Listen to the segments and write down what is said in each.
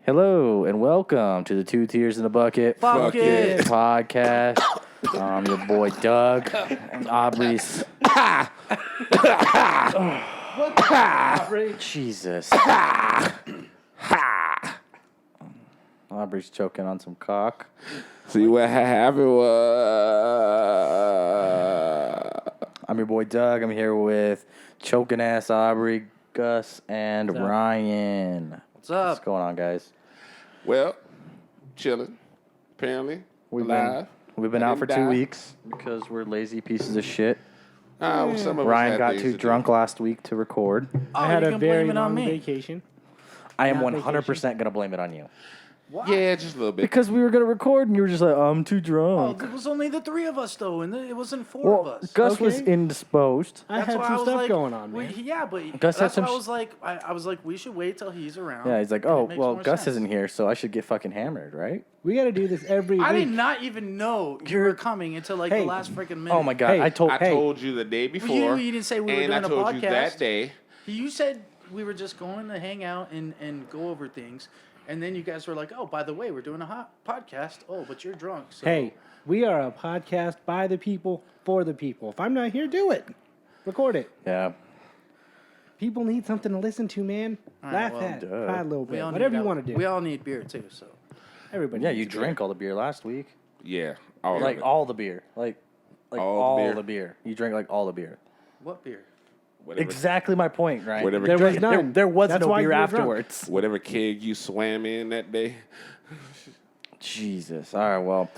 Hello and welcome to the Two Tears in a Bucket Fuck it. podcast. I'm your boy Doug and Aubrey's. Jesus. Aubrey's choking on some cock. See what happened I'm your boy Doug. I'm here with choking ass Aubrey, Gus, and Ryan. What's up? What's going on, guys? Well, chilling. Apparently, alive. We've been I out for didn't 2 die. weeks because we're lazy pieces of shit. Some of us Ryan had got things too to drunk last week to record. I had you a can very blame it on long me. vacation. I am Not 100% going to blame it on you. Why? do. Yeah, just a little bit. Because we were going to record and you were just like, I'm too Oh, drunk. it was only the three of us though, and it wasn't four of Well, us. Gus was Okay. indisposed. I had why some was stuff like, going on, man. Yeah, but Gus had that's some why I sh- was like, I was like, we should wait till he's around. Yeah, he's like, and it oh, makes well, more Gus sense. isn't here, so I should get fucking hammered, right? We got to do this every week. I did not even know you were coming until like Hey. the last freaking minute. Oh, my God. Hey, I told... I told you the day before. you didn't say we were and I doing a told you podcast. that day. You said we were just going to hang out and go over things, and then you guys were like, oh, by the way, we're doing a hot podcast. Oh, but you're drunk. So. Hey, we are a podcast by the people, for the people. If I'm not here, do it. Record it. Yeah. People need something to listen to, man. All right, Laugh well, at, duh. cry a little we bit, all whatever need you that- want to do. We all need beer too. So. Everybody. Yeah, needs you a beer. drank all the beer last week. Yeah, all Like, of it. all the beer. Like All the all beer. the beer. You drank, like, all the beer. What beer? Whatever, Exactly my point, right? Whatever. There was none. There was That's no why beer you were drunk. afterwards. whatever keg you swam in that day. Jesus. All right, well...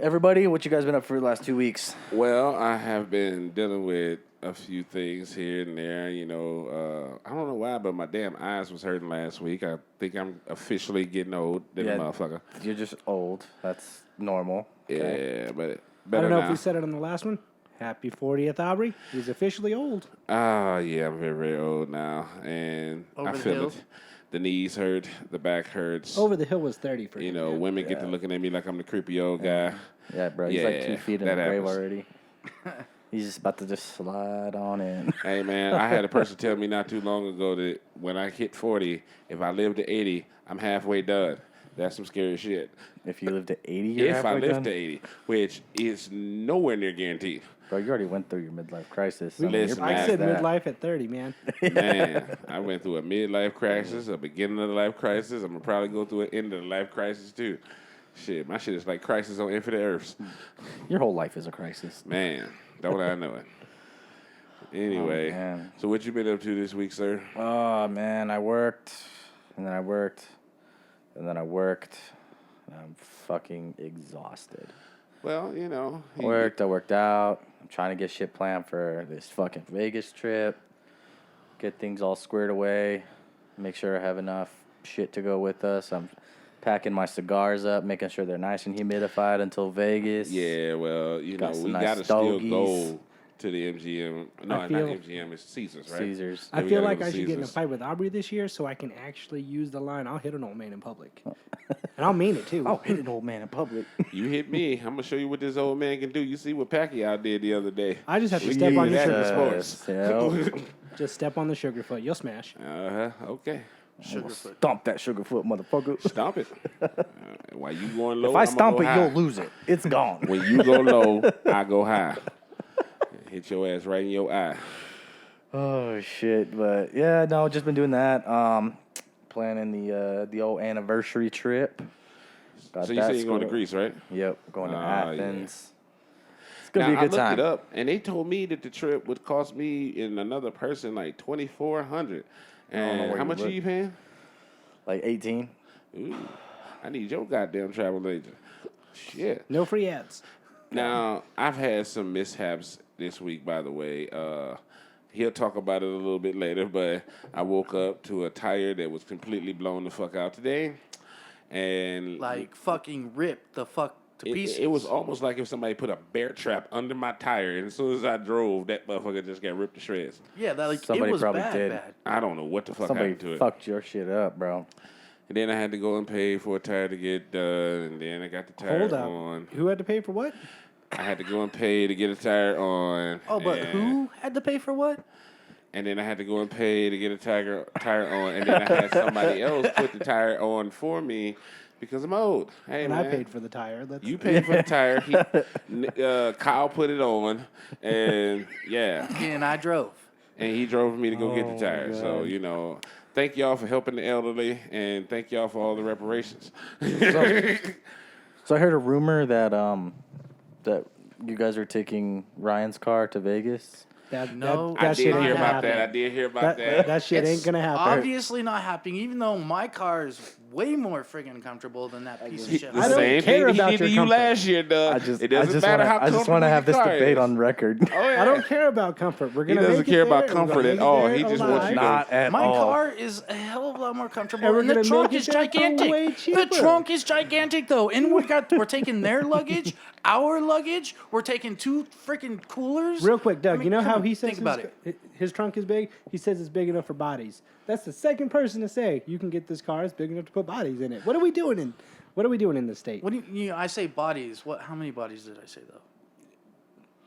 Everybody, what you guys been up for the last 2 weeks? Well, I have been dealing with a few things here and there. You know, I don't know why, but my damn eyes was hurting last week. I think I'm officially getting old, than a motherfucker. You're just old. That's normal. Okay. Yeah, but I better don't know now. if we said it on the last one. Happy 40th, Aubrey. He's officially old. Yeah, I'm very, very old now, and Over I the feel hill? it. The knees hurt, the back hurts. Over the hill was 30 for You him. know, women get to looking at me like I'm the creepy old guy. Yeah, bro. He's like Yeah, 2 feet in the that grave happens. already. He's just about to just slide on in. Hey, man, I had a person tell me not too long ago that when I hit 40, if I live to 80, I'm halfway done. That's some scary shit. If you live to 80, you're If I halfway live done. to 80, which is nowhere near guaranteed. Bro, you already went through your midlife crisis. So Listen, you're I past said that. midlife at 30, man. Man, I went through a midlife crisis, a beginning of the life crisis. I'm going to probably go through an end of the life crisis, too. Shit, my shit is like Crisis on Infinite Earths. Your whole life is a crisis. Man, don't I know it. Anyway, man. so what you been up to this week, sir? Oh, man. I worked, and then I worked, and then I worked. And I'm fucking exhausted. Well, you know. I worked out. I'm trying to get shit planned for this fucking Vegas trip. Get things all squared away. Make sure I have enough shit to go with us. I'm packing my cigars up, making sure they're nice and humidified until Vegas. Yeah, well, you know, Got some we nice got to still stogies. go to the MGM. No, I not feel- MGM. It's Caesars, right? Caesars. I we feel gotta like go I to should get in a Caesars. fight with Aubrey this year so I can actually use the line, I'll hit an old man in public. And I'll mean it, too. Oh, hit an old man in public. You hit me. I'm going to show you what this old man can do. You see what Pacquiao did the other day. I just have to We step can on do your that sugar in foot. sports. Yeah. Just step on the sugar foot. You'll smash. Okay. Sugarfoot. Stomp that Sugarfoot motherfucker. Stomp it. While you going low, If I I'ma stomp go it, high. you'll lose it. It's gone. When you go low, I go high. Hit your ass right in your eye. Oh shit! But yeah, no, just been doing that. Planning the old anniversary trip. Got So you that say you're going to squared- Greece, right? Yep, going to Ah, yeah. Athens. It's gonna Now, be a good I time. looked it up, and they told me that the trip would cost me and another person like $2,400. don't know And where how you much are looked. you paying? Like 18. Ooh, I need your goddamn travel agent. Shit. No free ads. Now, I've had some mishaps this week, by the way. He'll talk about it a little bit later, but I woke up to a tire that was completely blown the fuck out today. And Like fucking ripped the fuck to pieces. it was almost like if somebody put a bear trap under my tire, and as soon as I drove, that motherfucker just got ripped to shreds. Yeah, that like Somebody it was probably bad, did. bad. I don't know what the fuck Somebody happened to it. fucked your shit up, bro. And then I had to go and pay for a tire to get done, and then I got the tire Hold up. on. Who had to pay for what? I had to go and pay to get a tire on. Oh, but and who had to pay for what? and then I had to go and pay to get a tire on, and then I had somebody else put the tire on for me because I'm old. Hey, And man. I paid for the tire. You paid for the tire. Kyle put it on, and And I drove. and he drove me to go get the tire. So, you know, thank y'all for helping the elderly, and thank y'all for all the reparations. So I heard a rumor that that you guys are taking Ryan's car to Vegas. That I shit did ain't hear gonna about that. I happen. did hear about that. That shit ain't gonna happen. Obviously not happening, even though my car is way more friggin' comfortable than that piece of shit. The I don't same care thing he about did to your you comfort. last year, Doug. It doesn't matter how I just comfortable want to your have this car debate is. on record. Oh, yeah. I don't care about comfort. We're He gonna doesn't make it care about there, we're gonna comfort at make it all. there He just wants you to Not at My all. car is a hell of a lot more comfortable, And we're and the gonna trunk make is it there for gigantic. way The cheaper. trunk is gigantic, though, and we're taking their luggage, our luggage. We're taking 2 freaking coolers. Real quick, Doug, I mean, you know come how on, he says think about it. his trunk is big? He says it's big enough for bodies. That's the second person to say you can get this car. It's big enough to put bodies in it. What are we doing in this state? What do you? I say bodies. What? How many bodies did I say though?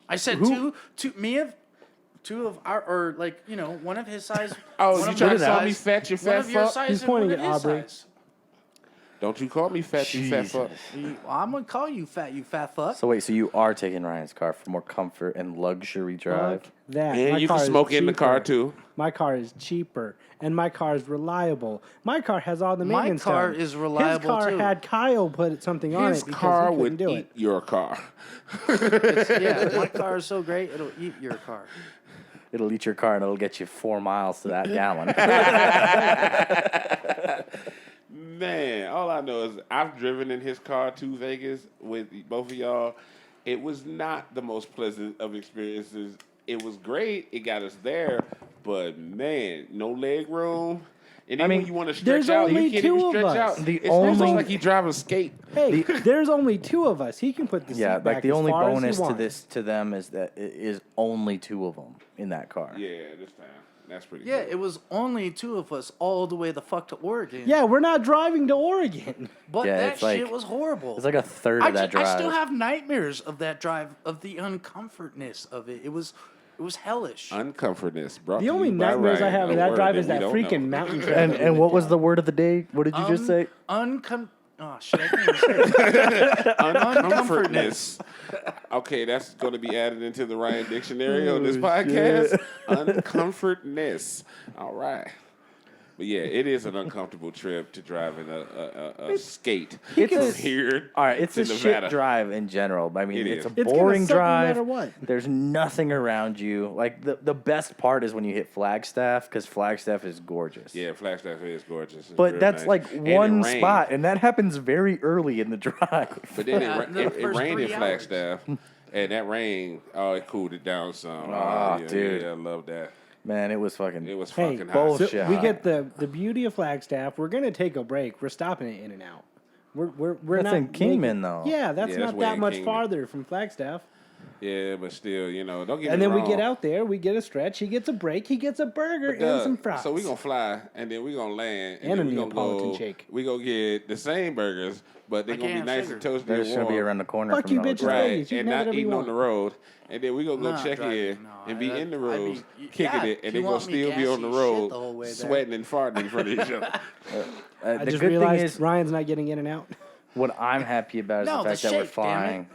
I said Who? two of our, or like one of his size. Oh, one you of trying my to call me size, fat, you One fat of your fuck? size He's and one pointing of at his Aubrey. size. Don't you call me fat, you fat fuck. I'm gonna call you fat, you fat fuck. So wait, so you are taking Ryan's car for more comfort and luxury drive? Fuck that. And My you car can is smoke in the car, cheaper. too. My car is cheaper, and my car is reliable. My car has all the My maintenance car done. is reliable, His car too. had Kyle put something on His it because car he couldn't would do eat it. your car. Yeah, my car is so great it'll eat your car. It'll eat your car and it'll get you 4 miles to that gallon. Man, all I know is I've driven in his car to Vegas with both of y'all. It was not the most pleasant of experiences. It was great. It got us there. But, man, no leg room. And then I mean, when you want to stretch there's out, you only can't two even of stretch us. out. The It's almost only- like you drive a skate. Hey, there's only 2 of us. He can put the seat Yeah, back like the as only far as he bonus to wants. them is that it is only 2 of them in that car. Yeah, this time. That's pretty Yeah, good. it was only 2 of us all the way the fuck to Oregon. Yeah, we're not driving to Oregon. But Yeah, that it's like- shit was horrible. It's like a third of that drive. I still have nightmares of that drive, of the uncomfortness of it. It was hellish. Uncomfortness brought The to only you by nightmares I Ryan, have a of that word drive is we that don't freaking know. mountain trail. And what was the word of the day? What did you just say? Oh shit! I can't even say it. Uncomfortness. Okay, that's going to be added into the Ryan Dictionary on this podcast. Uncomfortness. All right. But yeah, it is an uncomfortable trip to drive in a skate from here All right, it's to a Nevada. shit drive in general. I mean, It it's is. a It's gonna boring suck no drive. matter what. There's nothing around you. Like the best part is when you hit Flagstaff because Flagstaff is gorgeous. Yeah, Flagstaff is gorgeous. It's But real that's nice. like And it one rained. spot, and that happens very early in the drive. But then Yeah, it the it first rained in 3 hours. Flagstaff, and that rain, it cooled it down some. Ah, yeah, dude. Yeah, I love that. Man, it was fucking. It was Hey, fucking hot. bullshit. So we get the beauty of Flagstaff. We're gonna take a break. We're stopping it In and Out. We're That's not in Kingman, making- though. Yeah, that's Yeah, that's not way that in much Kingman. farther from Flagstaff. Yeah, but still, don't get And me then wrong. we get out there, we get a stretch. He gets a break. He gets a burger and some fries. So we gonna fly, and then we gonna land, And then a we gonna Neapolitan go. shake. We gonna get the same burgers, but they're I gonna be can't nice sugar. and toasty They're and just gonna be warm. around the corner. Fuck from you, the bitches. hotel. Right, Vegas, you and can have not whatever you eating on the want. road. And then we gonna go Not check driving, in no, and be in the road, yeah, kicking it, if and you they gonna want me still be on the gassy road, shit the whole way there. sweating and farting in front of each other. I The just good thing realized is, Ryan's not getting In and Out. what I'm happy about is No, the the fact that we're shake, damn it. flying.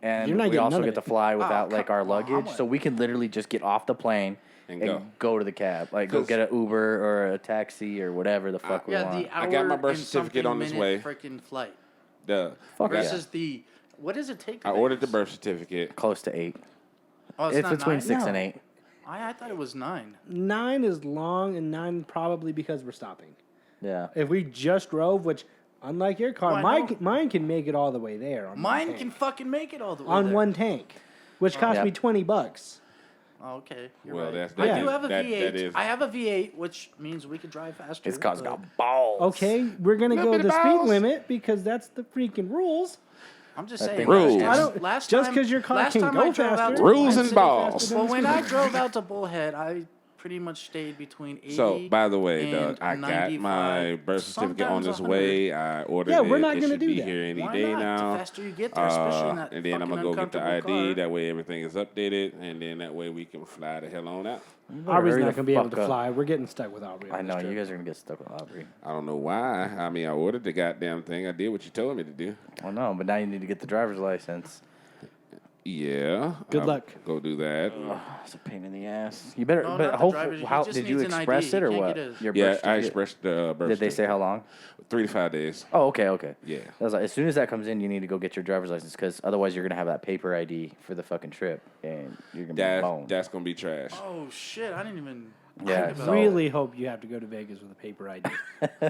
And You're not we getting also none of get to it. fly without like come our on, luggage, I'm so we can literally just get off the plane And and go. go to the cab, like go 'Cause- get an Uber or a taxi or whatever the fuck we Yeah, want. the hour I got my birth and certificate on this something way. minute freaking flight Duh. Fuck yeah. versus the what does it take? to I ordered the Vegas? birth certificate. Close to 8. Oh, It's not between 9? 6 and No. 8. I thought it was 9. 9 is long, and 9 probably because we're stopping. Yeah. If we just drove, which unlike your car, Well, I know. mine can make it all the way there. On one Mine tank. can fucking make it all the way on there. one tank, which cost Yeah. me $20. Oh, okay, you're Well, right. that's- I that do is- have a that- V8. that is- I have a V8, which means we could drive faster. It's cause but- got balls. Okay, we're gonna Little go bit the of speed balls. limit because that's the freaking rules. I'm just I saying. think Rules. Last, I don't- last just time- 'cause your car last can time go I drove out faster, to Rules Bullhead and City- balls. Well, when I drove out to Bullhead, I pretty much stayed between 80. So, by the way, and Doug, I got 95. my birth certificate on Sometimes its 100. way. I ordered Yeah, it. we're not It gonna should do be that. here any Why day not? now. The faster you get there, especially in that And then I'm fucking gonna go get the uncomfortable ID. car. That way everything is updated, and then that way we can fly the hell on out. Aubrey's Hurry not the going to be able fuck to up. fly. We're getting stuck with Aubrey. on I this know trip. you guys are gonna get stuck with Aubrey. I don't know why. I mean, I ordered the goddamn thing. I did what you told me to do. I know, but now you need to get the driver's license. Yeah. Good I'll luck. Go do that. Oh, it's a pain in the ass. You better, No, but not the hope. driver's- he How just did you needs an express ID. it or He can't what? get Your Yeah, birth I certificate? expressed the birth Did they say certificate. how long? 3 to 5 days. Oh, okay. Yeah. I was like, as soon as that comes in, you need to go get your driver's license because otherwise you're gonna have that paper ID for the fucking trip and you're gonna be boned. That's gonna be trash. Oh shit! I didn't even. Yeah, think so- about it. Really hope you have to go to Vegas with a paper ID.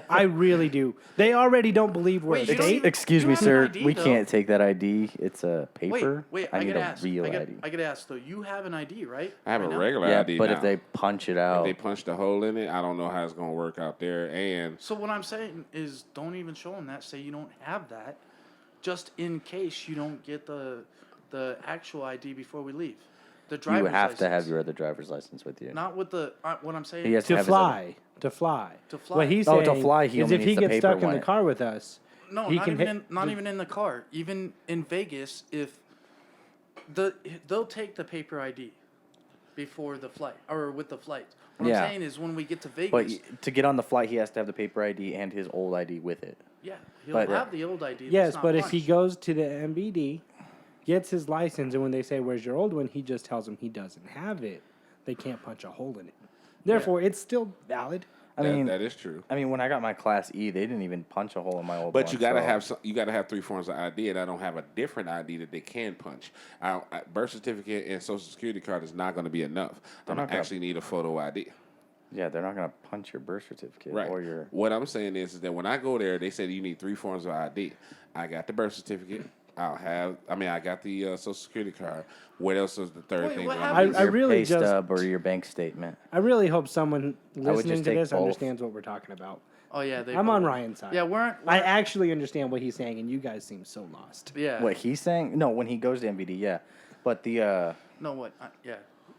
I really do. They already don't believe we're Wait, a you don't state. even- Excuse You me, have an sir. ID, We though. can't take that ID. It's a paper. Wait, I need gotta a ask. real I ID. gotta ask though. You have an ID, right? I have Right a now? regular Yeah, ID but now. if they punch it If out, they punched a hole in it, I don't know how it's gonna work out there. And So what I'm saying is, don't even show them that. Say you don't have that, just in case you don't get the actual ID before we leave. The driver's you have license. to have your other driver's license with you. Not with the what I'm saying. He has to have his fly. To fly. To fly. What he's Oh, saying to fly, he is only if he needs the gets paper stuck in one. the car with us, No, he not can even hit not even in the car. Even in Vegas, if they'll take the paper ID before the flight or with the flight. What Yeah. I'm saying is when we get to Vegas, But to get on the flight, he has to have the paper ID and his old ID with it. yeah, he'll but- have the old ID. Yes, that's not but if he punched. goes to the MBD, gets his license, and when they say, "Where's your old one?" he just tells them he doesn't have it. They can't punch a hole in it. Therefore, it's still valid. I mean, that is true. I mean, when I got my Class E, they didn't even punch a hole in my old But one. you gotta so- have 3 forms of ID, and I don't have a different ID that they can punch. Birth certificate and social security card is not going to be enough. I'm not gonna gonna- actually need a photo ID. Yeah, they're not gonna punch your birth certificate Right. or your. What I'm saying is that when I go there, they said you need 3 forms of ID. I got the birth certificate. I got the social security card. What else is the third Wait, thing? what that I'm happened? missing? I your really pay just- stub or your bank statement. I really hope someone would listening just to take this both. understands what we're talking about. Oh yeah, they. I'm on probably- Ryan's side. Yeah, we're. I actually understand what he's saying, and you guys seem so lost. Yeah. What he's saying? No, when he goes to MVD, yeah. But the No, what? Yeah.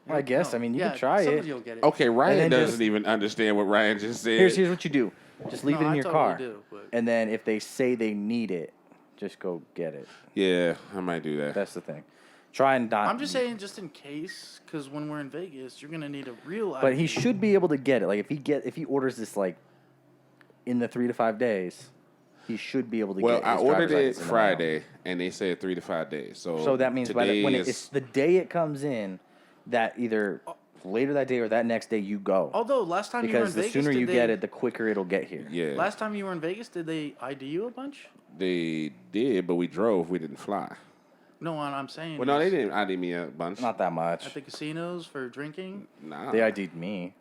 I guess, I mean, you can try it. Somebody will get it. Okay, Ryan then doesn't just- even understand what Ryan just said. here's what you do. Just leave No, it in I your totally car, do, but- and then if they say they need it, just go get it. Yeah, I might do that. That's the thing. Try and not. I'm just saying, just in case, because when we're in Vegas, you're gonna need a real. But ID. he should be able to get it. Like if he orders this like in the 3 to 5 days, he should be able to Well, get. I his ordered driver's it license in the mail. Friday, and they said 3 to 5 days. So that means by today when is- it's the day it comes in, that either later that day or that next day you go. Although last time you were in Because the Vegas, sooner did you they, get it, the quicker it'll get here. yeah, Last time you were in Vegas, did they ID you a bunch? they did, but we drove. We didn't fly. No, what I'm saying. Well, no, they is didn't ID me a bunch. Not that much. At the casinos for drinking. Nah. They ID'd me.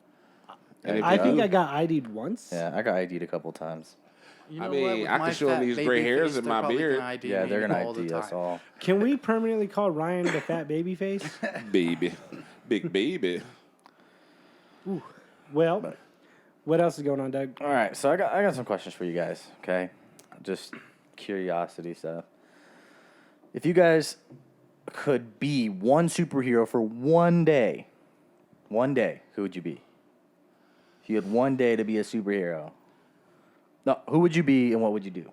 And if I they think do- I got ID'd once. Yeah, I got ID'd a couple times. You I know mean, what? With I can my show 'em fat these baby gray hairs face, in they're my probably beard. gonna ID Yeah, me they're gonna all the ID us time. all. Can we permanently call Ryan the fat baby face? baby, big baby. Well, what else is going on, Doug? All right, so I got some questions for you guys. Okay, just curiosity stuff. If you guys could be one superhero for one day, who would you be? If you had one day to be a superhero, no, who would you be and what would you do?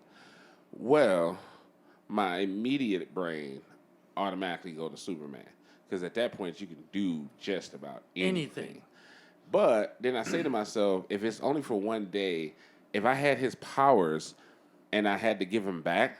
Well, my immediate brain automatically go to Superman because at that point you can do just about anything. But then I say to myself, if it's only for one day, if I had his powers and I had to give him back,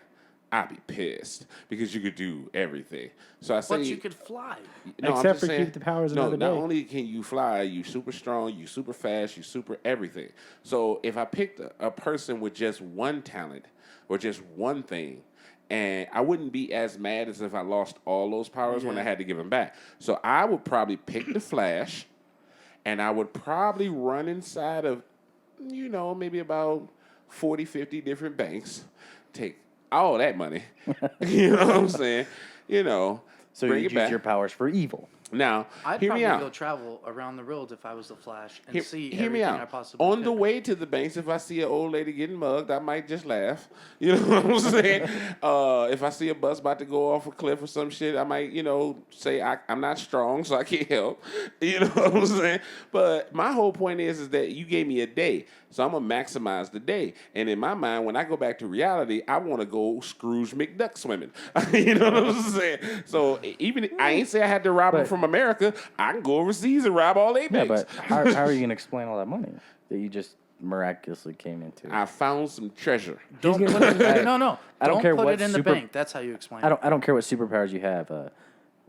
I'd be pissed because you could do everything. So I say, But you could fly. no, I'm Except just for saying, keep the powers no, another not day. only can you fly, you super strong, you super fast, you super everything. So if I picked a person with just one talent or just one thing, and I wouldn't be as mad as if I lost all those powers when I Yeah. had to give them back. So I would probably pick the Flash, and I would probably run inside of, maybe about 40, 50 different banks, take all that money. You know what I'm saying? So bring you it use back. your powers for evil. Now, I'd hear me probably out. go travel around the world if I was the Flash and see Hear me everything out. I possibly On could. the way to the banks, if I see an old lady getting mugged, I might just laugh. You know what I'm saying? If I see a bus about to go off a cliff or some shit, I might, say I'm not strong, so I can't help. You know what I'm saying? But my whole point is that you gave me a day, so I'm gonna maximize the day. And in my mind, when I go back to reality, I want to go Scrooge McDuck swimming. You know what I'm saying? So even I ain't say I had to rob them But- from America. I can go overseas and rob all they Yeah, banks. but how are you going to explain all that money that you just miraculously came into? I found some treasure. Don't He's put gonna- it, no. I don't Don't care put what it in the super- bank. That's how you explain I don't care what superpowers you have.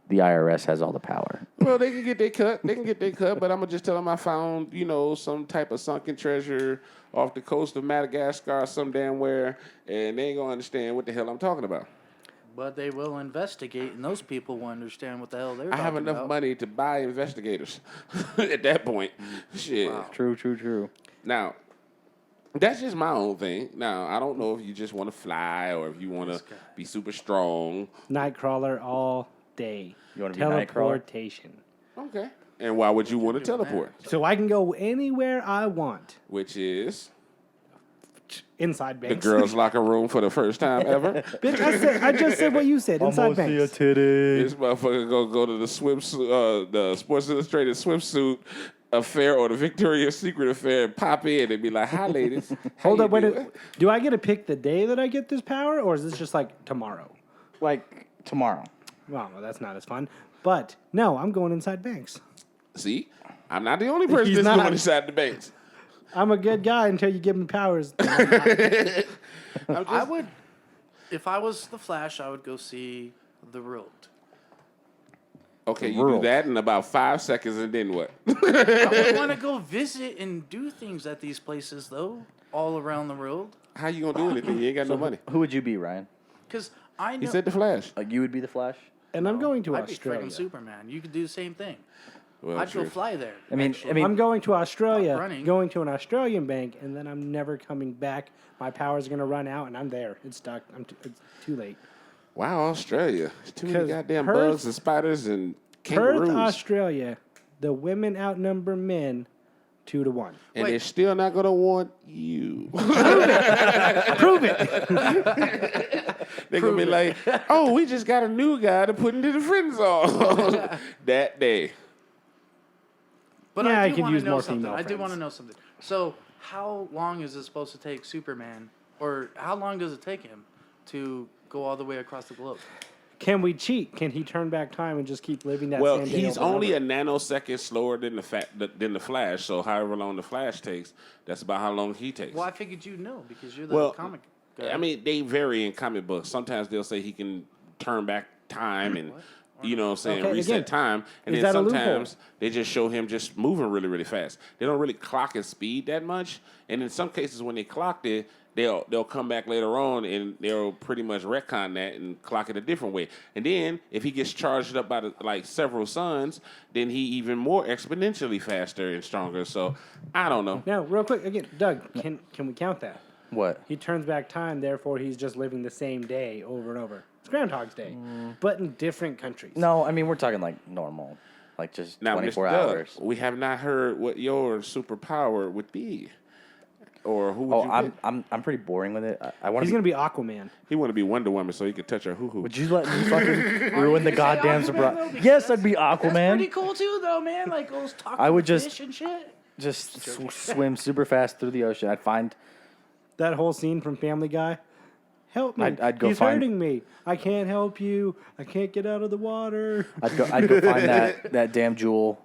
The IRS has all the power. Well, they can get their cut. But I'm gonna just tell them I found, some type of sunken treasure off the coast of Madagascar or some damn where, and they ain't gonna understand what the hell I'm talking about. But they will investigate, and those people will understand what the hell they're I talking have enough about. money to buy investigators. At that point, shit. Wow. True. Now, that's just my own thing. Now, I don't know if you just want to fly or if you want to be super strong. Nightcrawler all day. You wanna be Nightcrawler? Teleportation. Okay. And why would you want to teleport? So I can go anywhere I want. Which is Inside the banks. girls' locker room for the first time ever. Bitch, I just said what you said. Inside banks. titty. This motherfucker go to the swimsuit, the Sports Illustrated swimsuit affair or the Victoria's Secret affair and pop in and be like, "Hi, ladies." How Hold you up, wait. doing?" Do I get to pick the day that I get this power, or is this just like tomorrow? Like tomorrow. Well, that's not as fun. But no, I'm going inside banks. See, I'm not the only person He's that's not. going inside the banks. I'm a good guy until you give me powers. I would, if I was the Flash, I would go see the world. Okay, The you world. do that in about 5 seconds, and then what? I would want to go visit and do things at these places, though, all around the world. How you gonna do anything? You ain't got no money. Who would you be, Ryan? Because I know He said the Flash. Like you would be the Flash? And I'm going to I'd be Australia. freaking Superman. You could do the same thing. Well, I'd true. go fly there. I mean, actually. I'm going to Australia, Not running. going to an Australian bank, and then I'm never coming back. My power's going to run out, and I'm there. It's stuck. It's too late. Wow, Australia. There's too many 'Cause goddamn Perth- bugs and spiders and kangaroos. Perth, Australia, the women outnumber men 2-1. And Wait. they're still not gonna want you. Prove it. They're gonna be like, "Oh, we just got a new guy to put into the friend zone." That day. But Yeah, I I do could want use to know more something. female I do want to friends. know something. So, how long is it supposed to take Superman, or how long does it take him to go all the way across the globe? Can we cheat? Can he turn back time and just keep living that Well, same day he's over and only over? a nanosecond slower than the Flash. So, however long the Flash takes, that's about how long he takes. Well, I figured you'd know because you're the Well, comic guy. I mean, they vary in comic books. Sometimes they'll say he can turn back time and, you know what I'm saying, Okay, reset again, time. And is then that a loophole? sometimes they just show him just moving really, really fast. They don't really clock his speed that much. And in some cases, when they clocked it, they'll come back later on and they'll pretty much retcon that and clock it a different way. And then if he gets charged up by like several suns, then he even more exponentially faster and stronger. So I don't know. Now, real quick, again, Doug, can we count that? What? He turns back time, therefore he's just living the same day over and over. It's Groundhog's Day, but in different countries. No, I mean we're talking like normal, like just Now, 24 Mr. Doug, hours. we have not heard what your superpower would be. Or who would Oh, you pick? I'm pretty boring with it. I want He's to. going to be Aquaman. He want to be Wonder Woman so he could touch her hoo-hoo. Would you let me fucking ruin the goddamn Aquaman, surprise? though? Because Yes, I'd be That's pretty Aquaman. cool too, though, man. Like those talking I would fish just- and shit. Just swim super fast through the ocean. I'd find. That whole scene from Family Guy. Help me. I'd go He's find- hurting me. I can't help you. I can't get out of the water. I'd go find that damn jewel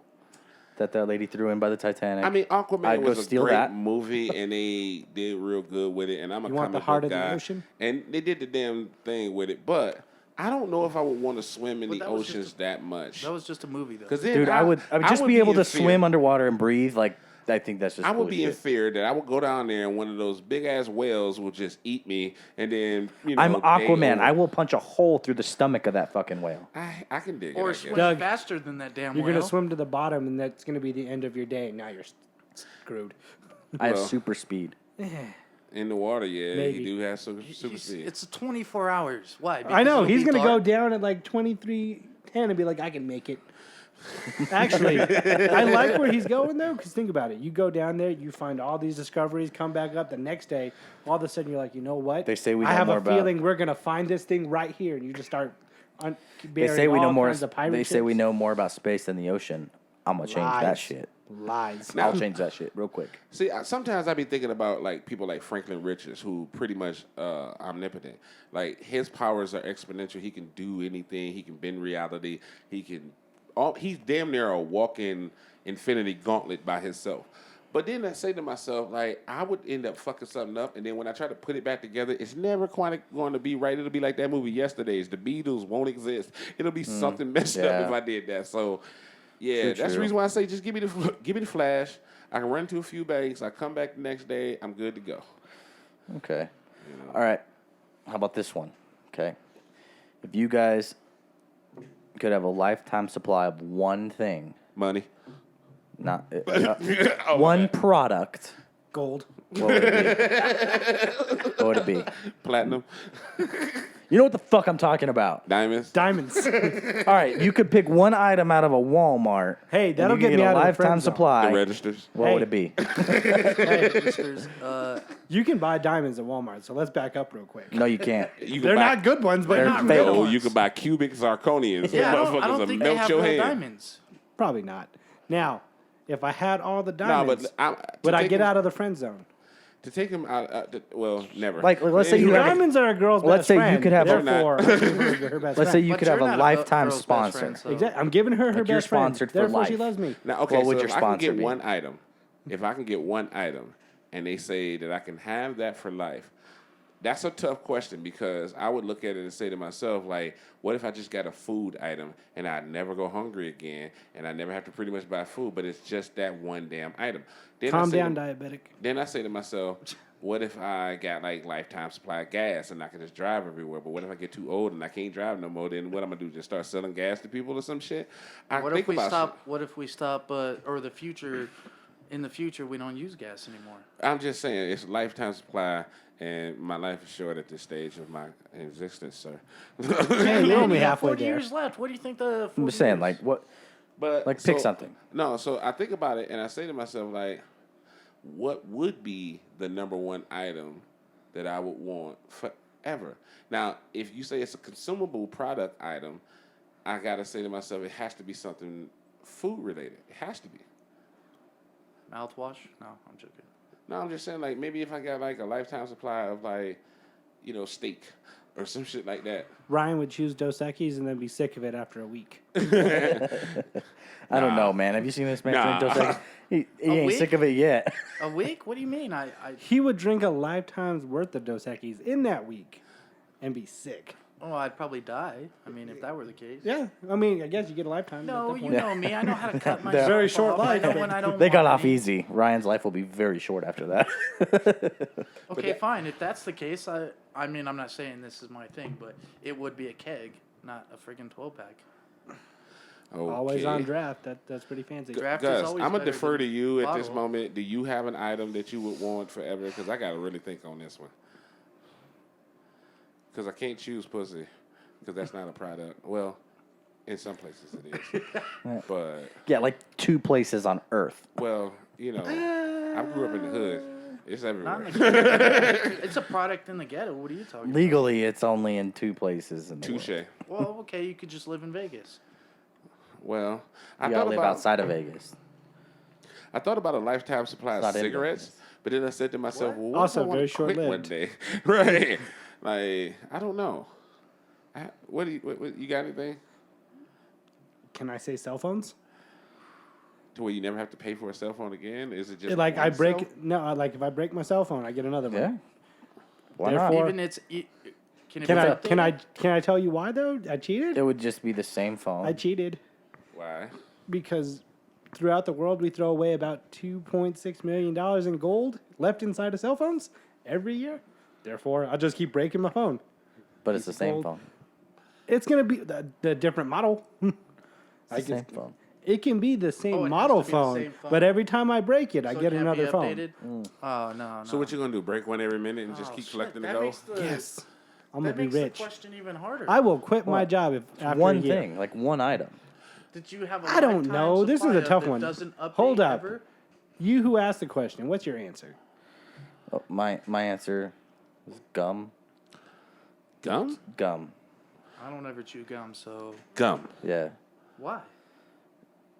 that lady threw in by the Titanic. I mean, Aquaman I'd go was a steal great that. movie, and they did real good with it. And I'm a You comic want the book heart of the guy, ocean? and they did the damn thing with it. But I don't know if I would want to swim in But the that was just oceans that much. That was just a movie, though. Because then Dude, I would just be able in to fear. swim underwater and breathe. Like I think that's just. I would be in bullshit. fear that I would go down there and one of those big ass whales will just eat me, and then I'm day Aquaman. over. I will punch a hole through the stomach of that fucking whale. I can dig it. Or I guess. swim Doug, faster than that damn You're whale. going to swim to the bottom, and that's going to be the end of your day. Now you're screwed. I have Well, super speed. In the water, yeah, Maybe. he do have super He's- speed. It's 24 hours. Why? I know. Because He's you'll going be to go dark? down at like 23:10 and be like, I can make it. Actually, I like where he's going though, because think about it. You go down there, you find all these discoveries, come back up the next day. All of a sudden, you're like, you know what? They say we I know have more a about- feeling we're gonna find this thing right here, and you just start. They say we know more. Kinds of pirate They say we ships. know more about space than the ocean. I'm gonna change that Lies. shit. Lies. I'll change that shit real quick. See, sometimes I be thinking about like people like Franklin Richards, who pretty much omnipotent. Like his powers are exponential. He can do anything. He can bend reality. He's damn near a walking infinity gauntlet by himself. But then I say to myself, like, I would end up fucking something up, and then when I try to put it back together, it's never quite going to be right. It'll be like that movie Yesterday's. The Beatles won't exist. It'll be something messed up yeah. if I did that. So, yeah, that's the true. reason why I say just give me the flash. I can run to a few banks. I come back the next day. I'm good to go. Okay. All right. How about this one? Okay. If you guys could have a lifetime supply of one thing, Money. not Oh, one product, Gold. what would it be? What would it be? Platinum. You know what the fuck I'm talking about. Diamonds. Diamonds. All right, you could pick one item out of a Walmart. Hey, and that'll you could get me a out of the lifetime friend zone. supply. The registers. What Hey. would it be? Hey, listeners, You can buy diamonds at Walmart, so let's back up real quick. No, you can't. You can They're buy, not good ones, but They're not fake. real Oh, ones. you can buy cubic zirconians. yeah, Them I motherfuckers don't will think they melt have your real hand. diamonds. Probably not. Now, if I had all the No, diamonds, but would I get out of the friend zone? To take him out, well, never. Like, let's say you Anyway, have a- Diamonds are a girl's Let's best say you friend. could have a- Therefore, I'm giving her best Let's say friend. you But could have you're a not lifetime girl's best sponsor. friend, so- Exactly. I'm giving her her Like, you're best friend. sponsored for Therefore, she life. loves me. Now, okay, What would so your if I can sponsor get be? one item, if I can get one item, and they say that I can have that for life, that's a tough question because I would look at it and say to myself, like, what if I just got a food item and I never go hungry again and I never have to pretty much buy food, but it's just that one damn item? Then Calm down, to, diabetic. Then I say to myself, what if I got like lifetime supply of gas and I can just drive everywhere? But what if I get too old and I can't drive no more? Then what I'm gonna do? Just start selling gas to people or some shit? What if we stop? What if we stop? Or the future, in the future, we don't use gas anymore. I'm just saying it's lifetime supply, and my life is short at this stage of my existence, sir. Hey, you're only You got halfway 40 there. years left. What do you think the? I'm just saying, like, what? But Like, pick something. No, so I think about it, and I say to myself, like, what would be the number one item that I would want forever? Now, if you say it's a consumable product item, I gotta say to myself, it has to be something food related. It has to be. Mouthwash? No, I'm joking. No, I'm just saying, like, maybe if I got like a lifetime supply of like, steak or some shit like that. Ryan would choose Dos Equis and then be sick of it after a week. I don't know, man. Have you seen this man Nah. drink Dos Equis? He ain't week? sick of it yet. A week? What do you mean? He would drink a lifetime's worth of Dos Equis in that week and be sick. Oh, I'd probably die. I mean, if that were the case. Yeah, I mean, I guess you get a lifetime. No, at that you point. know me. I know how to cut my Very short life. I know when I don't. They got want off any. easy. Ryan's life will be very short after that. Okay, fine. If that's the case, I mean, I'm not saying this is my thing, but it would be a keg, not a friggin' 12-pack. Always on Okay. draft. That's pretty fancy. Draft is Gus, always I'm gonna better defer than to you at this bottle. moment. Do you have an item that you would want forever? Because I gotta really think on this one. Because I can't choose pussy, because that's not a product. Well, in some places it is, but Yeah, like 2 places on Earth. well, I grew up in the hood. It's Not everywhere. in the ghetto. It's a product in the ghetto. What are you talking Legally, it's only in 2 places. In the Touche. world. about? Well, okay, you could just live in Vegas. Well, I You gotta thought live about outside of Vegas. I thought about a lifetime supply of Not in cigarettes, Vegas. but then I said to myself, What? well, what Also if I wanna very quit one short-lived. day? Right? Like, I don't know. What you got anything? Can I say cell phones? To where you never have to pay for a cell phone again? Is it just Like I one break cell? no, like if I break my cell phone, I get another one. Yeah. Why not? Therefore- Even it's. Can it Can be I updated? can I tell you why though? I cheated. It would just be the same phone. I cheated Why? because throughout the world we throw away about $2.6 million in gold left inside of cell phones every year. Therefore, I'll just keep breaking my phone. But it's the same gold. phone. It's gonna be the different model. It's I the same can- phone. It can be the same Oh, it has model to be the phone, same phone. but every time I break it, I So it get can't be another phone. updated? Oh, no. So what you gonna do? Break one every minute and just Oh, keep shit, collecting the that dough? makes the- Yes, I'm That gonna be makes rich. the question even harder. I will quit my job if after One a year. thing, like one item. Did you have a I don't lifetime know. This is supply a of tough that one. Doesn't update Hold up. ever? You who asked the question, what's your answer? Oh, my answer is gum. Gum? Gum. I don't ever chew gum, so Gum. Yeah. why?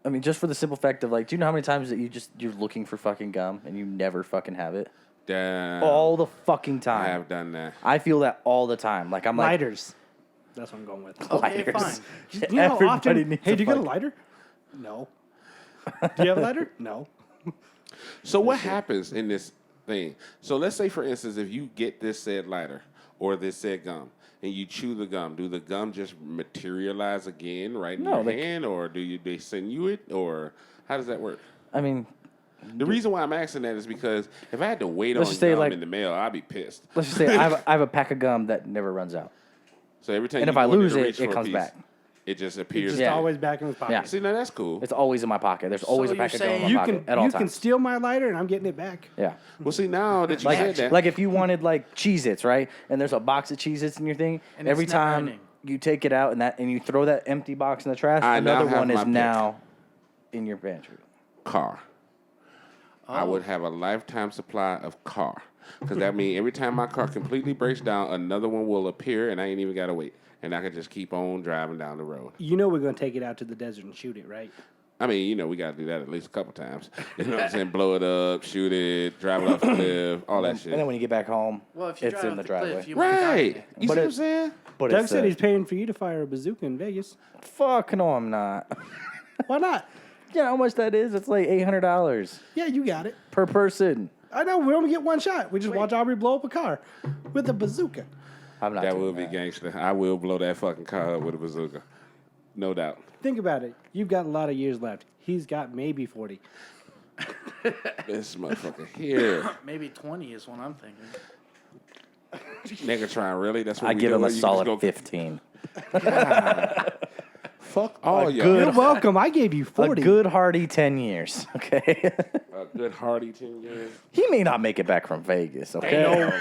I mean, just for the simple fact of like, do you know how many times that you're looking for fucking gum and you never fucking have it? Damn. All the fucking time. I have done that. I feel that all the time. Like I'm like Lighters. That's what I'm going with. Okay, lighters. fine. You know how Everybody often? needs Hey, a do you get a fucking- lighter? No. Do you have a lighter? No. So what happens in this thing? So let's say, for instance, if you get this said lighter or this said gum and you chew the gum, do the gum just materialize again right in No, your like- hand, or they send you it, or how does that work? I mean, The reason why I'm asking that is because if I had to wait Let's on just say, gum like- in the mail, I'd be pissed. let's just say I have a pack of gum that never runs out. So every time And you if I go in lose to it, reach it for a comes piece, back. it just It's appears. just Yeah. always back in his pocket. Yeah. See, now that's cool. It's always in my pocket. There's always a you're pack of gum in saying- my You pocket can at all you can times. steal my lighter and I'm getting it back. Yeah. Well, see, now that you Like, said that, like if you wanted like Cheez-Its, right? And there's a box of Cheez-Its in your thing. And Every it's never time ending. you take it out and you throw that empty box in the trash, I now another have one my is pick. now in your pantry. car. I would have a lifetime supply of car. Because that means every time my car completely breaks down, another one will appear, and I ain't even got to wait. And I can just keep on driving down the road. You know we're gonna take it out to the desert and shoot it, right? I mean, we got to do that at least a couple times. You know what I'm saying? Blow it up, shoot it, drive it off the cliff, all that shit. And then when you get back home, Well, if you it's drive in off the the cliff, driveway. you might die in Right. it. You see what I'm saying? But Doug it's, said he's paying for you to fire a bazooka in Vegas. fuck no, I'm not. Why not? You know how much that is? It's like $800 Yeah, you got it. per person. I know we only get one shot. We just watch Aubrey blow up a car with a bazooka. I'm not. That doing will be gangster. I will blow that fucking car up with a bazooka. No doubt. Think about it. You've got a lot of years left. He's got maybe 40. This motherfucker here. Maybe 20 is what I'm thinking. Negatron, really? That's what I we give do? him a You just solid go- 15. Fuck all y'all. good- You're welcome. I gave you A 40. good hearty 10 years. Okay. A good hearty 10 years. He may not make it back from Vegas. Okay.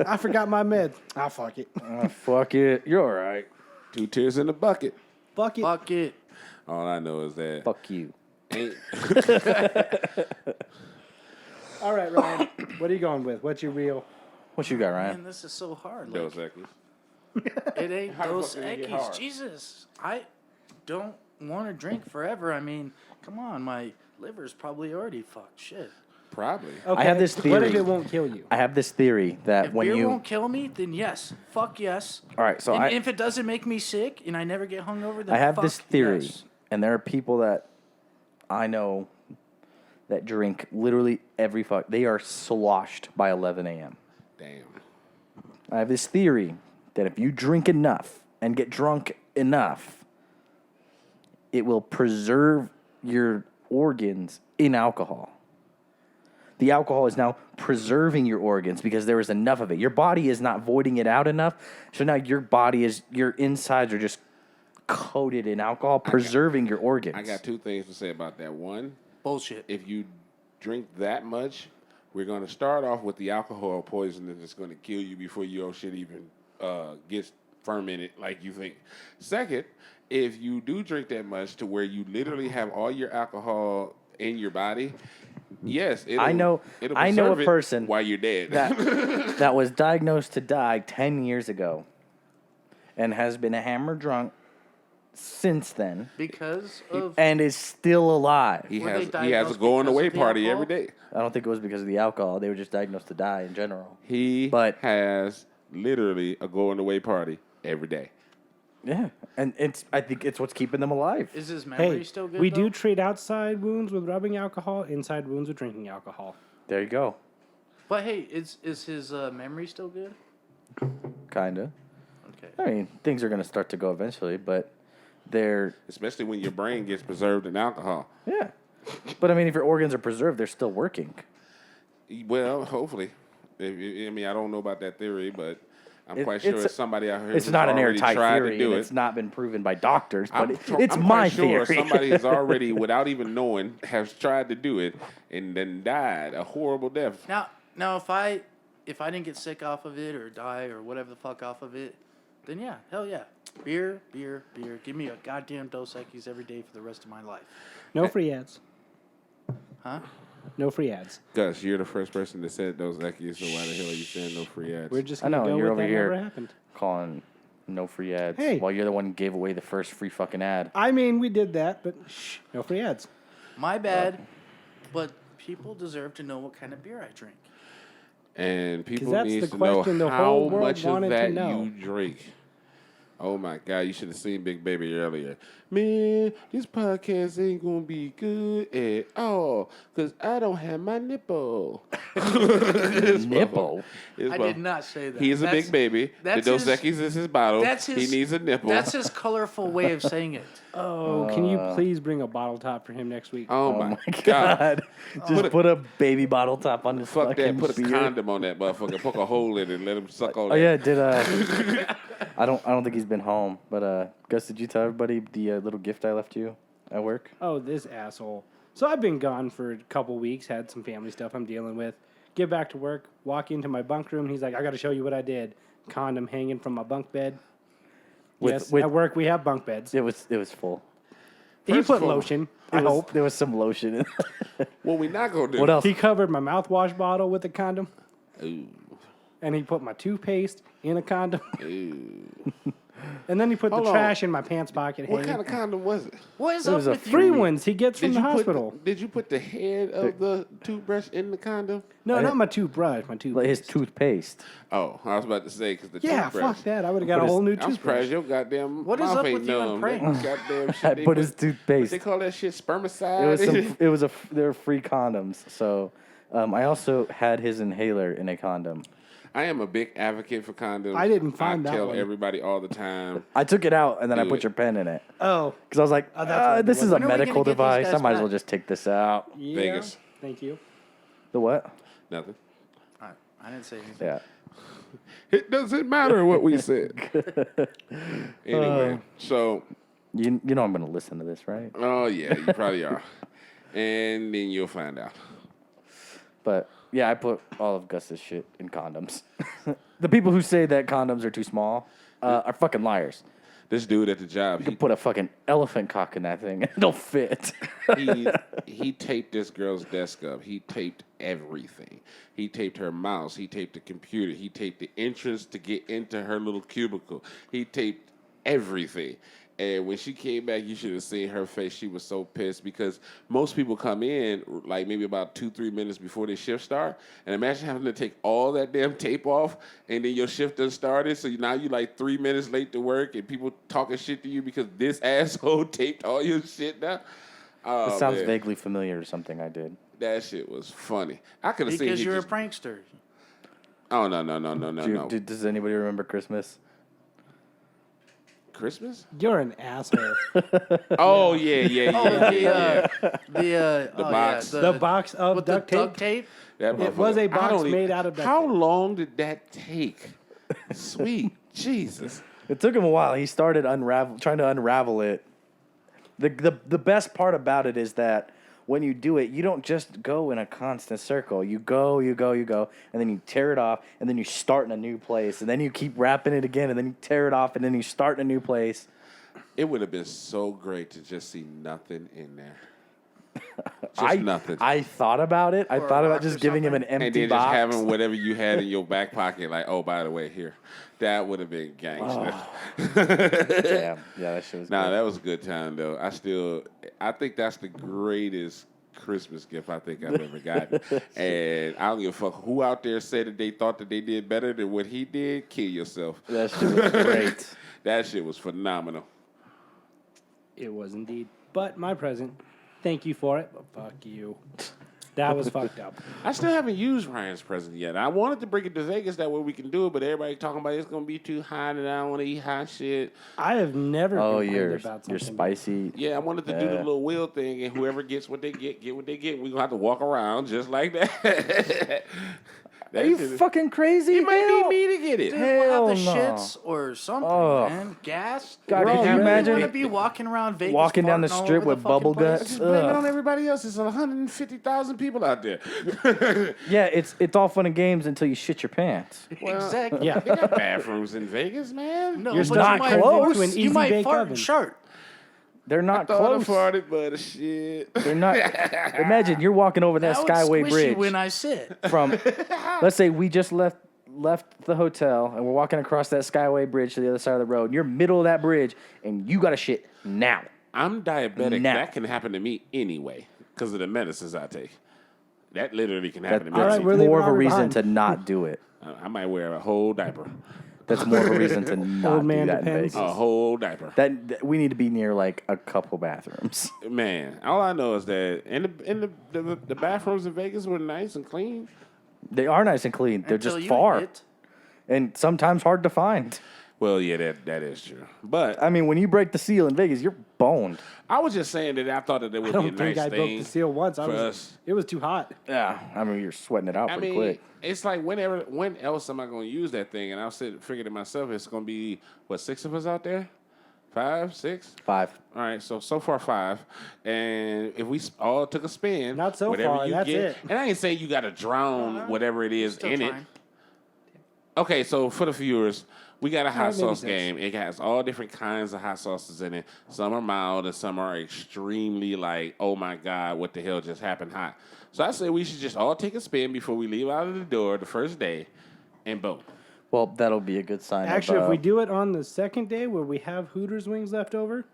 I forgot my meds. Ah, fuck it. Fuck it. You're all right. 2 tears in the bucket. Fuck it. Fuck it. All I know is that Fuck you. ain't All right, Ryan. What are you going with? What's your real? What you got, Ryan? Man, this is so hard. Dos Like, Equis. it ain't How the Dos fuck did it get Equis. hard? Jesus. I don't want to drink forever. I mean, come on. My liver's probably already fucked. Shit. Probably. Okay. I have this What theory. if it won't kill you? I have this theory that If when beer you. won't kill me, then yes. Fuck yes. All right, so And if it doesn't make me sick and I never get hungover, then I have fuck this theory, yes. and there are people that I know that drink literally every fuck. They are sloshed by 11 a.m. Damn. I have this theory that if you drink enough and get drunk enough, it will preserve your organs in alcohol. The alcohol is now preserving your organs because there is enough of it. Your body is not voiding it out enough. So now your insides are just coated in alcohol, preserving your organs. I got 2 things to say about that. One, Bullshit. if you drink that much, we're going to start off with the alcohol poison that's going to kill you before your shit even gets fermented like you think. Second, if you do drink that much to where you literally have all your alcohol in your body, yes, it'll I know preserve a it person while you're dead. that was diagnosed to die 10 years ago and has been a hammer drunk since then Because of and is still alive. he Were has they he has a diagnosed going because away of the party alcohol? every day. I don't think it was because of the alcohol. They were just diagnosed to die in general. He But- has literally a going away party every day. Yeah, and I think it's what's keeping them alive. is his memory Hey, still good? we though? do treat outside wounds with rubbing alcohol, inside wounds with drinking alcohol. There you go. But hey, is his memory still good? Kinda. Okay. I mean, things are gonna start to go eventually, but they're Especially when your brain gets preserved in alcohol. yeah. But I mean, if your organs are preserved, they're still working. Well, hopefully. I mean, I don't know about that theory, but I'm quite sure it's it's somebody out here It's who's not an already airtight tried theory, to do and it. it's not been proven by doctors, but it's I'm my quite sure theory. somebody has already, without even knowing, has tried to do it and then died a horrible death. Now if I didn't get sick off of it or die or whatever the fuck off of it, then yeah, hell yeah. Beer, beer, beer. Give me a goddamn Dos Equis every day for the rest of my life. No free ads. Huh? No free ads. Gus, you're the first person that said those Eckies, so why the hell are you saying no free ads? We're just I gonna know go you're with over that here never happened. calling no free ads Hey. while you're the one who gave away the first free fucking ad. I mean, we did that, but no free ads. My bad. But people deserve to know what kind of beer I drink. And people that's need the to know question the how whole world much of wanted to that know. you drink. Oh my God, you should have seen Big Baby earlier. Man, this podcast ain't gonna be good at all because I don't have my nipple. Nipple? I did not say that. He's a That's- big baby. The that's Dos his- Equis is his bottle. That's his. He needs a nipple. That's his colorful way of saying it. Oh, can you please bring a bottle top for him next week? Oh, Oh my my God. god! Just put a baby bottle top on this Fuck fucking that. Put a beer. condom on that motherfucker. Poke a hole in it and let him suck on Oh that. yeah, did I don't think he's been home, but Gus, did you tell everybody the little gift I left you at work? Oh, this asshole. So I've been gone for a couple weeks, had some family stuff I'm dealing with. Get back to work, walk into my bunk room. He's like, I got to show you what I did. Condom hanging from my bunk bed. Yes, with- at work we have bunk beds. It was full. He First put of all, lotion, I It was- hope. there was some lotion in it. What we not gonna do? What else? He covered my mouthwash bottle with a condom, Ooh. and he put my toothpaste in a condom. Ooh. And then he put Hold the on. trash in my pants pocket. What hanging. kind of condom was it? What is It up was a with Free you? ones he gets from the hospital. Did you put the head of the toothbrush in the condom? No, I- not my toothbrush, my toothpaste. Like his toothpaste. Oh, I was about to say because the Yeah, toothbrush. fuck that. I would have got But a whole new I'm toothbrush. surprised your goddamn What is mouth up ain't with you and numb. pranks? That goddamn shit. I they put his What toothpaste. they call that shit? Spermicide. It was some. It was they were free condoms. So I also had his inhaler in a condom. I am a big advocate for condoms. I didn't find I that tell one. everybody all the time. I took it out and then I Do put it. your pen in it Oh, because I was like, that's what it this was. is a When are we gonna medical get these device. I guys might as well back? just take this out. yeah. Vegas. Thank you. The what? Nothing. I didn't say anything. Yeah. It doesn't matter what we said. Anyway, so You know I'm gonna listen to this, right? oh yeah, you probably are, and then you'll find out. But yeah, I put all of Gus's shit in condoms. The people who say that condoms are too small are fucking liars. This dude at the job, You can put a fucking elephant cock in that thing and it'll fit. he taped this girl's desk up. He taped everything. He taped her mouse. He taped the computer. He taped the entrance to get into her little cubicle. He taped everything. And when she came back, you should have seen her face. She was so pissed because most people come in like maybe about 2-3 minutes before their shift start. And imagine having to take all that damn tape off and then your shift done started. So now you like 3 minutes late to work and people talking shit to you because this asshole taped all your shit down. Oh, It sounds man. vaguely familiar to something I did. That shit was funny. I could have seen Because he you're just, a prankster. Oh no. Does anybody remember Christmas? Christmas? You're an asshole. Oh yeah. The box. The box of with duct the tape. duct tape. That It was motherfucker. a box I don't made out of duct How tape. long did that take? Sweet Jesus. It took him a while. He started trying to unravel it. The best part about it is that when you do it, you don't just go in a constant circle. You go, and then you tear it off, and then you start in a new place, and then you keep wrapping it again, and then you tear it off, and then you start in a new place. It would have been so great to just see nothing in there. Just nothing. I thought about it. I Or a thought about rock just or giving him an something. empty and then box. just having whatever you had in your back pocket, like, oh, by the way, here. That would have been gangster. Damn. Yeah, that shit was Nah, good. that was a good time though. I think that's the greatest Christmas gift I think I've ever gotten. And I don't give a fuck who out there said that they thought that they did better than what he did. Kill yourself. That shit was great. That shit was phenomenal. It was indeed. But my present, thank you for it, but fuck you. That was fucked up. I still haven't used Ryan's present yet. I wanted to bring it to Vegas that way we can do it, but everybody talking about it's gonna be too hot and I don't want to eat hot shit. I have never Oh, complained you're about something. spicy. Yeah, I wanted to do the Yeah. little wheel thing, and whoever gets what they get what they get. We're gonna have to walk around just like that. Are you fucking crazy? It might Hell. be me to get it. Dude, we'll have the Hell no. shits or something, Ugh. man. Gas. God, We're could all you ready. imagine want to be walking around Vegas, walking down the farting all strip over with the fucking bubble place? guts? Just blame it Ugh. on everybody else. There's 150,000 people out there. Yeah, it's all fun and games until you shit your pants. Exactly. Yeah. They got bathrooms in Vegas, man. No, You're but not you might close fart- to an You easy might bake fart oven. and shart. They're not Thought I close. farted, but shit. They're not. Imagine you're walking over that Now Skyway it's squishy Bridge when I sit. from. Let's say we just left the hotel and we're walking across that Skyway Bridge to the other side of the road. You're middle of that bridge and you got to shit now. I'm diabetic. Now. That can happen to me anyway because of the medicines I take. That literally can happen to me. All right, That's we're more leaving of a Aubrey reason behind. to not do it. I might wear a whole diaper. That's more of a reason to not Old man do that in depends. Vegas. A whole diaper. That we need to be near like a couple bathrooms. Man, all I know is that the bathrooms in Vegas were nice and clean. They are nice and clean. They're Until just you far hit. and sometimes hard to find. Well, yeah, that is true. But I mean, when you break the seal in Vegas, you're boned. I was just saying that I thought that it I would don't be a think nice I broke thing the seal once. for us. It was too hot. Yeah, I mean, you're sweating it out I pretty mean, quick. it's like when else am I going to use that thing? And I figured to myself, it's going to be, 6 of us out there? 5, 6? 5. All right, so far 5. And if we all took a spin. Not so whatever far, you that's get, it. And I ain't saying you got to drown whatever it is Still in trying. it. Okay, so for the viewers, we got a hot maybe sauce 6. game. It has all different kinds of hot sauces in it. Some are mild and some are extremely like, oh my God, what the hell just happened hot. So I say we should just all take a spin before we leave out of the door the first day, and boom. Well, that'll be a good sign. Actually, of, if we do it on the second day where we have Hooters wings left over,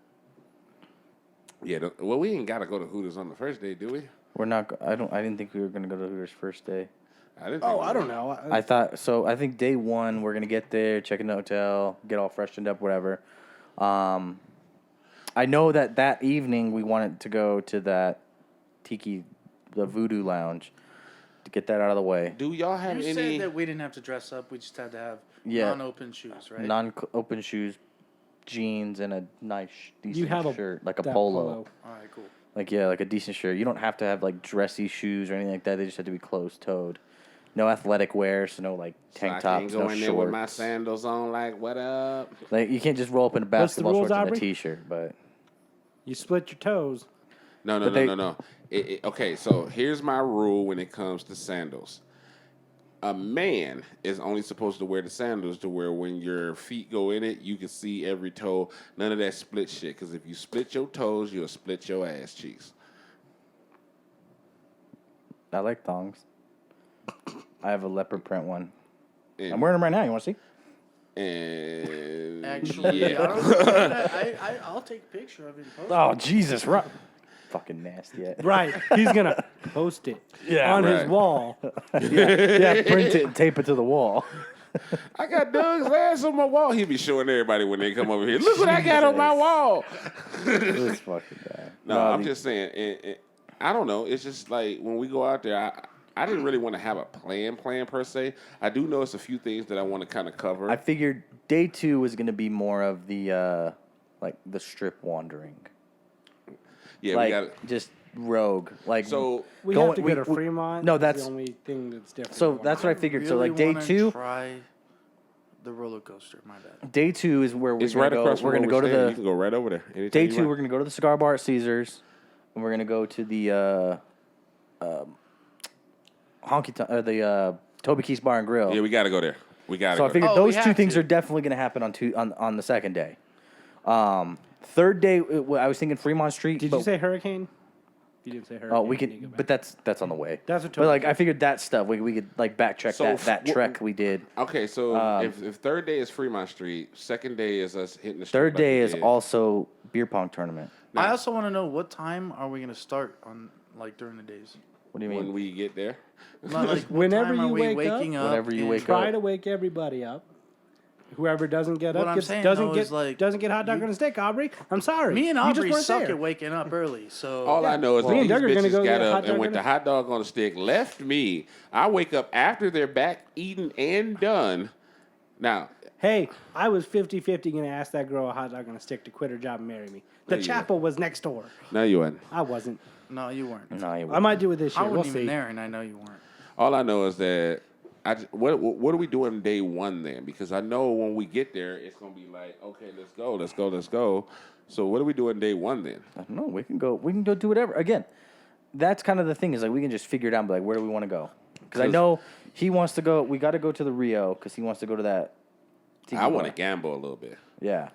Yeah, well, we ain't got to go to Hooters on the first day, do we? we're not. I didn't think we were gonna go to Hooters first day. I didn't. Think we I don't were. know. I thought so. I think day 1 we're gonna get there, check in the hotel, get all freshened up, whatever. I know that evening we wanted to go to that the Voodoo Lounge, to get that out of the way. Do y'all have You any? said that we didn't have to dress up. We just had to have Yeah. non-open shoes, right? Non-open shoes, jeans, and a nice decent You have a shirt, like a that polo. All right, cool. Like like a decent shirt. You don't have to have like dressy shoes or anything like that. They just have to be closed-toed. No athletic wear, so no like tank so I tops, can't go no in there with my shorts. sandals on. Like, what up? Like you can't just roll up in a What's the basketball rules, shorts and a Aubrey? t-shirt. But You split your toes. No. But they- Okay, so here's my rule when it comes to sandals. A man is only supposed to wear the sandals to where when your feet go in it, you can see every toe. None of that split shit. Because if you split your toes, you'll split your ass cheeks. I like thongs. I have a leopard print one. And, I'm wearing them right now. You want to see? And Actually, yeah. I'll take a picture of it and post Oh Jesus, fucking nasty. Yeah, Right. He's going to post it Yeah, on his right. wall. yeah. Print it and tape it to the wall. I got Doug's ass on my wall. He'll be showing everybody when they come over here. Look what I got on my Jesus. wall. This fucking guy. No, I'm just saying. I don't know. It's just like when we go out there, I didn't really want to have a plan per se. I do notice a few things that I want to kind of cover. I figured day 2 was gonna be more of the like the strip wandering. yeah, Like we got just rogue. Like so. We Going- have to we- go to we- Fremont. no, That's that's- the only thing that's different. so going that's on. what I figured. So Really like day wanna 2, Try the roller coaster. My bad. day 2 is where we're It's gonna right go. across. We're from gonna where go to staying. the You can go right over there. Anytime day you 2. want. We're gonna go to the cigar bar at Caesars, and we're gonna go to the the Toby Keith's Bar and Grill. Yeah, we got to go there. We got to So I go. figured Oh, those we two have things to. are definitely going to happen on the second day. Third day, I was thinking Fremont Street. Did but, you say hurricane? You didn't say hurricane. Oh, we you didn't go could, back. but that's on the way. That's what But like Toby I figured that stuff we could like backtrack So that trek we did. Okay, so if third day is Fremont Street, second day is us hitting the street. Third like we day is did. also beer pong tournament. Now, I also want to know what time are we gonna start on like during the days? What do you mean? when we get there. Not like what Whenever time are you we wake up, waking up? Whenever you and- wake Try up. to wake everybody up. Whoever doesn't get What up I'm gets, saying, doesn't though, get is, like, doesn't get hot dog on a stick. Aubrey, I'm sorry. Me and You just Aubrey weren't suck there. at waking up early, so All I know is Me that and these Doug are gonna bitches go got get a hot up and dog went on the a- hot dog on a stick, left me. I wake up after they're back eaten and done. Now, Hey, I was 50-50 going to ask that girl a hot dog on a stick to quit her job and marry me. The you chapel was next door. no, you wasn't. I wasn't. no, you weren't. No, you I might do it this I year. wasn't We'll even see. there, and I know you weren't. All I know is that what are we doing day one then? Because I know when we get there, it's gonna be like, okay, let's go. So what are we doing day one then? I don't know. We can go do whatever. Again, that's kind of the thing is like we can just figure it out and be like, where do we want to go? Because I know he wants to go. We got to go to the Rio because he wants to go to that. I want to gamble a little bit. Yeah.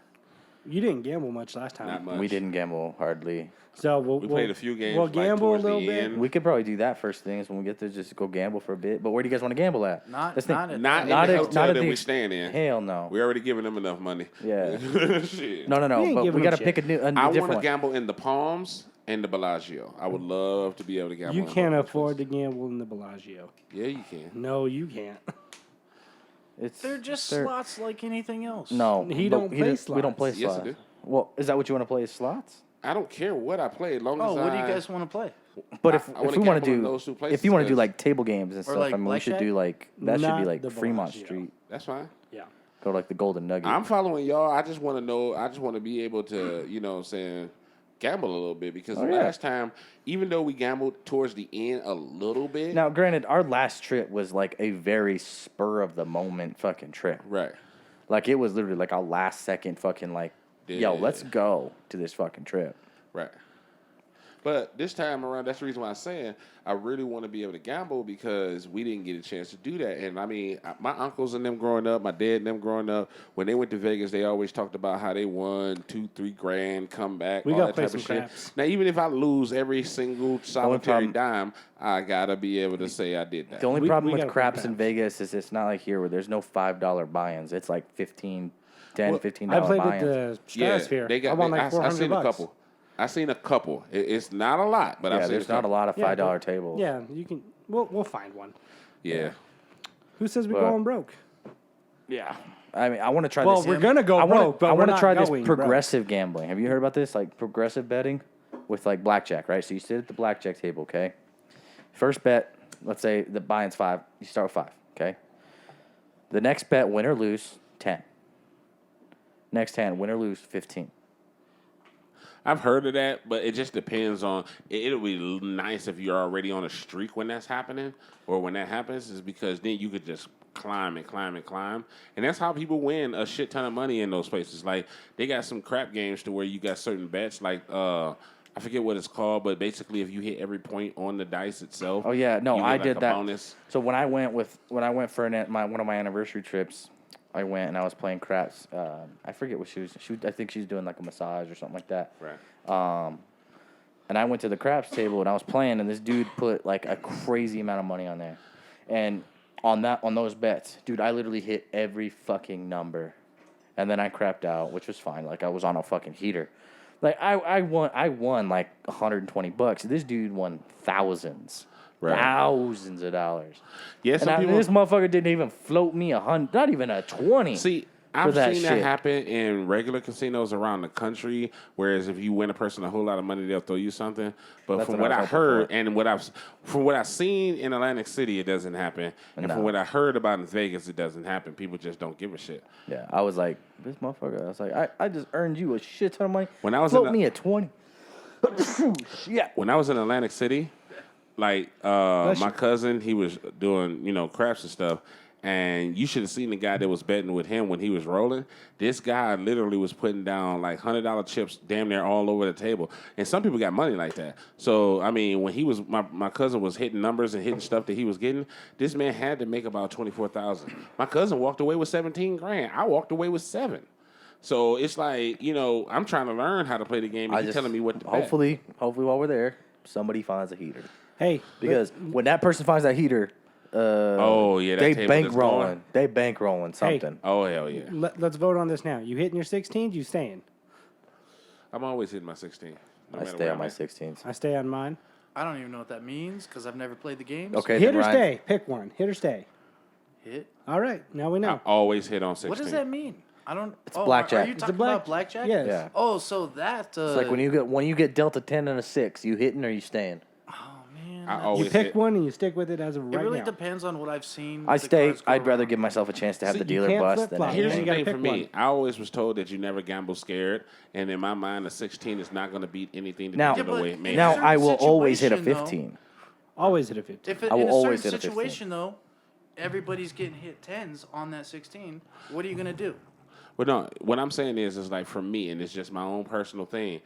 You didn't gamble much last time. Not much. We didn't gamble hardly. So we played a few games. We'll gamble towards a little the bit. end. We could probably do that first thing is when we get there, just go gamble for a bit. But where do you guys want to gamble at? Not That's the thing. at Not in Not the at- hotel not at that the we ex- staying in. Hell no. We already giving them enough money. Yeah. Shit. No. We ain't But giving we them got to shit. pick a I want different to one. gamble in the Palms and the Bellagio. I would love to be able to gamble. You in can't both those afford to places. gamble in the Bellagio. Yeah, you can. No, you can't. They're just they're- slots like anything else. No. He but don't play We don't play slots. Yes, I slots. do. Well, is that what you want to play? Is slots? I don't care what I play as long Oh, as what do you guys want to play? But I if wanna we want gamble in to those two do places if you want to do 'cause- like table games and stuff, like I mean we should blackjack? do like that should Not be like the Fremont Bellagio. Street. That's fine. Yeah. Go to like the Golden Nugget. I'm following y'all. I just want to know. I just want to be able to, you know what I'm saying, gamble a little bit. Because Oh, the yeah. last time, even though we gambled towards the end a little bit. Now, granted, our last trip was like a very spur of the moment fucking trip. Right. Like it was literally like our last second fucking like, yo, Yeah. let's go to this fucking trip. Right. But this time around, that's the reason why I'm saying I really want to be able to gamble because we didn't get a chance to do that. And I mean, my uncles and them growing up, my dad and them growing up, when they went to Vegas, they always talked about how they won $2-3 grand, come back, We all gotta that play type some of shit. craps. Now, even if I lose every single solitary problem- dime, I gotta be able to say I did that. The only We problem with gotta play craps in craps. Vegas is it's not like here where there's no $5 buy-ins. It's like $15, $10, Well, $15 I played buy-ins. at the Stratosphere. they got. I won like I 400 seen bucks. a couple. I seen a couple. It's not a lot, but I've Yeah, seen there's not a lot of Yeah, $5 but- tables. Yeah, you can. We'll find one. Yeah. Who says we're But- going broke? Yeah. I mean, I want to try Well, this. we're gonna go broke, but I we're want to not try this going broke. progressive gambling. Have you heard about this? Like progressive betting with like blackjack, right? So you sit at the blackjack table, okay? First bet, let's say the buy-in's 5. You start with 5, okay? The next bet, win or lose, 10. Next hand, win or lose, 15. I've heard of that, but it just depends on. It'll be nice if you're already on a streak when that's happening, or when that happens, is because then you could just climb and climb and climb, and that's how people win a shit ton of money in those places. Like they got some crap games to where you got certain bets, like I forget what it's called, but basically if you hit every point on the dice itself. Oh yeah, no, you get I like did a that. Bonus. So when I went for one of my anniversary trips, I went and I was playing craps. I forget what she was. I think she's doing like a massage or something like that. Right. And I went to the craps table and I was playing, and this dude put like a crazy amount of money on there, and on those bets, dude, I literally hit every fucking number, and then I crapped out, which was fine. Like I was on a fucking heater. Like I won like $120. This dude won thousands. Right. Thousands of dollars. Yeah, some people. This motherfucker didn't even float me 100, not even a 20. See, for I've that seen that shit. happen in regular casinos around the country. Whereas if you win a person a whole lot of money, they'll throw you something. But That's from what what I I was heard hoping and from what I've seen in Atlantic City, it doesn't happen. And No. from what I heard about in Vegas, it doesn't happen. People just don't give a shit. Yeah, I was like, this motherfucker. I was like, I just earned you a shit ton of money. When I was float in me at 20. Yeah. When I was in Atlantic City, like my cousin, he was doing craps and stuff. And you should have seen the guy that was betting with him when he was rolling. This guy literally was putting down like $100 chips damn near all over the table. And some people got money like that. So, I mean, when he was, my cousin was hitting numbers and hitting stuff that he was getting, this man had to make about $24,000. My cousin walked away with 17 grand. I walked away with 7. So it's like, I'm trying to learn how to play the game. And he's telling me what to bet. Hopefully while we're there, somebody finds a heater. Hey, Because when that person finds that heater, Oh, yeah, that they table that's going. bankrolling something. Oh, hell yeah. let's vote on this now. You hitting your 16s? You staying? I'm always hitting my 16. No I matter stay where on I'm my at. 16s. I stay on mine. I don't even know what that means because I've never played the games. Okay, Hit then or Ryan, stay. Pick one. Hit or stay. Hit. All right. Now we I know. always hit on 16. What does that mean? I don't. It's blackjack. Are you It's talking about blackjack? Yes. Yeah. Oh, so that. It's like when you get dealt a 10 and a 6, you hitting or you staying? Oh man. I that- always You pick hit. one and you stick with it as of It right really now. depends on what I've seen. I the stay. cards go I'd rather around. give myself a chance to have See, the you dealer can't bust than flip-flop. anything. Here's You the gotta thing for pick me. one. I always was told that you never gamble scared, and in my mind, a 16 is not going to beat anything that Now- you give Yeah, but away. in Man. Now certain I will always hit a situation, though, 15. Always hit a 15. If it, I will in a always certain hit a 15. situation though, everybody's getting hit 10s on that 16. What are you gonna do? But no, what I'm saying is like for me, and it's just my own personal thing.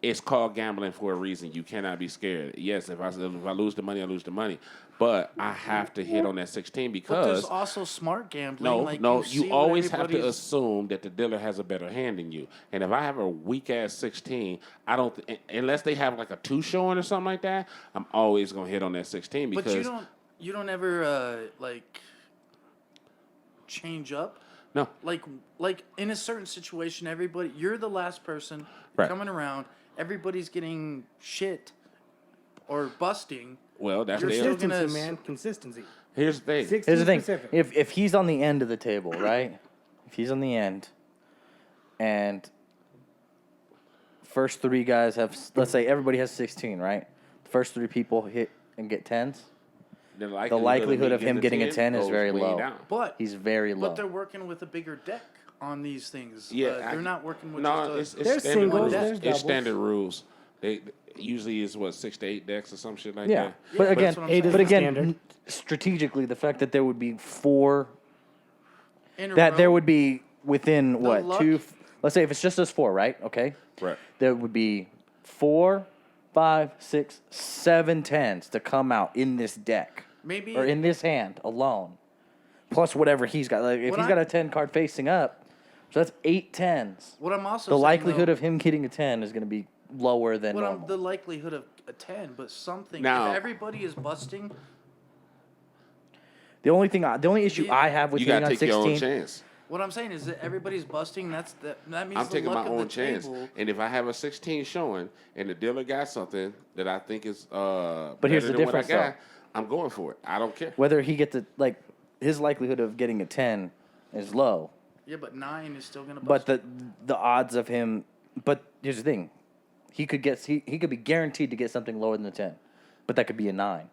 It's called gambling for a reason. You cannot be scared. Yes, if I lose the money, I lose the money. But I have to hit on that 16 But there's because also smart gambling. no, like no, see you what always have to everybody's- assume that the dealer has a better hand than you. And if I have a weak ass 16, I don't unless they have like a 2 showing or something like that. I'm always gonna hit on that 16 because But you don't ever like change up. no, Like in a certain situation, you're the last person Right. coming around. Everybody's getting shit or busting. well that's You're their, still Consistency, gonna- man. Consistency. here's the thing. 16 Here's the thing: specific. if he's on the end of the table, right? If he's on the end, and first 3 guys have, let's say everybody has 16, right? The first 3 people hit and get 10s. The likelihood of him getting a 10 is goes very way low. down. But He's very low. But they're working with a bigger deck on these things. Yeah, they're not working with no. just It's There's standard singles, rules. there's It's doubles. standard rules. They usually is what 6 to 8 decks or some shit like Yeah, that. but Yeah, again, that's what I'm saying. but Eight is the again, standard. strategically, the fact that there would be 4, in a that row. there would be within what luck- 2? Let's say if it's just us 4, right? Okay, Right. there would be 4, 5, 6, 7 10s to come out in this deck Maybe or in this hand alone, plus whatever he's got. Like if What he's I- got a 10 card facing up, so that's 8 10s. what I'm also The saying, likelihood though, of him getting a 10 is going to be lower than normal. the likelihood of a 10, but something. Now- if everybody is busting, The only issue Yeah. I have with You hitting gotta on take your own 16. chance. what I'm saying is that everybody's busting. That means I'm the taking luck my of own the chance. table. And if I have a 16 showing and the dealer got something that I think is But here's better the than difference, what I got, I'm going for it. I don't care. Whether he gets it, like his likelihood of getting a 10 is low, Yeah, but 9 is still gonna but bust. the odds of him. But here's the thing, he could be guaranteed to get something lower than a 10, but that could be a 9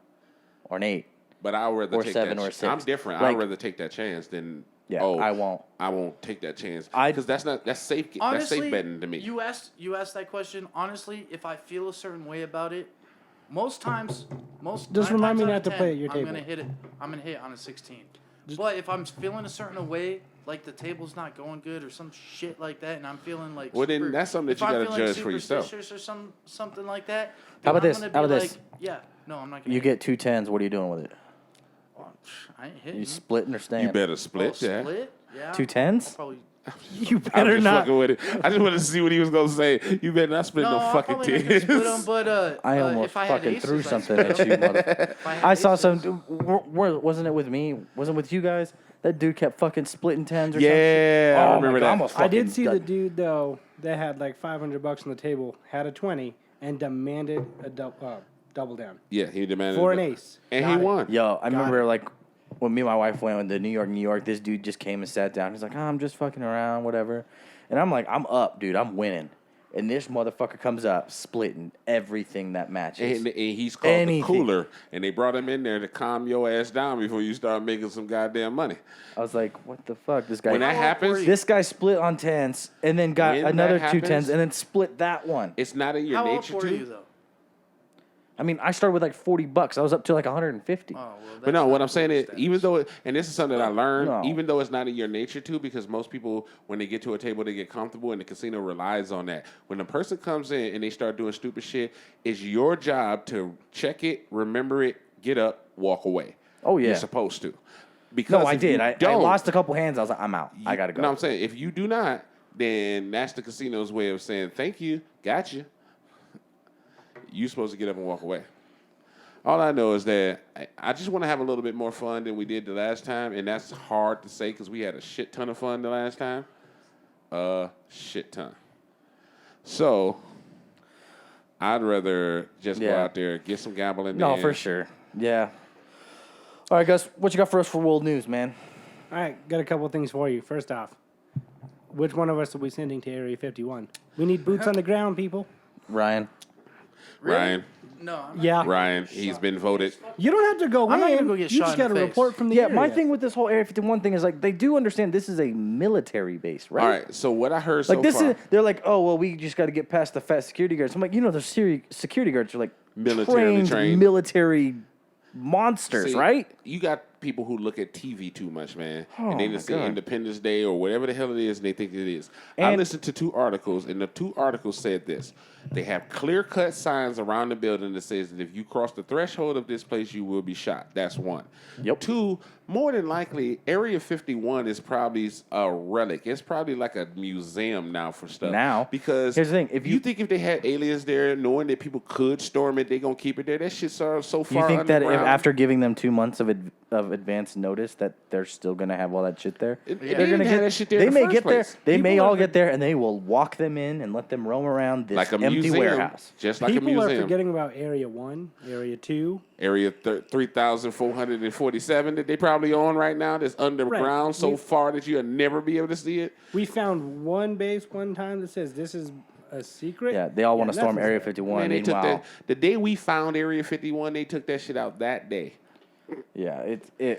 or an 8. But I'd rather Or take 7 that or a 6. I'm different. Like- I'd rather take that chance than Yeah, oh, I won't. I won't take that chance I- because that's safe. That's Honestly, safe betting to me. You asked that question. Honestly, if I feel a certain way about it, most times, Just 9 remind me times not out to of play 10, at your I'm table. gonna hit it. I'm gonna hit on a 16. But if I'm feeling a certain way, like the table's not going good or some shit like that, and I'm feeling like Well, then that's something that if you I'm gotta feeling judge for yourself. superstitious or something like that. How then about I'm this? gonna be How about like, this? Yeah, no, I'm not gonna. You get 2 10s. What are you doing with it? I ain't hitting. You splitting or staying? You better split that. Split? Yeah. 2 10s? I'll probably. You I'm better just not. fucking with it. I just wanted to see what he was gonna say. You better not split no, I'll fucking probably not gonna tens. split 'em, but I almost if I had fucking aces, threw I'd something split at 'em. you, mother. If I had I saw aces- some. Wasn't it with me? Wasn't it with you guys? That dude kept fucking splitting 10s or something. Yeah, I Oh my remember God, that. almost I did fucking see got- the dude though that had like $500 on the table, had a 20, and demanded a double down Yeah, he demanded for an it. ace. and Got he it. won. Yo, I remember it. like when me and my wife went to New York, this dude just came and sat down. He's like, I'm just fucking around, whatever. And I'm like, I'm up, dude. I'm winning. And this motherfucker comes up, splitting everything that matches. And he's called Anything. the cooler, and they brought him in there to calm your ass down before you start making some goddamn money. I was like, what the fuck? This guy. When that happens, This guy split on 10s and then got When that another 2 happens- 10s and then split that one. it's not in your How up nature were to. you though? I mean, I started with like $40. I was up to like 150. Oh well. But no, what I'm saying is, even though, and this is something that I learned, No. even though it's not in your nature to, because most people, when they get to a table, they get comfortable, and the casino relies on that. When a person comes in and they start doing stupid shit, it's your job to check it, remember it, get up, walk away. Oh, yeah. You're supposed to. Because No, I if did. you I don't, lost a couple hands. I was like, I'm out. I got to go. No, I'm saying, if you do not, then that's the casino's way of saying, thank you, got you. You're supposed to get up and walk away. All I know is that I just want to have a little bit more fun than we did the last time, and that's hard to say because we had a shit ton of fun the last time. Shit ton. So, I'd rather just go Yeah. out there, get some gambling. No, in. for sure. Yeah. All right, Gus, what you got for us for world news, man? All right, got a couple of things for you. First off, which one of us are we sending to Area 51? We need boots on the ground, people. Ryan. Ryan, No. I'm not- Yeah. Ryan, he's been voted. You don't have to go I'm in. not gonna go get you shot just in the got to face. report from the Yeah, area. my thing with this whole Area 51 thing is like they do understand this is a military base, right? All right, so what I heard Like so this far, is, they're like, oh well, we just got to get past the fat security guards. I'm like, the security guards are like Militarily trained. military monsters, See, right? You got people who look at TV too much, man. Oh, and they my just say God. Independence Day or whatever the hell it is, and they think it is. I And- listened to 2 articles, and the 2 articles said this. They have clear-cut signs around the building that says that if you cross the threshold of this place, you will be shot. That's 1. Yep. 2, more than likely, Area 51 is probably a relic. It's probably like a museum now for stuff. Now, because here's the thing, if you you think if they had aliens there, knowing that people could storm it, they gonna keep it there. That shit's so You far think that if underground. after giving them 2 months of advance notice that they're still gonna have all that shit there? They They're didn't gonna have get that shit there They in the may first get place. there. They may People all are- get there, and they will walk them in and let them roam around this like a empty museum, warehouse. just like People a are museum. forgetting about Area 1, Area 2. Area 3,447 that they probably on right now. That's underground so We've- far that you'll never be able to see it. We found one base one time that says this is a secret. Yeah, they all want to storm nothing's Area there. 51. Man, they took Meanwhile, that the day we found Area 51. They took that shit out that day. yeah,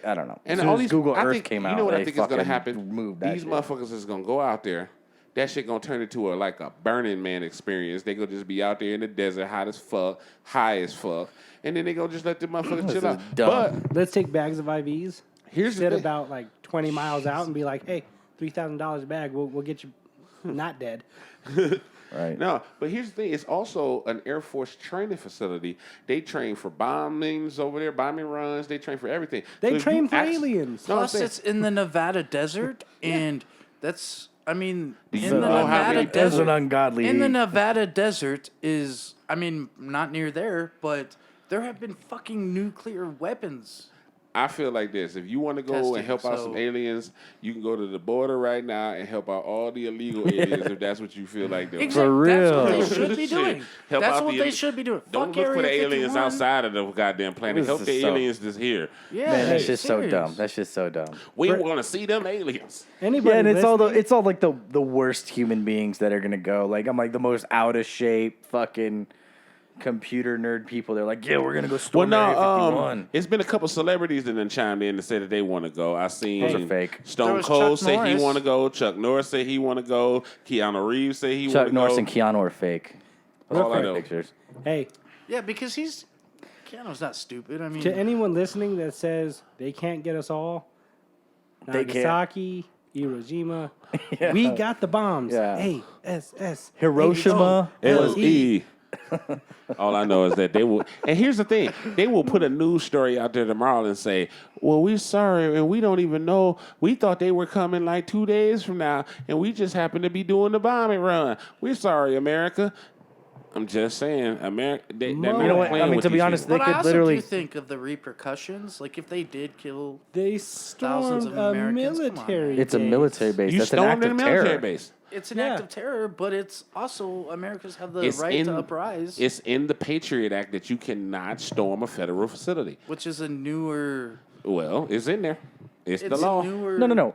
I don't know. And as soon all as these Google I Earth think, came you out, know what I they think is gonna fucking happen? moved that These shit. motherfuckers is gonna go out there. That shit gonna turn into a Burning Man experience. They gonna just be out there in the desert, hot as fuck, high as fuck, and then they gonna just let the motherfuckers This chill is out. dumb. But Let's take bags of IVs. here's the Sit thing. about like 20 miles out and be like, hey, $3,000 a bag. We'll get you not dead. Right. No, but here's the thing. It's also an Air Force training facility. They train for bombings over there, bombing runs. They train for everything. They So if train you for aliens. No, I'm Plus, saying- it's in the Nevada desert, and that's, I mean, you in the know how Nevada many- That's an desert. ungodly. In the Nevada desert is, I mean, not near there, but there have been fucking nuclear weapons. I feel like this. If you want to go Testing, and help out so- some aliens, you can go to the border right now and help out all the illegal aliens if that's what you feel like doing. Exactly. For That's what real. they should be Shit. doing. Help That's out what the they ali- should be doing. Don't Fuck look for the Area aliens 51. outside of the goddamn planet. This Help is the so- aliens that's here. Yeah, Man, that's hey, just so serious. dumb. That's just so dumb. We For- want to see them aliens. Anybody Yeah, and it's all listening- like the worst human beings that are gonna go. Like I'm like the most out of shape fucking computer nerd people. They're like, yeah, we're gonna go Well, storm Area 51. no, it's been a couple celebrities that then chimed in and said that they want to go. I seen Those are fake. There Stone was Cold Chuck say he Norris. want to go. Chuck Norris say he want to go. Keanu Reeves say he want Chuck to Norris go. and Keanu are fake. Those All are I fake know. pictures. Hey, Yeah, because Keanu's not stupid. I mean, to anyone listening that says they can't get us all, They can't. Nagasaki, Hiroshima, Yeah. we got the bombs. Yeah. ASS. Hiroshima LE. LE. All I know is that they will. And here's the thing: they will put a news story out there tomorrow and say, "Well, we're sorry, and we don't even know. We thought they were coming like 2 days from now, and we just happened to be doing the bombing run. We're sorry, America." I'm just saying, America. They're You not know what? playing I mean, with to be these honest, people. but they I could also literally- do think of the repercussions. Like if they did kill, They Thousands stormed of a Americans, come on, military It's a base. military base. you That's an stormed act in a of military terror. base. it's an Yeah. act of terror, but it's also Americans have the It's right in to uprise, It's in the Patriot Act that you cannot storm a federal facility. which is a newer. Well, it's in there. It's the It's law. a newer. No.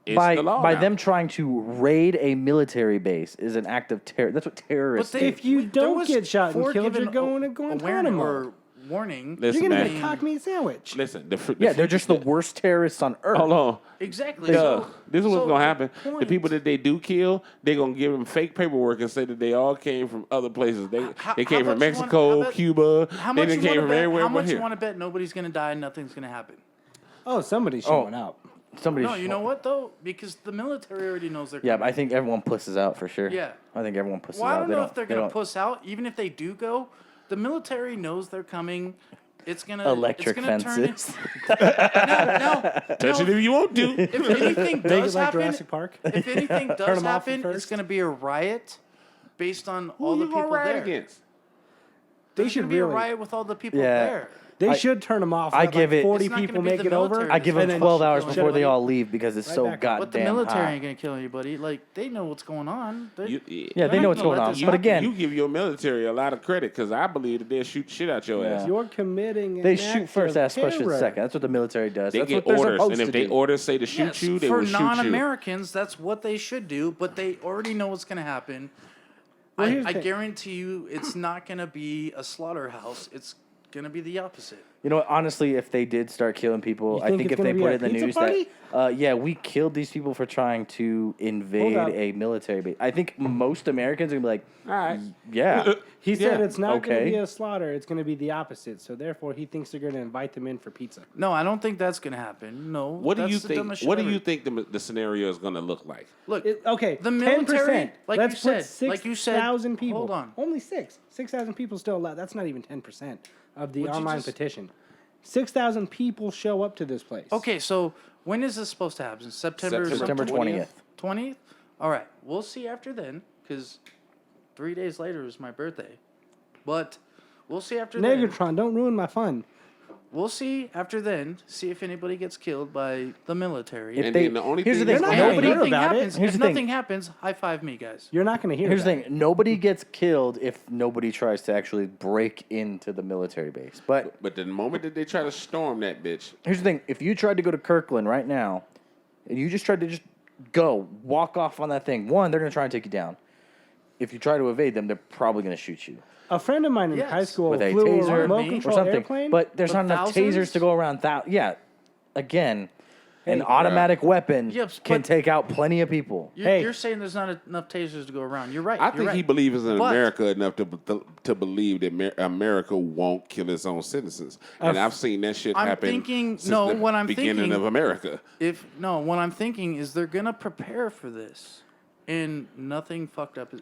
It's by the law by now. them trying to raid a military base is an act of terror. That's what terrorists But do. If you there don't was get shot and before killed, given you're going to awareness Guantanamo. or warning. Listen, You're going to man. get a cock meat sandwich. Listen, Yeah, they're just the worst terrorists on earth. Hold on. Exactly. Yeah, So, this is what's so gonna happen. the The point- people that they do kill, they're gonna give them fake paperwork and say that they all came from other places. They How- they came how from much you wanna- Mexico, how bet- Cuba. How they much done you came want from to bet? everywhere How but much here. you want to bet nobody's going to die and nothing's going to happen? Oh, somebody's showing up. Somebody. No, you know what though? Because the military already knows they're. Yeah, coming. but I think everyone pusses out for sure. Yeah. I think everyone pusses Well, I out. don't They know if they're they going to don't- puss out. Even if they do go, the military knows they're coming. It's gonna electric it's gonna fences. Touch it if you want to. If anything Make it does like happen, Jurassic Park. if anything Turn does 'em off at happen, it's first. gonna be a riot based on Who all the you gonna people ride there. against? They There's should gonna be a really. riot with all the people Yeah. there. They I- should turn them off. I let, give like it- 40 It's not gonna people be make the it over. military. I give And them then 12 hours shut before they it. all leave because it's Right so back up. goddamn But the military hot. ain't gonna kill anybody. Like they know what's going on. They- You, Yeah, they not know what's gonna going let on. this But happen. again, you give your military a lot of credit because I believe that they'll shoot shit out your Yeah. ass. You're committing. An they act shoot first, of ask questions terror. second. That's what the military does. They That's get what they're orders, supposed and if to they do. orders say to shoot Yes, you, they for will shoot you. non-Americans, that's what they should do. But they already know what's gonna happen. Well, here's I the thing. guarantee you, it's not gonna be a slaughterhouse. It's gonna be the opposite. You know what? Honestly, if they did start killing people, You I think think it's if they gonna be put a in the pizza news party? that, yeah, we killed these people for trying to invade up. a military base. I think most Americans are gonna be like, All right. yeah, He said Yeah, it's not going to okay. be a slaughter. It's going to be the opposite. So therefore, he thinks they're going to invite them in for pizza. No, I don't think that's gonna happen. No. What do that's you the think? dumbest shit What do ever. you think the scenario is going to look like? Look, Okay, the military, 10%. like Let's you said, put 6,000 people. Hold on. Only 6,000 people still allowed. That's not even 10% of the Would you online just- petition. 6,000 people show up to this place. Okay, so when is this supposed to happen? September September 20th. 20th? All right. We'll see after then, because 3 days later is my birthday. But we'll see after then. Negatron, don't ruin my fun. We'll see after then. See if anybody gets killed by the military. If And they- then the only here's the thing thing, that's if gonna nobody. hear nothing about it. happens, Here's if the thing. nothing happens, high five me, guys. You're not going to hear Here's the about thing: nobody gets killed if nobody tries to actually break into the military base. But But the moment that they try to storm that bitch, here's the thing: if you tried to go to Kirkland right now, and you just tried to just go walk off on that thing, one, they're gonna try and take you down. If you try to evade them, they're probably gonna shoot you A friend of mine in Yes. high school with a flew a taser remote Me? control or something. airplane. But there's But not enough thousands? tasers to go around. Yeah, again, an Hey, automatic weapon Yes, can but- take out plenty of people. You're saying there's not enough tasers to go around. You're right. I you're think right. he believes in But- America enough to believe that America won't kill its own citizens, and I've seen that shit I'm happen. thinking- since no, the what I'm beginning thinking- of America. What I'm thinking is they're gonna prepare for this, and nothing fucked up.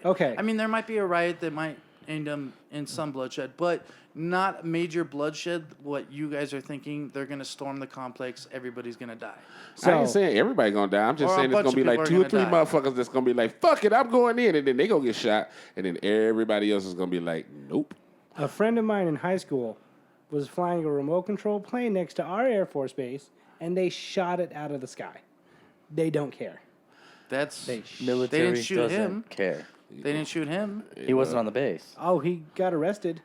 Okay. I mean, there might be a riot that might end up in some bloodshed, but not major bloodshed. What you guys are thinking? They're gonna storm the complex. Everybody's gonna die. I ain't So- saying everybody gonna die. I'm just Or a saying it's bunch gonna be of like people 2 are or 3 gonna die. motherfuckers that's gonna be like, "Fuck it, I'm going in," and then they gonna get shot, and then everybody else is gonna be like, "Nope." A friend of mine in high school was flying a remote control plane next to our Air Force base, and they shot it out of the sky. They don't care. That's Military They didn't shoot doesn't him. care. They didn't shoot him. He wasn't on the base. Oh, he got arrested.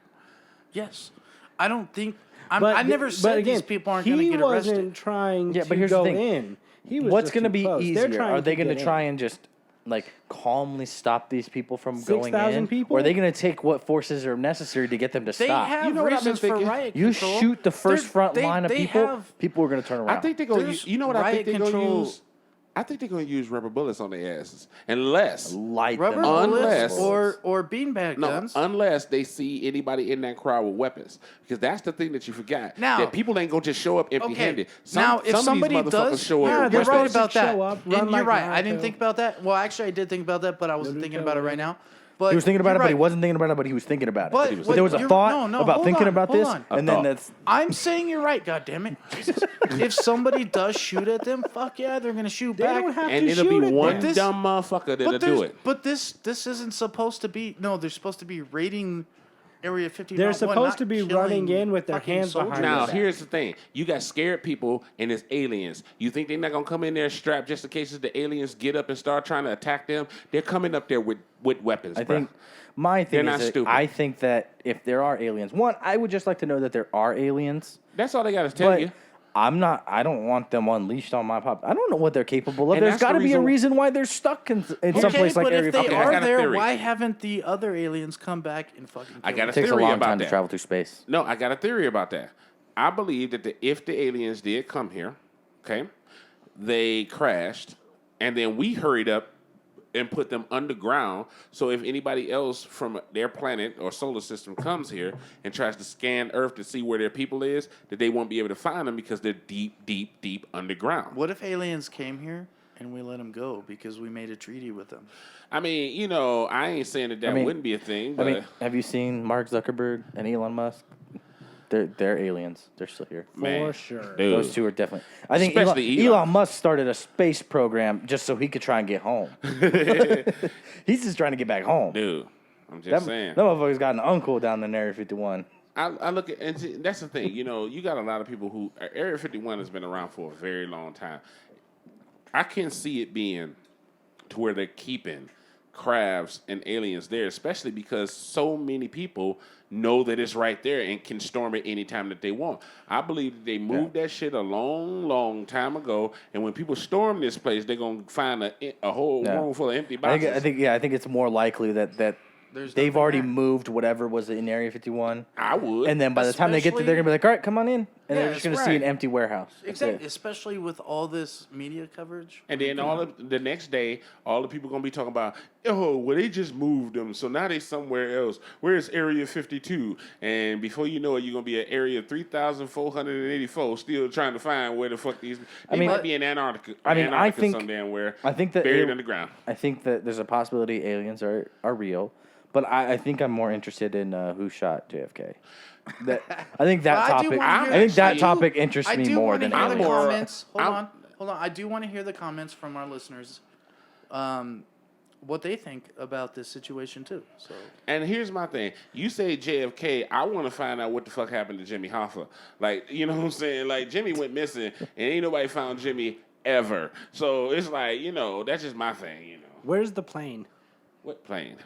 Yes, I don't think. But I never said these people aren't gonna get He wasn't arrested. trying Yeah, to but here's the go thing. in. He was What's just going to too be close. They're easier? trying Are they to going to get try in. and just like calmly stop these people from going 6,000 in? people? Or are they going to take what forces are necessary to get them to They stop? have You know what I've been reasons for thinking? riot You control. shoot the first front They- line of they people, have- people are going to turn around. I think they're gonna. There's You know what I think riot they're gonna control- use? I think they're gonna use rubber bullets on their asses, unless light Rubber them up. Unless- bullets or beanbag no, guns. unless they see anybody in that crowd with weapons, because that's the thing that you forgot. Now- that people ain't gonna just show up empty-handed. Now, if somebody of these motherfuckers does, show up, yeah, with you're weapons. right supposed to about that. show up, And run you're like right. I didn't Naruto. think about that. Well, actually, I did think about that, but I wasn't thinking about it right now. But He was thinking about you're it, but he right. wasn't thinking about it, but he was thinking about it. But But there was a you're- thought no, about hold thinking on, about hold this, on. and thought. then that's... I'm saying you're right. God damn it! Jesus. If somebody does shoot at them, fuck yeah, they're gonna shoot They back. don't have and to it'll shoot be at one them. This- dumb motherfucker that'll do it. But this isn't supposed to be. No, they're supposed to be raiding Area 50. They're not supposed to be killing running in with their fucking hands soldiers. behind Now, their back. here's the thing. You got scared people and it's aliens. You think they're not going to come in there strapped just in case the aliens get up and start trying to attack them? They're coming up there with weapons, I bro. think my thing They're is not that stupid. I think that if there are aliens, one, I would just like to know that there are aliens. That's all they got to tell But you. I don't want them unleashed on my pop. I don't know what they're capable of. And There's that's the got to be a reason- reason why they're stuck in some Okay, place like but Area if they 51. I are got a there, theory. why haven't the other aliens come back and fucking? I got kill a It takes a theory long about time to that. travel through space. No, I got a theory about that. I believe that if the aliens did come here, okay, they crashed, and then we hurried up and put them underground. So if anybody else from their planet or solar system comes here and tries to scan Earth to see where their people is, that they won't be able to find them because they're deep, deep, deep underground. What if aliens came here and we let them go because we made a treaty with them? I mean, you know, I ain't saying that I mean- wouldn't be a thing, I but mean, have you seen Mark Zuckerberg and Elon Musk? They're aliens. They're still here. man, For sure. dude. Those two are definitely. I think Especially Elon Elon. Musk started a space program just so he could try and get home. He's just trying to get back home. Dude, I'm just That, saying. that motherfucker's got an uncle down in Area 51. I look at, and see, that's the thing, you know, you got a lot of people who, Area 51 has been around for a very long time. I can see it being to where they're keeping crabs and aliens there, especially because so many people know that it's right there and can storm it anytime that they want. I believe that they moved that shit a long, long time ago, and when people storm this place, they're going to find a whole Yeah. room full of empty I boxes. think it's more likely that they've nothing already there. moved whatever was in Area 51. I would. And then by the time they get there, they're going to be like, all right, come on in. And they're just going to see an empty warehouse. That's Exactly, it. especially with all this media coverage. And then the next day, all the people gonna be talking about, oh, well, they just moved them, so now they somewhere else. Where's Area 52? And before you know it, you're gonna be at Area 3,484, still trying to find where the fuck these. They might be in Antarctica. I think some damn where. I think that buried underground. I think that there's a possibility aliens are real, but I think I'm more interested in who shot JFK. I think that topic. I think that topic interests me more than aliens. Comments. Hold on. I do want to hear the comments from our listeners. What they think about this situation too. So. And here's my thing. You say JFK, I want to find out what the fuck happened to Jimmy Hoffa. Like, you know what I'm saying? Like, Jimmy went missing, and ain't nobody found Jimmy ever. So it's like, you know, that's just my thing, you know. Where's the plane? What plane?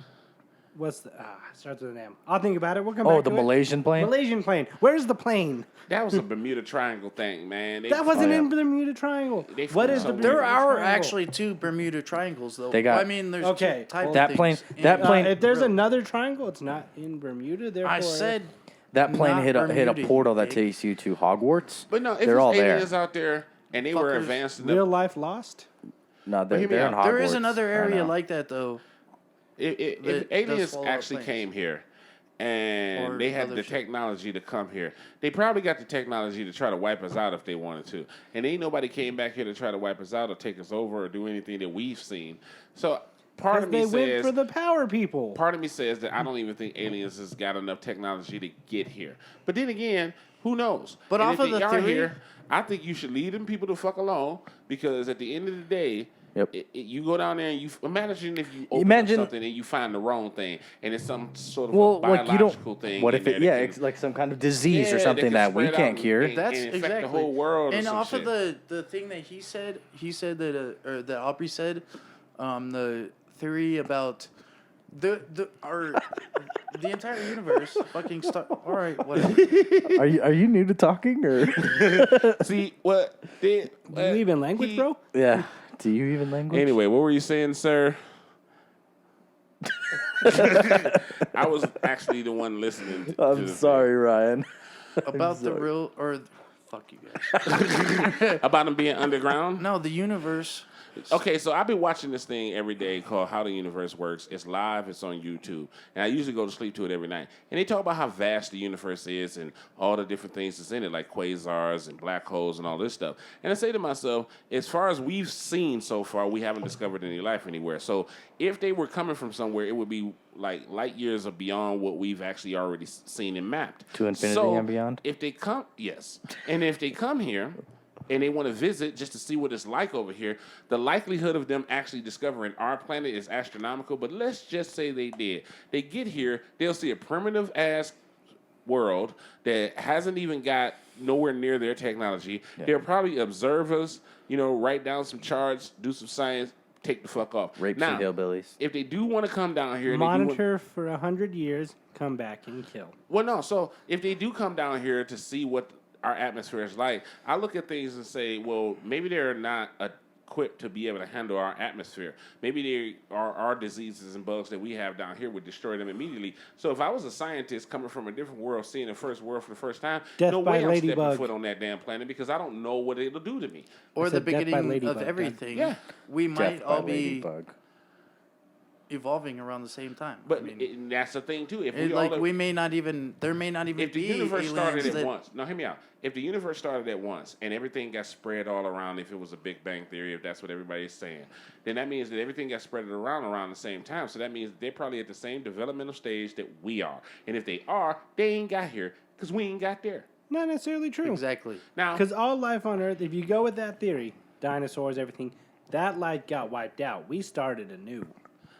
What's the starts with an M? I'll think about it. We'll come back. Oh, the to Malaysian plane? Malaysian plane. Where's the plane? That was a Bermuda Triangle thing, man. That wasn't in the Bermuda Triangle. What is the Bermuda There are Triangle? actually 2 Bermuda Triangles, though. They got- I mean, there's Okay, 2 types that of plane- things that in- plane- If there's another triangle, it's not in Bermuda. Therefore, I said That plane not hit a Bermuda, portal that you takes you to Hogwarts. But no, if they're all it's there. aliens out there and they were Fuckers. advanced real enough, life lost. No, they're hear me in out. Hogwarts. there is another right area now. like that, though. if that aliens does follow actually planes. came here and Or they had other the shit. technology to come here, they probably got the technology to try to wipe us out if they wanted to. And ain't nobody came back here to try to wipe us out or take us over or do anything that we've seen. So part of me They went says for the power people. part of me says that I don't even think aliens has got enough technology to get here. But then again, who knows? But And off if of they the are theory- here, I think you should leave them people the fuck alone, because at the end of the day, Yep. you go down there and you imagine if you open Imagine- up something and you find the wrong thing and it's some sort of a Well, like you biological don't. thing. What in if there it? that Yeah, can- it's like some kind of disease Yeah, or something can that we spread out can't cure. and That's infect exactly the whole world. And or some off shit. of the thing that he said that or that Aubrey said, the theory about the entire universe fucking start. All right, whatever. Are you new to talking or? See what? They, Do you even language, bro? Yeah. Do you even language? Anyway, what were you saying, sir? I was actually the one listening. To I'm the sorry, Ryan. About the sorry. real or fuck you guys. thing. About them being underground. No, the universe. Okay, so I've been watching this thing every day called How the Universe Works. It's live. It's on YouTube. And I usually go to sleep to it every night. And they talk about how vast the universe is and all the different things that's in it, like quasars and black holes and all this stuff. And I say to myself, as far as we've seen so far, we haven't discovered any life anywhere. So if they were coming from somewhere, it would be like light years or beyond what we've actually already seen and mapped. To infinity and beyond? If they come, yes. And if they come here and they want to visit just to see what it's like over here, the likelihood of them actually discovering our planet is astronomical. But let's just say they did. They get here, they'll see a primitive ass world that hasn't even got nowhere near their technology. Yeah. They'll probably observe us, write down some charts, do some science, take the fuck off. Rape now, some hillbillies. if they do want to come down here, and they do want- Monitor for 100 years, come back and kill. well, no. So if they do come down here to see what our atmosphere is like, I look at things and say, well, maybe they're not equipped to be able to handle our atmosphere. Maybe they are our diseases and bugs that we have down here would destroy them immediately. So if I was a scientist coming from a different world, seeing the first world for the first time, Death no by way I'm ladybug. stepping foot on that damn planet because I don't know what it'll do to me. Or the said death by beginning ladybug, of God. everything. Yeah. We might Death by all be ladybug. evolving around the same time. But I mean, and that's the thing too. If it, we like all we may not even there may not even if the be universe started aliens at that, once, now hear me out. If the universe started at once and everything got spread all around, if it was a Big Bang theory, if that's what everybody's saying, then that means that everything got spread around the same time. So that means they're probably at the same developmental stage that we are. And if they are, they ain't got here because we ain't got there. Not necessarily true. Exactly. Now, Because all life on Earth, if you go with that theory, dinosaurs, everything, that life got wiped out. We started anew.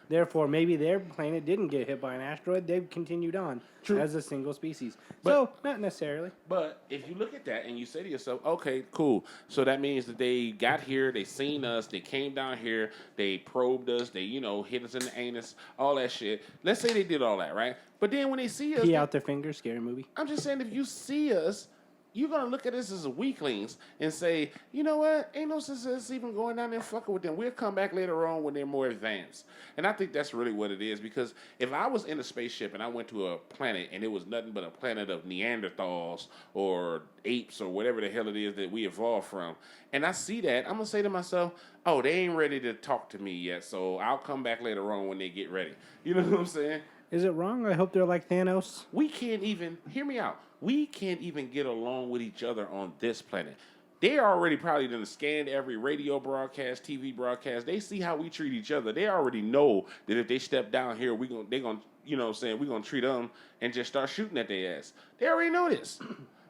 Therefore, maybe their planet didn't get hit by an asteroid. They've continued on as a single species. So, not necessarily. but if you look at that and you say to yourself, okay, cool. So that means that they got here, they seen us, they came down here, they probed us, they, hit us in the anus, all that shit. Let's say they did all that, right? But then when they see us, Pee out their fingers, scary movie. I'm just saying if you see us, you're going to look at us as weaklings and say, you know what? Ain't no sense us even going down there and fucking with them. We'll come back later on when they're more advanced. And I think that's really what it is, because if I was in a spaceship and I went to a planet and it was nothing but a planet of Neanderthals or apes or whatever the hell it is that we evolved from, and I see that, I'm going to say to myself, oh, they ain't ready to talk to me yet, so I'll come back later on when they get ready. You know what I'm saying? Is it wrong? I hope they're like Thanos. We can't even, hear me out, we can't even get along with each other on this planet. They already probably done scanned every radio broadcast, TV broadcast. They see how we treat each other. They already know that if they step down here, they're going to, you know what I'm saying, we're going to treat them and just start shooting at their ass. They already know this.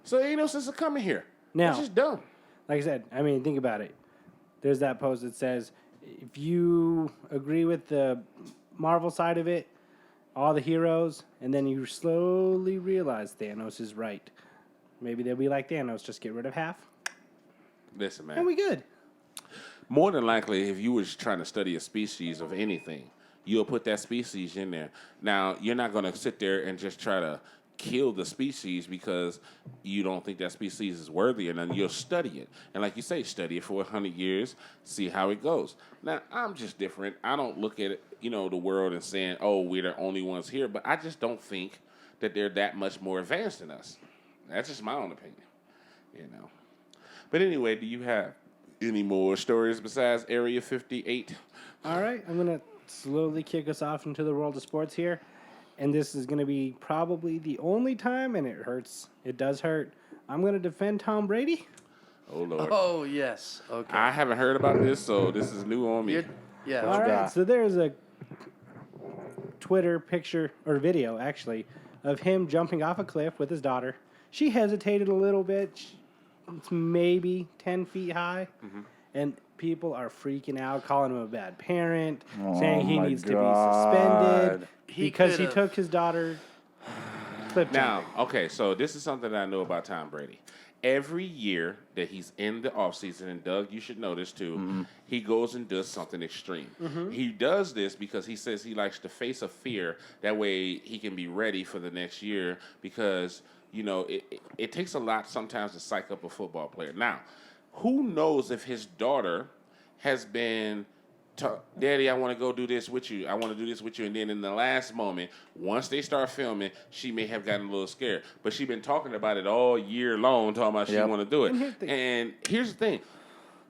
So there ain't no sense of coming here. Now, it's just dumb. Like I said, I mean, think about it. There's that post that says, if you agree with the Marvel side of it, all the heroes, and then you slowly realize Thanos is right. Maybe they'll be like Thanos, just get rid of half, Listen, man. and we good. More than likely, if you was trying to study a species of anything, you'll put that species in there. Now, you're not going to sit there and just try to kill the species because you don't think that species is worthy, and then you'll study it. And like you say, study it for 100 years, see how it goes. Now, I'm just different. I don't look at it, you know, the world and saying, oh, we're the only ones here, but I just don't think that they're that much more advanced than us. That's just my own opinion, you know. But anyway, do you have any more stories besides Area 58? All right, I'm going to slowly kick us off into the world of sports here. And this is going to be probably the only time, and it hurts. It does hurt. I'm going to defend Tom Brady. Oh, Lord. Oh, yes. Okay. I haven't heard about this, so this is new on me. Yeah. All right, got? so there's a Twitter picture, or video, actually, of him jumping off a cliff with his daughter. She hesitated a little bit. It's maybe 10 feet high. Mm-hmm. And people are freaking out, calling him a bad parent, saying he needs to be suspended because he took his daughter cliff jumping. Now, okay, so this is something that I know about Tom Brady. Every year that he's in the offseason, and Doug, you should know this too, he goes and does something extreme. He does this because he says he likes to face a fear. That way he can be ready for the next year because, you know, it takes a lot sometimes to psych up a football player. Now, who knows if his daughter has been, Daddy, I want to go do this with you. I want to do this with you. And then in the last moment, once they start filming, she may have gotten a little scared. But she's been talking about it all year long, talking about she want to do it. And here's the thing.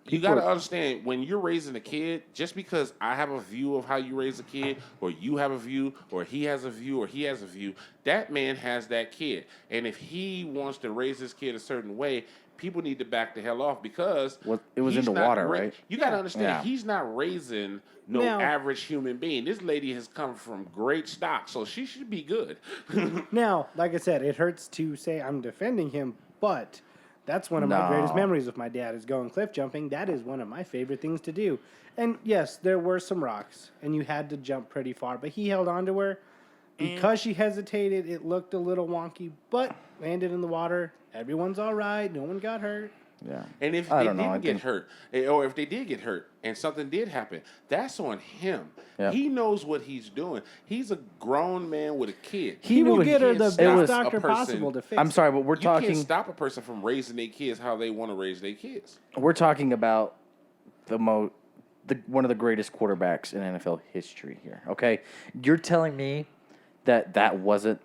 You got to understand, when you're raising a kid, just because I have a view of how you raise a kid, or you have a view, or he has a view, or he has a view, that man has that kid. And if he wants to raise his kid a certain way, people need to back the hell off because it was in the water, right? You got to understand, he's not raising no average human being. This lady has come from great stock, so she should be good. Now, like I said, it hurts to say I'm defending him, but that's one of my greatest memories with my dad is going cliff jumping. That is one of my favorite things to do. And yes, there were some rocks, and you had to jump pretty far, but he held on to her. Because she hesitated, it looked a little wonky, but landed in the water. Everyone's all right. No one got hurt. Yeah. And if they didn't get hurt, or if they did get hurt and something did happen, that's on him. Yep. He knows what he's doing. He's a grown man with a kid. He will get her the best doctor possible to fix I'm sorry, but we're You talking. can't stop a person from raising their kids how they want to raise their kids. We're talking about one of the greatest quarterbacks in NFL history here. Okay, you're telling me that wasn't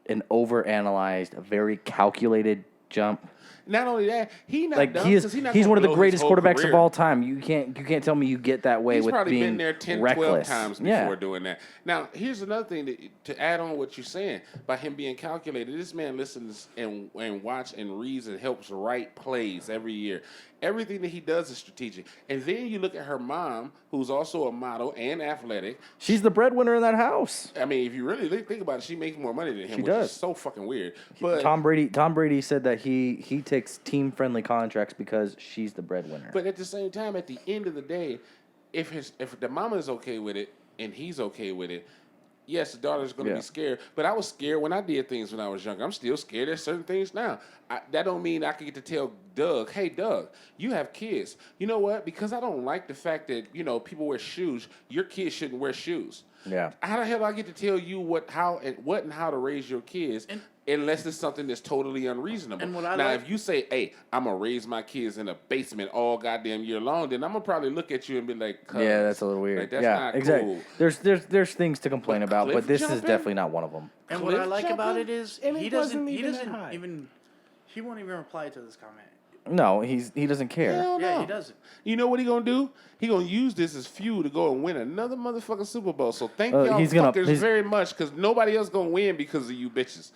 an overanalyzed, very calculated jump. Not only that, he's one of the greatest quarterbacks of all time. You can't tell me you get that way he's with probably being been there 10, reckless. 12 times before doing that. Now, here's another thing to add on what you're saying. By him being calculated, this man listens and watch and reads and helps write plays every year. Everything that he does is strategic. And then you look at her mom, who's also a model and athletic. She's the breadwinner in that house. I mean, if you really think about it, she makes more money than him, She which does. is so fucking weird. But Tom Brady said that he takes team-friendly contracts because she's the breadwinner. But at the same time, at the end of the day, if the mama is okay with it and he's okay with it, yes, the daughter's going to be scared. But I was scared when I did things when I was younger. I'm still scared of certain things now. That don't mean I can get to tell Doug, hey, Doug, you have kids. You know what? Because I don't like the fact that, people wear shoes, your kids shouldn't wear shoes. Yeah. How the hell do I get to tell you what and how to raise your kids? unless it's something that's totally unreasonable. And what I now, like- if you say, "Hey, I'm gonna raise my kids in a basement all goddamn year long," then I'm gonna probably look at you and be like, Yeah, that's a little weird. Like, that's yeah, not exactly. cool. There's things to complain But about, cliff but this is jumping? definitely not one of them. And what I Cliff like about jumping? it is And he it doesn't wasn't he even that doesn't high. even he won't even reply to this comment. No, he doesn't care. Hell Yeah, no. he doesn't. You know what he gonna do? He gonna use this as fuel to go and win another motherfucking Super Bowl. So thank y'all fuckers very much, because nobody else gonna win because of you bitches.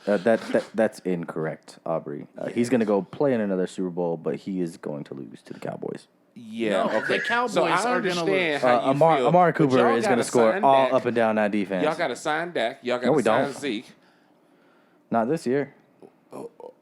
That's incorrect, Aubrey. He's gonna go play in another Super Bowl, but he is going to lose to the Cowboys. Yeah, No, okay. the Cowboys so I are gonna understand lose. how you feel. Amari but Cooper y'all is going to gotta score sign all Dak. up and down that defense. Y'all got to sign Dak. Y'all got No, to we sign don't. Zeke. Not this year.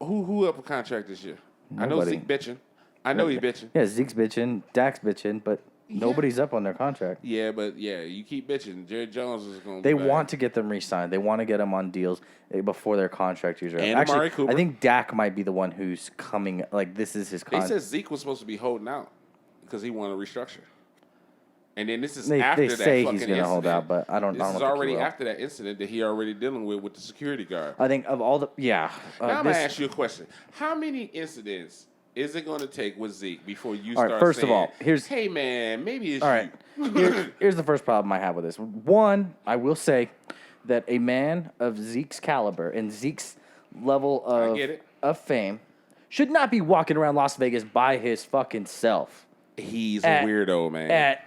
Who up a contract this year? I know Nobody. Zeke bitching. I know he bitching. Yeah, Zeke's bitching, Dak's bitching, but nobody's up on their contract. Yeah, but yeah, you keep bitching. Jerry Jones is going to They want to get them re-signed. They want to get them on deals before their contract years are up. And Actually, Amari Cooper. I think Dak might be the one who's coming. Like this is his They contract. said Zeke was supposed to be holding out because he wanted to restructure. And then this is They after that say fucking he's going to hold incident. out, but I don't. This I don't is think he already will. after that incident that he already dealing with the security guard. I think of all the now I'm this- gonna ask you a question: how many incidents is it going to take with Zeke before you All right, start first of saying, all, here's- hey man, maybe it's All right. Here's the first problem I have with this. One, I will say that a man of Zeke's caliber and Zeke's level get it. of fame should not be walking around Las Vegas by his fucking self He's At- a weirdo, man.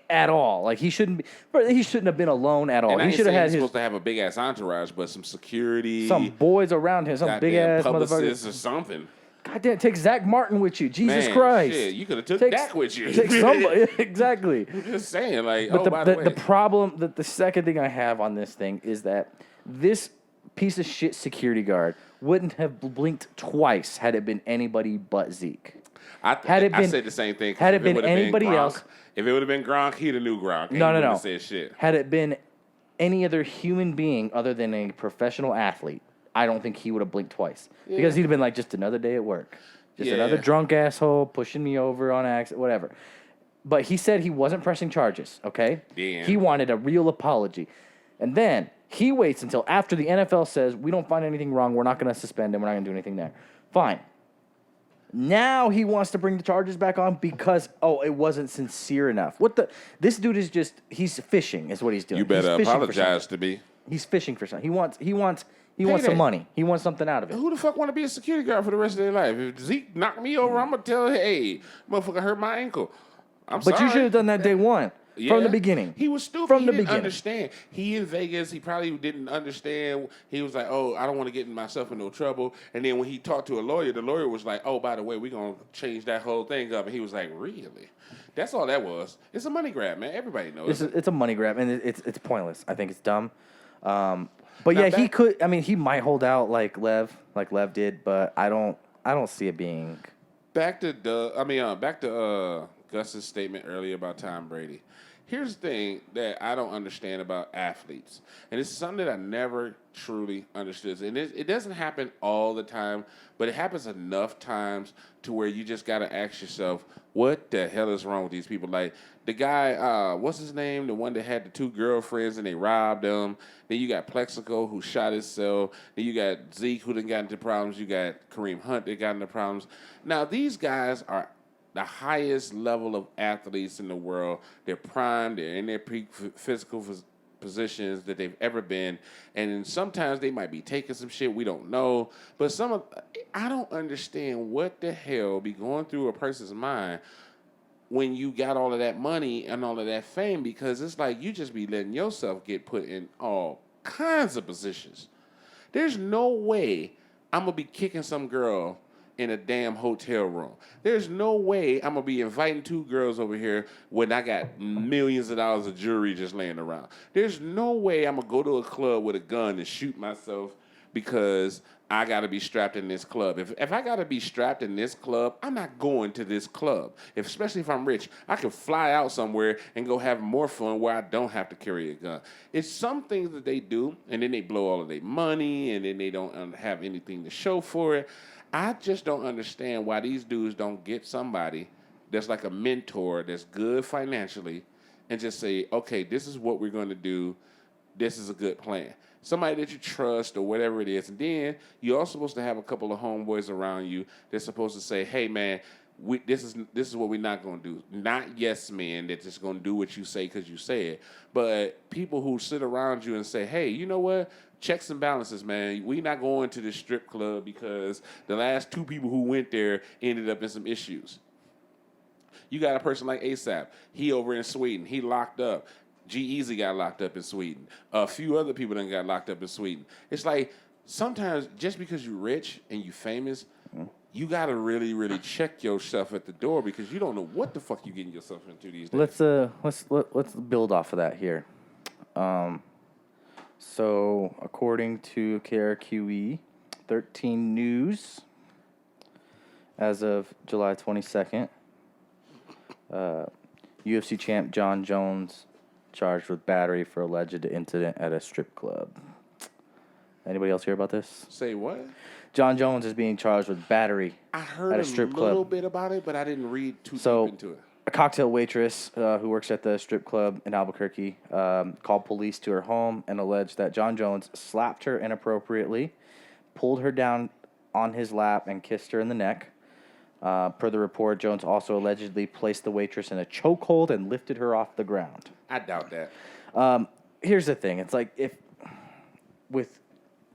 at all. Like he shouldn't have been alone at all. And I He ain't should have saying had he's his supposed to have a big ass entourage, but some security, some boys around him, some big goddamn ass publicists motherfucker. or something. Goddamn, take Zach Martin with you. Jesus Man, Christ. shit, you could have took Take- Dak with you. Take somebody. Exactly. I'm just saying, like, But by the way, the problem, the second thing I have on this thing is that this piece of shit security guard wouldn't have blinked twice had it been anybody but Zeke. I been- said the same thing. 'Cause had it if been would've anybody Gronk- else- if it would have been Gronk, he'd have knew Gronk. And No, he no, wouldn't no. have said shit. Had it been any other human being other than a professional athlete, I don't think he would have blinked twice. Because he'd have been like, just another day at work. Just Yeah. another drunk asshole pushing me over on accident, whatever. But he said he wasn't pressing charges, okay? Damn. He wanted a real apology. And then he waits until after the NFL says, we don't find anything wrong, we're not going to suspend him, we're not going to do anything there. Fine. Now he wants to bring the charges back on because, it wasn't sincere enough. This dude is he's fishing is what he's doing. You better He's fishing for apologize something. to me. He's fishing for something. He wants some Payday. money. He wants something out of it. Who the fuck want to be a security guard for the rest of their life? If Zeke knocked me over, I'm gonna tell her, hey, motherfucker hurt my ankle. I'm But sorry. you should have done that day one. Yeah. From the beginning. He was stupid. From He the didn't beginning. understand. He in Vegas, he probably didn't understand. He was like, oh, I don't want to get myself in no trouble. And then when he talked to a lawyer, the lawyer was like, oh, by the way, we're going to change that whole thing up. And he was like, really? That's all that was. It's a money grab, man. Everybody knows. It's a money grab, and it's pointless. I think it's dumb. But Now yeah, he back- could. I mean, he might hold out like Lev did, but I don't see it being. Back to Gus's statement earlier about Tom Brady. Here's the thing that I don't understand about athletes, and it's something that I never truly understood. And it doesn't happen all the time, but it happens enough times to where you just got to ask yourself, what the hell is wrong with these people? Like the guy, what's his name? The one that had the two girlfriends and they robbed them. Then you got Plexico who shot himself. Then you got Zeke who done got into problems. You got Kareem Hunt that got into problems. Now these guys are the highest level of athletes in the world. They're prime. They're in their peak physical positions that they've ever been. And then sometimes they might be taking some shit we don't know. But I don't understand what the hell be going through a person's mind when you got all of that money and all of that fame, because it's like you just be letting yourself get put in all kinds of positions. There's no way I'm going to be kicking some girl in a damn hotel room. There's no way I'm going to be inviting two girls over here when I got millions of dollars of jewelry just laying around. There's no way I'm going to go to a club with a gun and shoot myself because I got to be strapped in this club. If I got to be strapped in this club, I'm not going to this club. Especially if I'm rich, I can fly out somewhere and go have more fun where I don't have to carry a gun. It's some things that they do, and then they blow all of their money, and then they don't have anything to show for it. I just don't understand why these dudes don't get somebody that's like a mentor that's good financially and just say, okay, this is what we're going to do. this is a good plan. Somebody that you trust or whatever it is. And then you're also supposed to have a couple of homeboys around you that's supposed to say, hey, man, this is what we're not going to do. Not yes men that just going to do what you say because you say it. But people who sit around you and say, hey, you know what? Checks and balances, man. We not going to this strip club because the last 2 people who went there ended up in some issues. You got a person like ASAP. He over in Sweden. He locked up. G-Eazy got locked up in Sweden. A few other people done got locked up in Sweden. It's like sometimes just because you're rich and you famous, you got to really, really check yourself at the door because you don't know what the fuck you getting yourself into these days. Let's build off of that here. So according to KRQE 13 News, as of July 22nd, UFC champ John Jones charged with battery for alleged incident at a strip club. Anybody else hear about this? Say what? John Jones is being charged with battery I heard at a strip club. little bit about it, but I didn't read too deep into it. A cocktail waitress who works at the strip club in Albuquerque called police to her home and alleged that John Jones slapped her inappropriately, pulled her down on his lap, and kissed her in the neck. Per the report, Jones also allegedly placed the waitress in a chokehold and lifted her off the ground. I doubt that. Here's the thing. It's like if with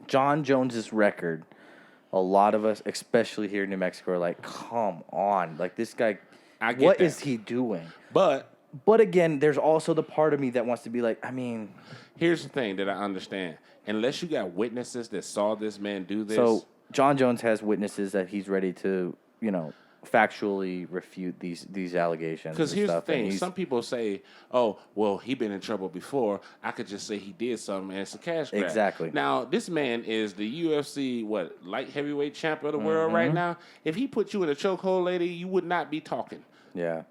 John Jones's record, a lot of us, especially here in New Mexico, are like, come on. Like, this guy, I get what that. is he doing? But again, there's also the part of me that wants to be like, I mean... here's the thing that I understand. Unless you got witnesses that saw this man do this... So, John Jones has witnesses that he's ready to, factually refute these allegations. Because here's the thing. And Some people say, oh, well, he been in trouble before. I could just say he did something and it's a cash grab. Exactly. Now, this man is the UFC, light heavyweight champ of the world right now. If he put you in a chokehold, lady, you would not be talking. Yeah.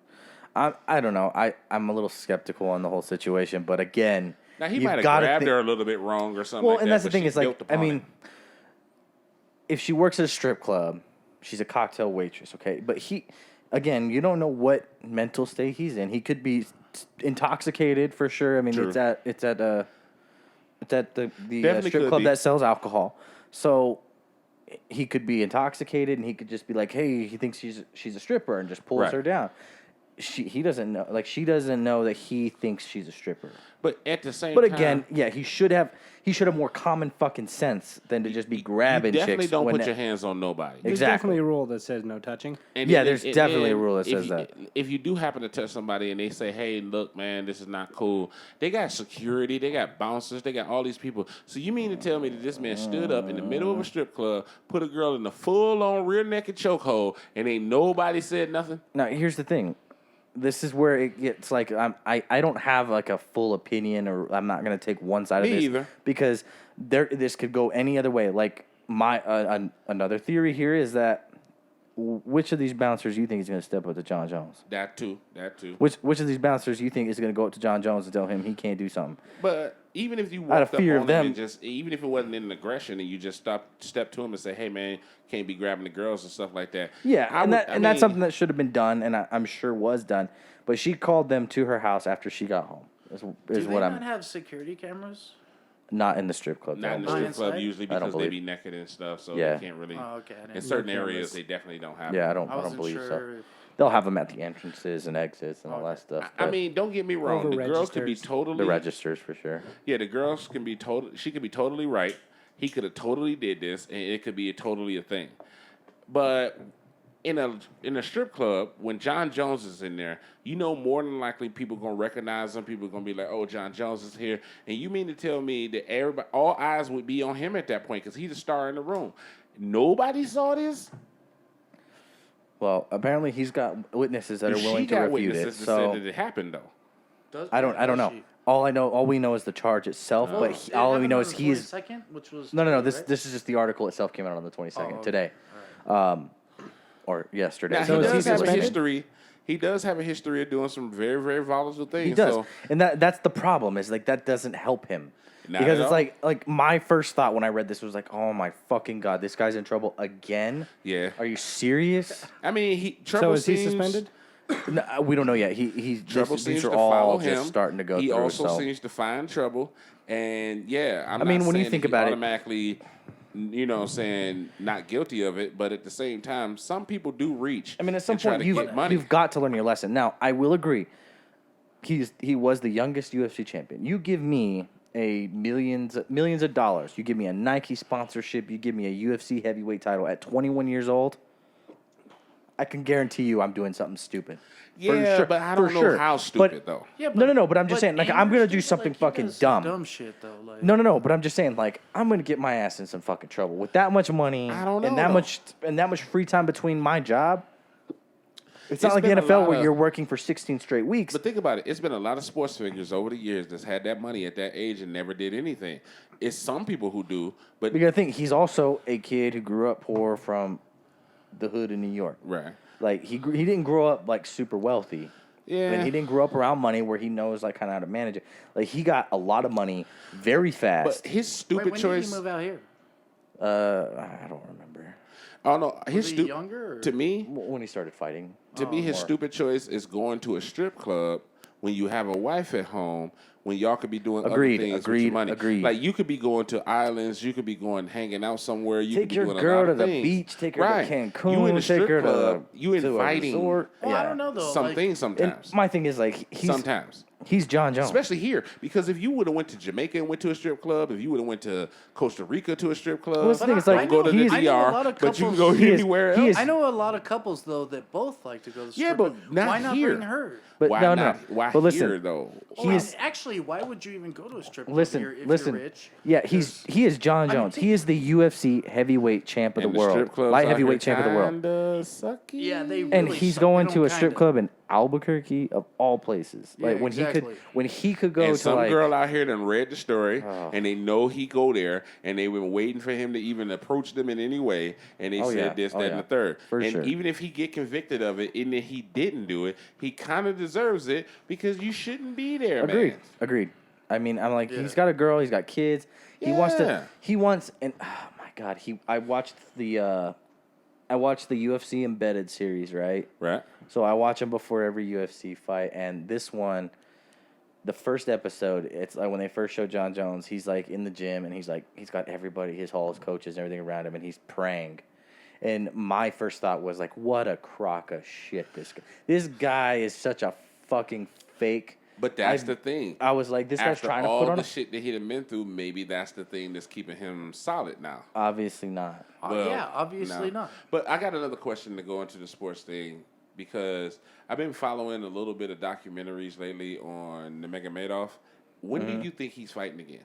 I don't know. I'm a little skeptical on the whole situation. But again... Now, he might have grabbed her a little bit wrong or something well, like and that. that's the thing. Is like, I mean, if she works at a strip club, she's a cocktail waitress, okay? But again, you don't know what mental state he's in. He could be intoxicated for sure. I mean, True. it's at the Definitely strip could club be. that sells alcohol. So he could be intoxicated, and he could just be like, "Hey, he thinks she's a stripper," and just pulls Right. her down. He doesn't know. Like, she doesn't know that he thinks she's a stripper. But at the same But time... again, yeah, he should have more common fucking sense than to just be grabbing you definitely chicks. don't when put your hands on nobody. There's Exactly. definitely a rule that says no touching. And Yeah, there's definitely a rule that says that. If you do happen to touch somebody and they say, hey, look, man, this is not cool, they got security, they got bouncers, they got all these people. So you mean to tell me that this man stood up in the middle of a strip club, put a girl in a full-on rear-naked chokehold, and ain't nobody said nothing? Now, here's the thing. This is where it gets like I don't have like a full opinion, or I'm not gonna take one side Me of this either. because this could go any other way. Like another theory here is that which of these bouncers you think is gonna step up to John Jones? That too. Which of these bouncers you think is gonna go up to John Jones and tell him he can't do something? But even if you Out walked of up fear on of him them. and just, even if it wasn't in an aggression and you just step to him and say, hey, man, can't be grabbing the girls and stuff like that. Yeah, I that's mean, something that should have been done, and I'm sure was done. But she called them to her house after she got home. Is Do what they I'm not have security cameras? not in the strip club. Not in the though. strip club inside? usually I don't because they believe- be naked and stuff, so Yeah. they can't really. Oh, okay. I didn't In certain know areas, cameras. they definitely don't have. Yeah, I them. don't wasn't believe sure. so. They'll have them at the entrances and exits and all that stuff. I but mean, don't get me wrong. Over The girls could be registers. totally. the registers for sure. Yeah, the girls can be she could be totally right. He could have totally did this, and it could be totally a thing. But in a strip club, when John Jones is in there, you know more than likely people gonna recognize him. People gonna be like, "Oh, John Jones is here," and you mean to tell me that all eyes would be on him at that point because he's the star in the room. Nobody saw this. Well, apparently he's got witnesses that are willing She to got refute it. witnesses that So said that it happened though. I don't know. All we know is the charge itself. But all we know is he's which was no. today, This right? this is just the article itself came out on the 22nd okay. today, or yesterday. Now, So he is he does have a suspended? history. He does have a history of doing some very, very volatile things. He does, So, and that's the problem. Is like that doesn't help him Not because at it's all. like my first thought when I read this was like, oh my fucking god, this guy's in trouble again. yeah. Are you serious? I mean, So is he suspended? No, we don't know yet. He's Trouble seems these to are all follow just him. starting to go He through. also So seems to find trouble, and yeah, I'm I mean, not when you saying think that he about it- automatically, you know, what I'm saying not guilty of it, but at the same time, some people do reach. I mean, at some and try point to get money. you've got to learn your lesson. Now, I will agree. He was the youngest UFC champion. You give me a millions of dollars. You give me a Nike sponsorship. You give me a UFC heavyweight title at 21 years old. I can guarantee you, I'm doing something stupid. Yeah, but I don't know how stupid though. Yeah, No. But I'm just saying, like, I'm gonna do something fucking dumb. Dumb shit though. Like, No. But I'm just saying, like, I'm gonna get my ass in some fucking trouble with that much money I don't know, and that though. much free time between my job. It's not like the been a NFL lot where of- you're working for 16 straight weeks. But think about it. It's been a lot of sports figures over the years that's had that money at that age and never did anything. It's some people who do, but You gotta think he's also a kid who grew up poor from the hood in New York. right. Like he didn't grow up like super wealthy. Yeah. And he didn't grow up around money where he knows like kind of how to manage it. Like he got a lot of money very fast. But his Wait, stupid when choice. did he move out here? I don't remember Oh no, his Was he stupid. younger? Or? To me, when he started fighting. To me, his more. stupid choice is going to a strip club when you have a wife at home, when y'all could be doing Agreed, other things with your money. agreed. Like you could be going to islands, you could be going hanging out somewhere. You Take could be your doing girl a lot to of the things. beach, take her right. to Cancun, You in the take strip her club, to you a inviting resort. Well, yeah. I don't know though. some like, things And sometimes. my thing is like Sometimes. he's John Jones. Especially here, because if you would have went to Jamaica and went to a strip club, if you would have went to Costa Rica to a strip club, Well, the thing is, like, don't go to the he's- I know a DR, lot of but you can couples- go He is- anywhere he else. is- I know a lot of couples though that both like to go to the strip Yeah, but club. not Why not here. bring her? but why no, not? no. Why but listen, here though? Well, he is actually, why would you even go to a strip club listen, here if listen. you're rich? Yeah, he is John I mean, Jones. He is the UFC heavyweight champ of And the world, strip clubs light out heavyweight here champ of the world. kinda sucky. Yeah, they And really he's suck. going They to a don't strip kinda- club in Albuquerque of all places. Yeah, Like exactly. when he could go And to some like girl out here done read the story, Oh. and they know he go there, and they been waiting for him to even approach them in any way, and they Oh, said yeah. this, Oh, that, yeah. and the third. For and sure. even if he get convicted of it, and then he didn't do it, he kind of deserves it because you shouldn't be there, agreed, man. agreed. I mean, I'm like Yeah. he's got a girl, he's got kids. He wants Yeah. to. He wants and oh my god, I watched the UFC Embedded series, right? Right? So I watch them before every UFC fight, and this one, the first episode, it's like when they first show John Jones, he's like in the gym, and he's got everybody, his hall, his coaches, and everything around him, and he's praying. And my first thought was like, what a crock of shit this guy is such a fucking fake. But that's the thing. I was like, this guy's After trying to all put on the a... shit that he'd been through, maybe that's the thing that's keeping him solid now. Obviously not. Well, yeah, obviously no. not. But I got another question to go into the sports thing because I've been following a little bit of documentaries lately on Nurmagomedov. When Mm-hmm. do you think he's fighting again?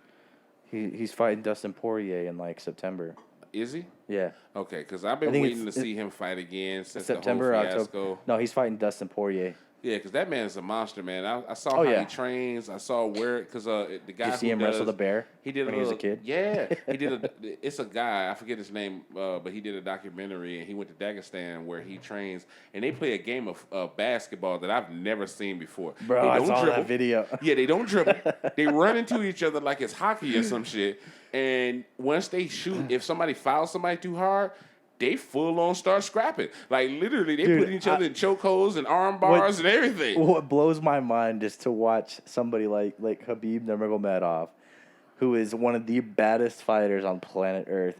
He's fighting Dustin Poirier in like September. Is he? Yeah. Okay, because I've been think waiting to it's- see him fight again since September the or whole fiasco. October. No, he's fighting Dustin Poirier. Yeah, because that man is a monster, man. I saw Oh, how yeah. he trains. I saw where because the guy Did you see who him does, wrestle the bear He did when a he was a little- kid? Yeah, he did a. It's a guy I forget his name, but he did a documentary and he went to Dagestan where he trains and they play a game of basketball that I've never seen before. Bro, They I don't saw dribble. that video. Yeah, they don't dribble. They run into each other like it's hockey or some shit. And once they shoot, if somebody fouls somebody too hard, they full on start scrapping. Like literally, they Dude, put each other in chokeholds and arm bars and everything. What blows my mind is to watch somebody like Khabib Nurmagomedov, who is one of the baddest fighters on planet Earth.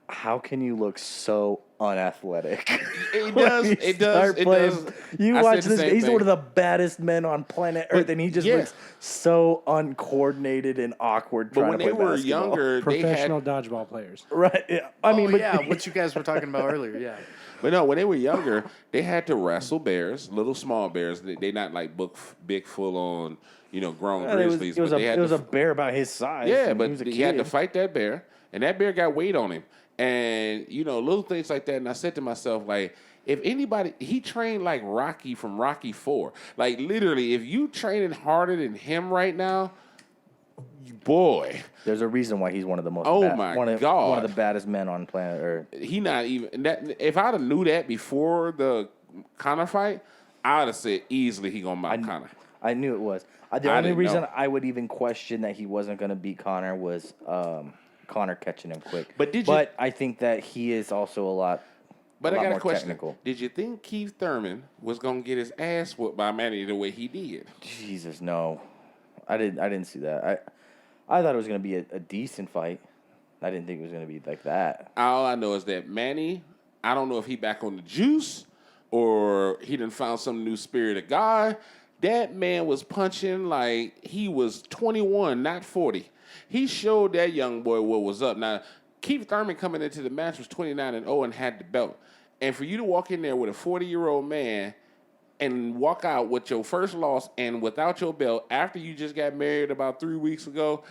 How can you look so unathletic? It when does. you It does. start It playing- does. You I watch said the this. same He's thing. one of the baddest men on planet Earth, and he just yeah. looks so uncoordinated and awkward. But trying when to they play were basketball. younger, they Professional had. dodgeball players. right? Yeah. I mean, but yeah, what you guys were talking about earlier. Yeah. But no, when they were younger, they had to wrestle bears, little small bears. They not like big full on, grown it was, grizzlies. it was, but a, they had it was to a bear about his size. Yeah, and but he was a he had to kid. fight that bear, and that bear got weight on him, and little things like that. And I said to myself, like, if anybody, he trained like Rocky from Rocky 4. Like literally, if you training harder than him right now, boy, There's a reason why he's one of the most. Oh my one of God. the baddest men on planet Earth. he not even that. If I'd have knew that before the Conor fight, I'd have said easily he gonna mount Conor. I knew it was. The I only didn't reason know. I would even question that he wasn't going to beat Connor was Connor catching him quick. But did you- But I think that he is also a lot But a I lot got more a question. technical. Did you think Keith Thurman was gonna get his ass whooped by Manny the way he did? Jesus, no. I didn't see that. I thought it was gonna be a decent fight. I didn't think it was gonna be like that. All I know is that Manny, I don't know if he back on the juice or he done found some new spirit of God. That man was punching like he was 21, not 40. He showed that young boy what was up. Now, Keith Thurman coming into the match was 29-0 and had the belt. And for you to walk in there with a 40-year-old man and walk out with your first loss and without your belt after you just got married about 3 weeks ago,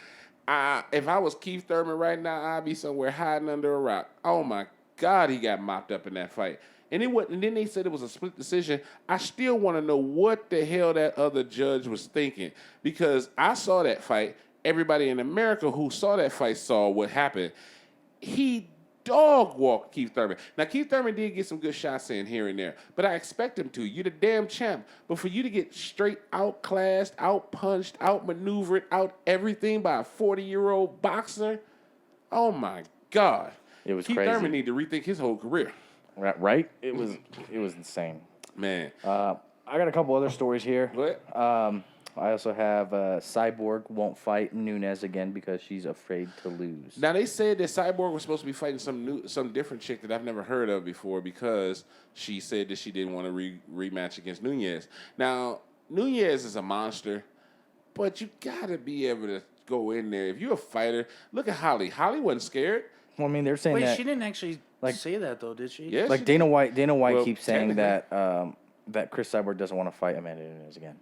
if I was Keith Thurman right now, I'd be somewhere hiding under a rock. Oh my God, he got mopped up in that fight. And then they said it was a split decision. I still want to know what the hell that other judge was thinking, because I saw that fight. Everybody in America who saw that fight saw what happened. He dog walked Keith Thurman. Now, Keith Thurman did get some good shots in here and there, but I expect him to. You're the damn champ. But for you to get straight outclassed, outpunched, outmaneuvered, out everything by a 40-year-old boxer, oh my God. It was Keith crazy. Thurman need to rethink his whole career. Right? It was insane. Man. I got a couple other stories here. What? I also have Cyborg won't fight Nunes again because she's afraid to lose. Now, they said that Cyborg was supposed to be fighting some different chick that I've never heard of before because she said that she didn't want to rematch against Nunes. Now, Nunes is a monster, but you got to be able to go in there. If you're a fighter, look at Holly. Holly wasn't scared. Well, I mean, they're saying Wait, that she didn't actually say that though, did she? Yes, like she Dana did. White Well, keeps saying technically. that Chris Cyborg doesn't want to fight Amanda Nunes again.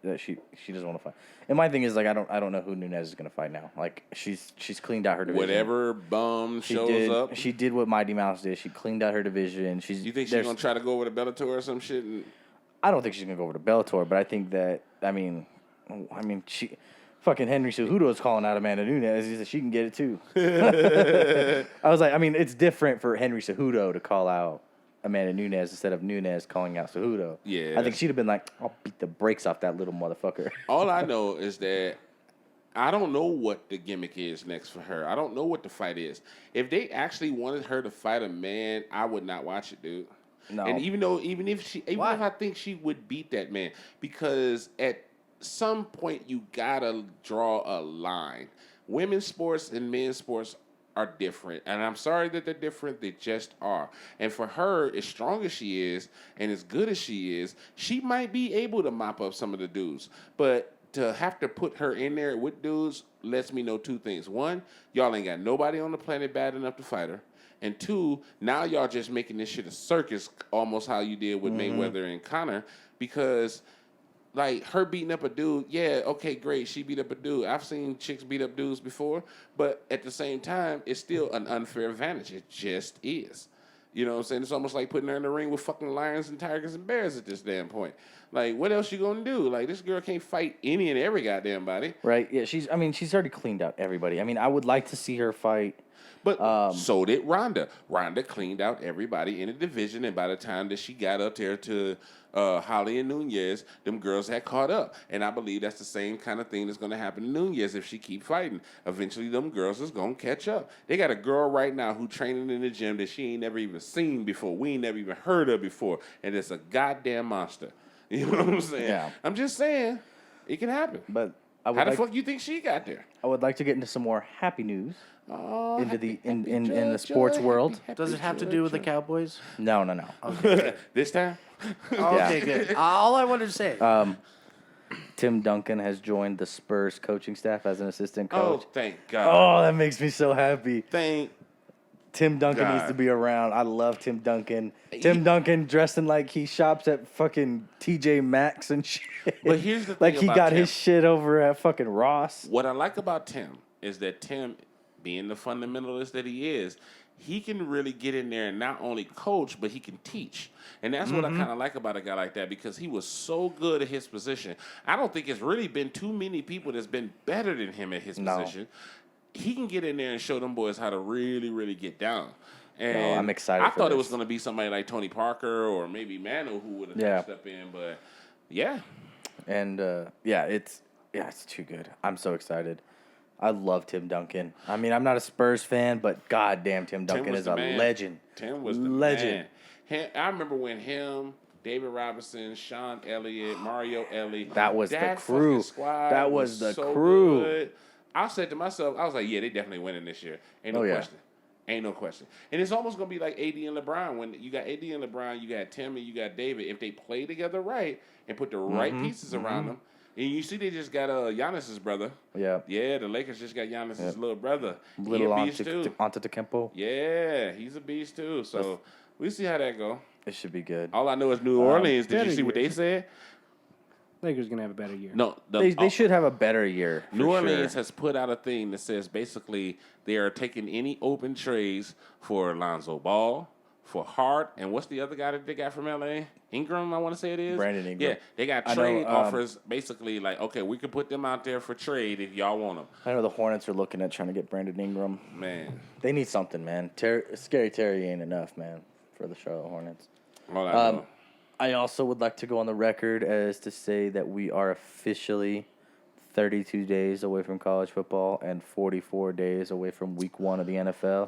That she doesn't want to fight. And my thing is like I don't know who Nunes is gonna fight now. Like she's cleaned out her division. Whatever bum she shows did, up. She did what Mighty Mouse did. She cleaned out her division. You think she's gonna try to go over to Bellator or some shit? I don't think she's gonna go over to Bellator, but I think that I mean she fucking Henry Cejudo is calling out Amanda Nunes. He said she can get it too. I was like, I mean, it's different for Henry Cejudo to call out Amanda Nunes instead of Nunes calling out Cejudo. Yeah. I think she'd have been like, I'll beat the brakes off that little motherfucker. All I know is that I don't know what the gimmick is next for her. I don't know what the fight is. If they actually wanted her to fight a man, I would not watch it, dude. No. And even if I think she would beat that man, because at some point you gotta draw a line. Women's sports and men's sports are different, and I'm sorry that they're different. They just are. And for her, as strong as she is and as good as she is, she might be able to mop up some of the dudes. But to have to put her in there with dudes lets me know two things. One, y'all ain't got nobody on the planet bad enough to fight her. And two, now y'all just making this shit a circus, almost how you did with Mayweather and Conor, because like her beating up a dude, yeah, okay, great, she beat up a dude. I've seen chicks beat up dudes before, but at the same time, it's still an unfair advantage. It just is. You know what I'm saying? It's almost like putting her in the ring with fucking lions and tigers and bears at this damn point. Like, what else you gonna do? Like, this girl can't fight any and every goddamn body. Right? Yeah, she's already cleaned out everybody. I mean, I would like to see her fight. But so did Ronda. Ronda cleaned out everybody in the division, and by the time that she got up there to Holly and Nunes, them girls had caught up. And I believe that's the same kind of thing that's going to happen to Nunes if she keep fighting. Eventually, them girls is going to catch up. They got a girl right now who training in the gym that she ain't never even seen before. We ain't never even heard of before. And it's a goddamn monster. You know what I'm saying? Yeah. I'm just saying, it can happen. But I would How the like, fuck you think she got there? I would like to get into some more happy news Oh, into happy, in happy the Joy, sports Joy, world. happy, Does it have to Joy, do with the Joy. Cowboys? No. This time? Okay, good. All I wanted to say. Tim Duncan has joined the Spurs coaching staff as an assistant coach. Oh, thank God. Oh, that makes me so happy. Thank Tim Duncan God. needs to be around. I love Tim Duncan. Tim Duncan dressing like he shops at fucking TJ Maxx and shit. But here's the thing like he about got Tim. his shit over at fucking Ross. What I like about Tim is that Tim, being the fundamentalist that he is, he can really get in there and not only coach, but he can teach. And that's what I kind of like about a guy like that, because he was so good at his position. I don't think it's really been too many people that's been better than him at his position. He can get in there and show them boys how to really, really get down. And I'm excited I for thought it this. was going to be somebody like Tony Parker or maybe Manu who would have stepped in, but yeah. And it's too good. I'm so excited. I love Tim Duncan. I mean, I'm not a Spurs fan, but goddamn, Tim Duncan was is the a man. legend. Tim was the legend. man. I remember when him, David Robinson, Sean Elliott, Mario Ellie. That was the crew. fucking squad That was the so crew. Good. I said to myself, I was like, yeah, they definitely winning this year. Ain't no Oh, yeah. question. Ain't no question. And it's almost going to be like AD and LeBron. When you got AD and LeBron, you got Tim and you got David. If they play together right and put the right pieces around them, and you see they just got Giannis's brother. Yeah. Yeah, the Lakers just got Giannis's little brother. Little He a beast too. Antetokounmpo. Yeah, he's a beast too. So we'll see how that go. It should be good. All I know is New Orleans. Did you better see what they years. said? Lakers gonna have a better year. No, They should have a better year. For New Orleans sure. has put out a thing that says basically they are taking any open trades for Lonzo Ball, for Hart, and what's the other guy that they got from LA? Ingram, I want to say it is. Brandon Ingram. Yeah, they got I know, trade offers basically like, okay, we can put them out there for trade if y'all want them. I know the Hornets are looking at trying to get Brandon Ingram. Man, They need something, man. Scary Terry ain't enough, man, for the Charlotte Hornets. all I know. I also would like to go on the record as to say that we are officially 32 days away from college football and 44 days away from week 1 of the NFL.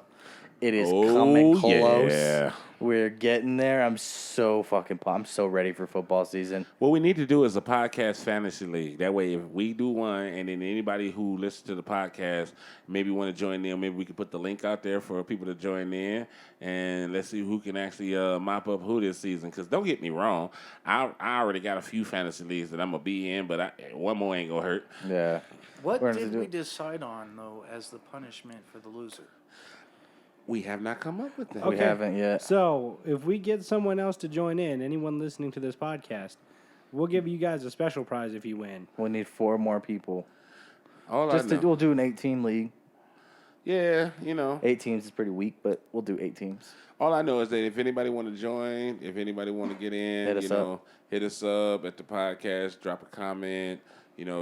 It is coming close. Yeah. We're getting there. I'm so fucking pumped. I'm so ready for football season. What we need to do is a podcast fantasy league. That way, if we do one, and then anybody who listens to the podcast maybe want to join in, maybe we can put the link out there for people to join in, and let's see who can actually mop up who this season. Because don't get me wrong, I already got a few fantasy leagues that I'm gonna be in, but one more ain't gonna hurt. Yeah. What We're gonna did do we it. decide on though as the punishment for the loser? We have not come up with that. We haven't yet. So if we get someone else to join in, anyone listening to this podcast, we'll give you guys a special prize if you win. We need 4 more people. All We'll do an 8-team league. yeah, 8 teams is pretty weak, but we'll do 8 teams. all I know is that if anybody want to join, if anybody want to get in, Hit us up. hit us up at the podcast, drop a comment,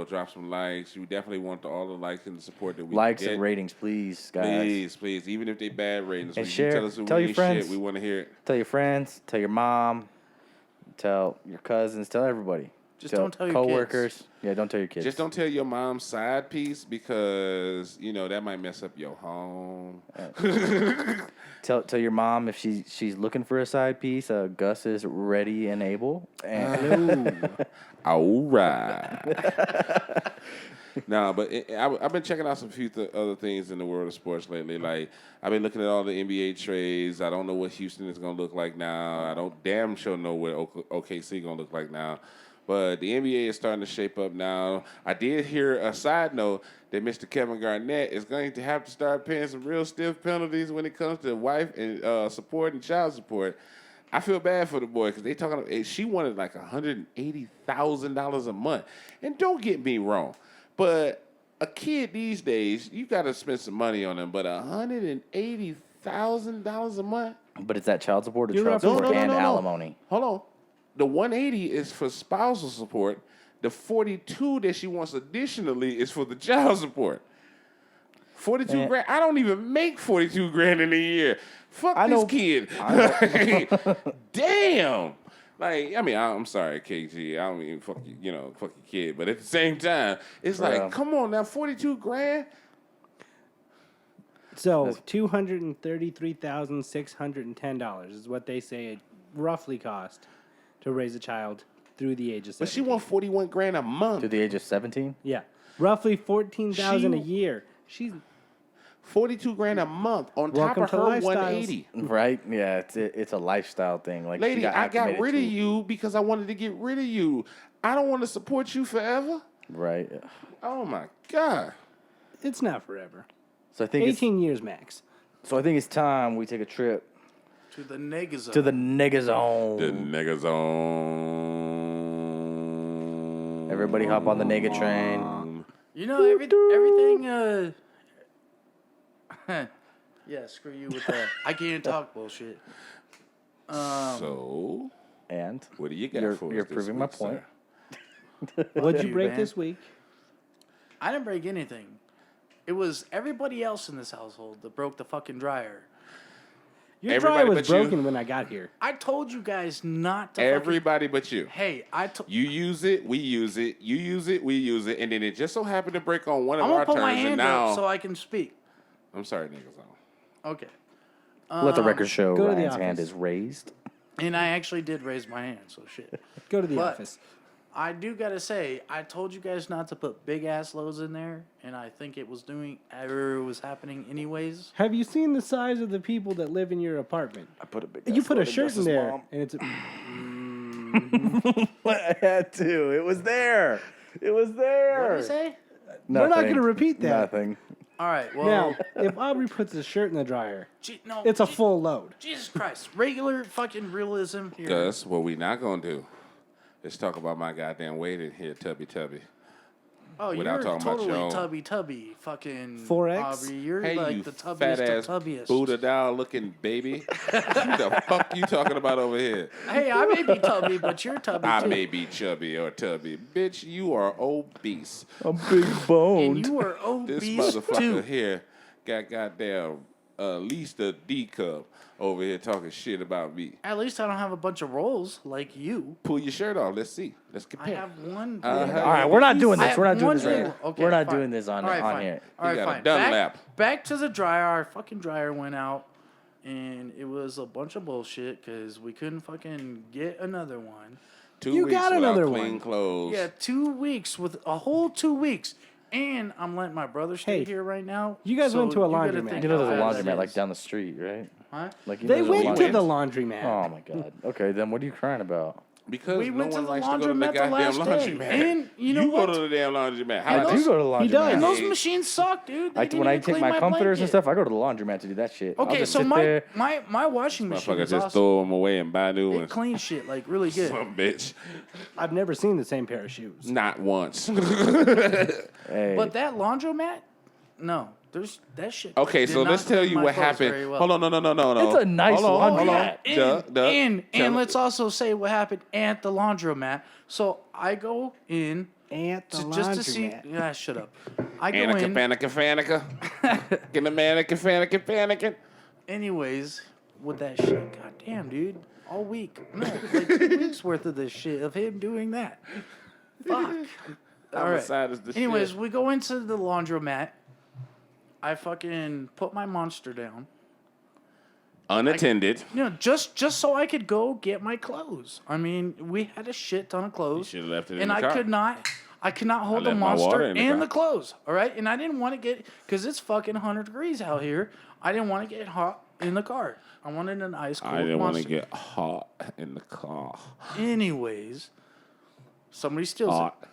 drop some likes. We definitely want all the likes and the support that we Likes can get. and ratings, please, guys. Please, even if they bad ratings, And when share. you tell us that Tell we your ain't friends. shit, we want to hear it. Tell your friends, tell your mom, tell your cousins, tell everybody. Just don't tell your coworkers. kids. Yeah, don't tell your kids. Just don't tell your mom's side piece because that might mess up your home. Tell your mom if she's looking for a side piece. Gus is ready and able. And All right. Nah, but I've been checking out some few other things in the world of sports lately. Like, I've been looking at all the NBA trades. I don't know what Houston is going to look like now. I don't damn sure know what OKC going to look like now. But the NBA is starting to shape up now. I did hear a side note that Mr. Kevin Garnett is going to have to start paying some real stiff penalties when it comes to wife and support and child support. I feel bad for the boy because they talking. She wanted like $180,000 a month, and don't get me wrong, but a kid these days you got to spend some money on them. But $180,000 a month. but it's that child support or You're child right. support No. and alimony. Hold on. The 180 is for spousal support. The 42 that she wants additionally is for the child support. 42 Man. grand. I don't even make 42 grand in a year. Fuck I this know. kid. Damn. Like, I mean, I'm sorry, KG. I don't mean fuck you, fuck your kid. But at the same time, it's Bro. like, come on now, 42 grand. So $233,610 is what they say it roughly cost to raise a child through the age of 17. But she want 41 grand a month. To the age of 17? Yeah, roughly $14,000 a She- year. She's 42 grand a month on Welcome top of to her lifestyles. 180. Right? Yeah, it's a lifestyle thing. Like, Lady, she I got acclimated rid to of it. you because I wanted to get rid of you. I don't want to support you forever. Right. Oh my God. it's not forever. So I think 18 years max. it's time we take a trip To the Negazone. to the nigga zone. The nigga zone. Everybody hop on the Negatron. You know, everything, yeah, screw you with that. I can't talk bullshit. So, And what do you got You're- for us you're this proving my week, point. sir? What'd you you, break man. this week? I didn't break anything. It was everybody else in this household that broke the fucking dryer. Your Everybody dryer was but you. broken when I got here. I told you guys not to. Everybody but you. Hey, You use it, we use it. You use it, we use it, and then it just so happened to break on one of I'm our gonna put turns, my and hand now up so I can speak. I'm sorry, Negatron. Okay. Let the record show go to the Ryan's hand office. is raised. And I actually did raise my hand, so shit. Go to the But- office. I do gotta say, I told you guys not to put big ass loads in there, and I think it was happening anyways. Have you seen the size of the people that live in your apartment? I put a big. You put a shirt in there, and it's I had to. It was there. It was there. What did you say? We're not gonna repeat that. Nothing. All right. Well, now. If Aubrey puts a shirt in the dryer, no, it's a full load. Jesus Christ, regular fucking realism here. Gus, what we not gonna do is talk about my goddamn weight in here, Tubby. Oh, without you're talking about your own. tubby, fucking 4X? Aubrey. You're Hey, like you the tubbiest fat ass of tubbiest. Buddha doll looking baby. What the fuck you talking about over here? Hey, I may be tubby, but you're tubby I too. may be chubby or tubby. Bitch, you are obese. I'm big boned. And you are This obese motherfucker too. here got goddamn at least a D cup over here talking shit about me. At least I don't have a bunch of rolls like you. Pull your shirt off. Let's see. Let's I compare. have one. All right, we're not doing I this. have We're not doing one this right thing- now. okay, We're not fine. doing this on All right, on fine. here. All right, got a fine. Dunlap. Back to the dryer. Our fucking dryer went out, and it was a bunch of bullshit because we couldn't fucking get another one. 2 You weeks got without another clean one. clothes. Yeah, 2 weeks with a whole 2 weeks. And I'm letting my brother stay Hey, here right now. you guys went to a you gotta laundromat. think You know, there's a how bad that laundromat like is. down the street, right? Huh? Like you They know, there's a went to laundromat. the laundromat. Oh my god. Okay, then what are you crying about? Because We no went to one the likes to go to the laundromat the goddamn last day. laundromat. And you know go what? to the damn laundromat. How And about I do those- go to the laundromat. He does. And those Hey. machines suck, dude. They didn't When I even take clean my comforters and blanket. stuff, I go to the laundromat to do that shit. I'll Okay, just so sit my, there. my washing machine motherfucker is just awesome. throw them away and buy new It ones? cleans shit like really good. Some bitch. I've never seen the same pair of shoes. Not once. Hey, But that laundromat, no, there's that shit. Okay, did so not let's tell clean you my what clothes happened. very well. Hold on, no. It's a nice Hold on, hold on. laundromat. And Tell- let's also say what happened at the laundromat. So I go in At the to, laundromat. just to see. Yeah, shut up. I go Annika, in. Fanica. Get the Manica, Fanica. Anyways, with that shit, goddamn, dude, all week. No, like 2 weeks worth of this shit of him doing that. Fuck. All right. Homicide is the Anyways, shit. we go into the laundromat. I fucking put my monster down. Unattended. You know, just so I could go get my clothes. I mean, we had a shit ton of clothes. should have left it in and the I car. could not hold the left my water monster in the and car. the clothes. All right, and I didn't want to get because it's fucking 100 degrees out here. I didn't want to get hot in the car. I wanted an ice cold I didn't want monster. to get hot in the car. Anyways, somebody steals Hot.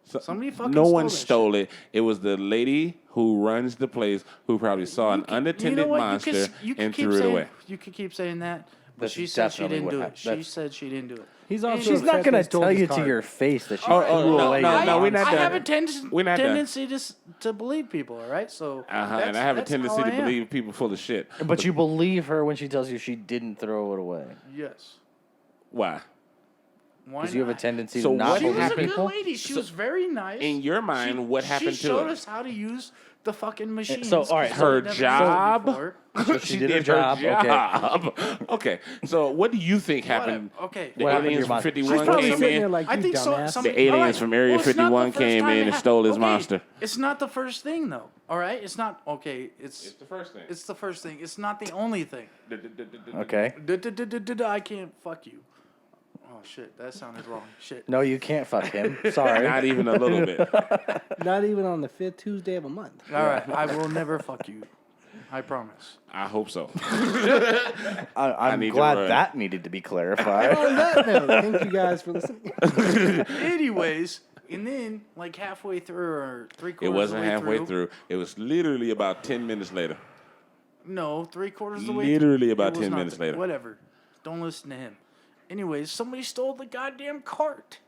So Somebody fucking no one stole that stole it. It was the lady who runs the place who probably saw an it. You unattended know what? monster you could and keep threw it saying, away. You could keep saying that, but That's she said she definitely didn't what do it. happened. She That's- said she didn't do it. He's also she's not upset gonna they stole tell his you car. to your face that she Oh, threw no, away. no, your no, we're not I done. have a We're not done. tendency to believe people, all right? So And I have a that's tendency how to I am. believe people full of shit. But you believe her when she tells you she didn't throw it away. Yes. Why? Why Because you have a not? tendency So to not what She was a believe good people. lady. She was very nice. In your mind, what happened she to showed her? us how to use the fucking machine. So, all right, Her job? She did her job. job. Okay, so what do you think happened? Okay. The What happened to aliens your from monster? 51 She's probably came sitting in. there like, I you think so. dumbass. Somebody, The aliens all right. from Area Well, it's not 51 the first came time in it and hap- stole his okay, monster. It's not the first thing, though. All right, it's not okay. It's the first thing. it's the first thing. It's not the only thing. Okay. I can't fuck you. Oh shit, that sounded wrong. Shit. No, you can't fuck him. Sorry. Not even a little bit. Not even on the 5th Tuesday of a month. All right, I will never fuck you. I promise. I hope so. I'm need to glad run. that needed to be clarified. On that note, thank you guys for listening. Anyways, and then like halfway through or three-quarters It wasn't of the way halfway through. It was literally about 10 minutes later. No, three-quarters of the way. Literally It about was 10 not minutes the- later. Whatever. Don't listen to him. Anyways, somebody stole the goddamn cart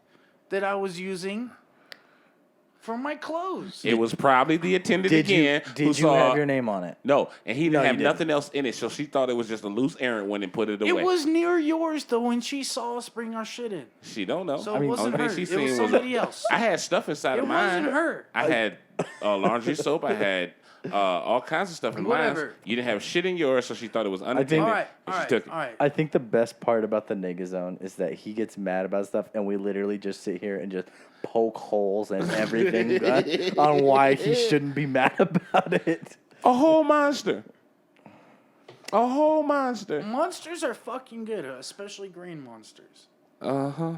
that I was using for my clothes. It was probably the attendant Did you again who did you saw. have your name on it? No, and he didn't No, you have didn't. nothing else in it, so she thought it was just a loose errand when they put it away. It was near yours though when she saw us bring our shit in. She don't know. So it wasn't only her. thing she It was seen somebody else. I had stuff inside It of mine. wasn't her. I had laundry soap. I had all kinds of stuff in mine. Whatever. You didn't have shit in yours, so she thought it was unattended. All right, and all she right, took it. all right. I think the best part about the nigga zone is that he gets mad about stuff, and we literally just sit here and just poke holes in everything on why he shouldn't be mad about it. A whole monster. A whole monster. Monsters are fucking good, especially green monsters. Uh-huh.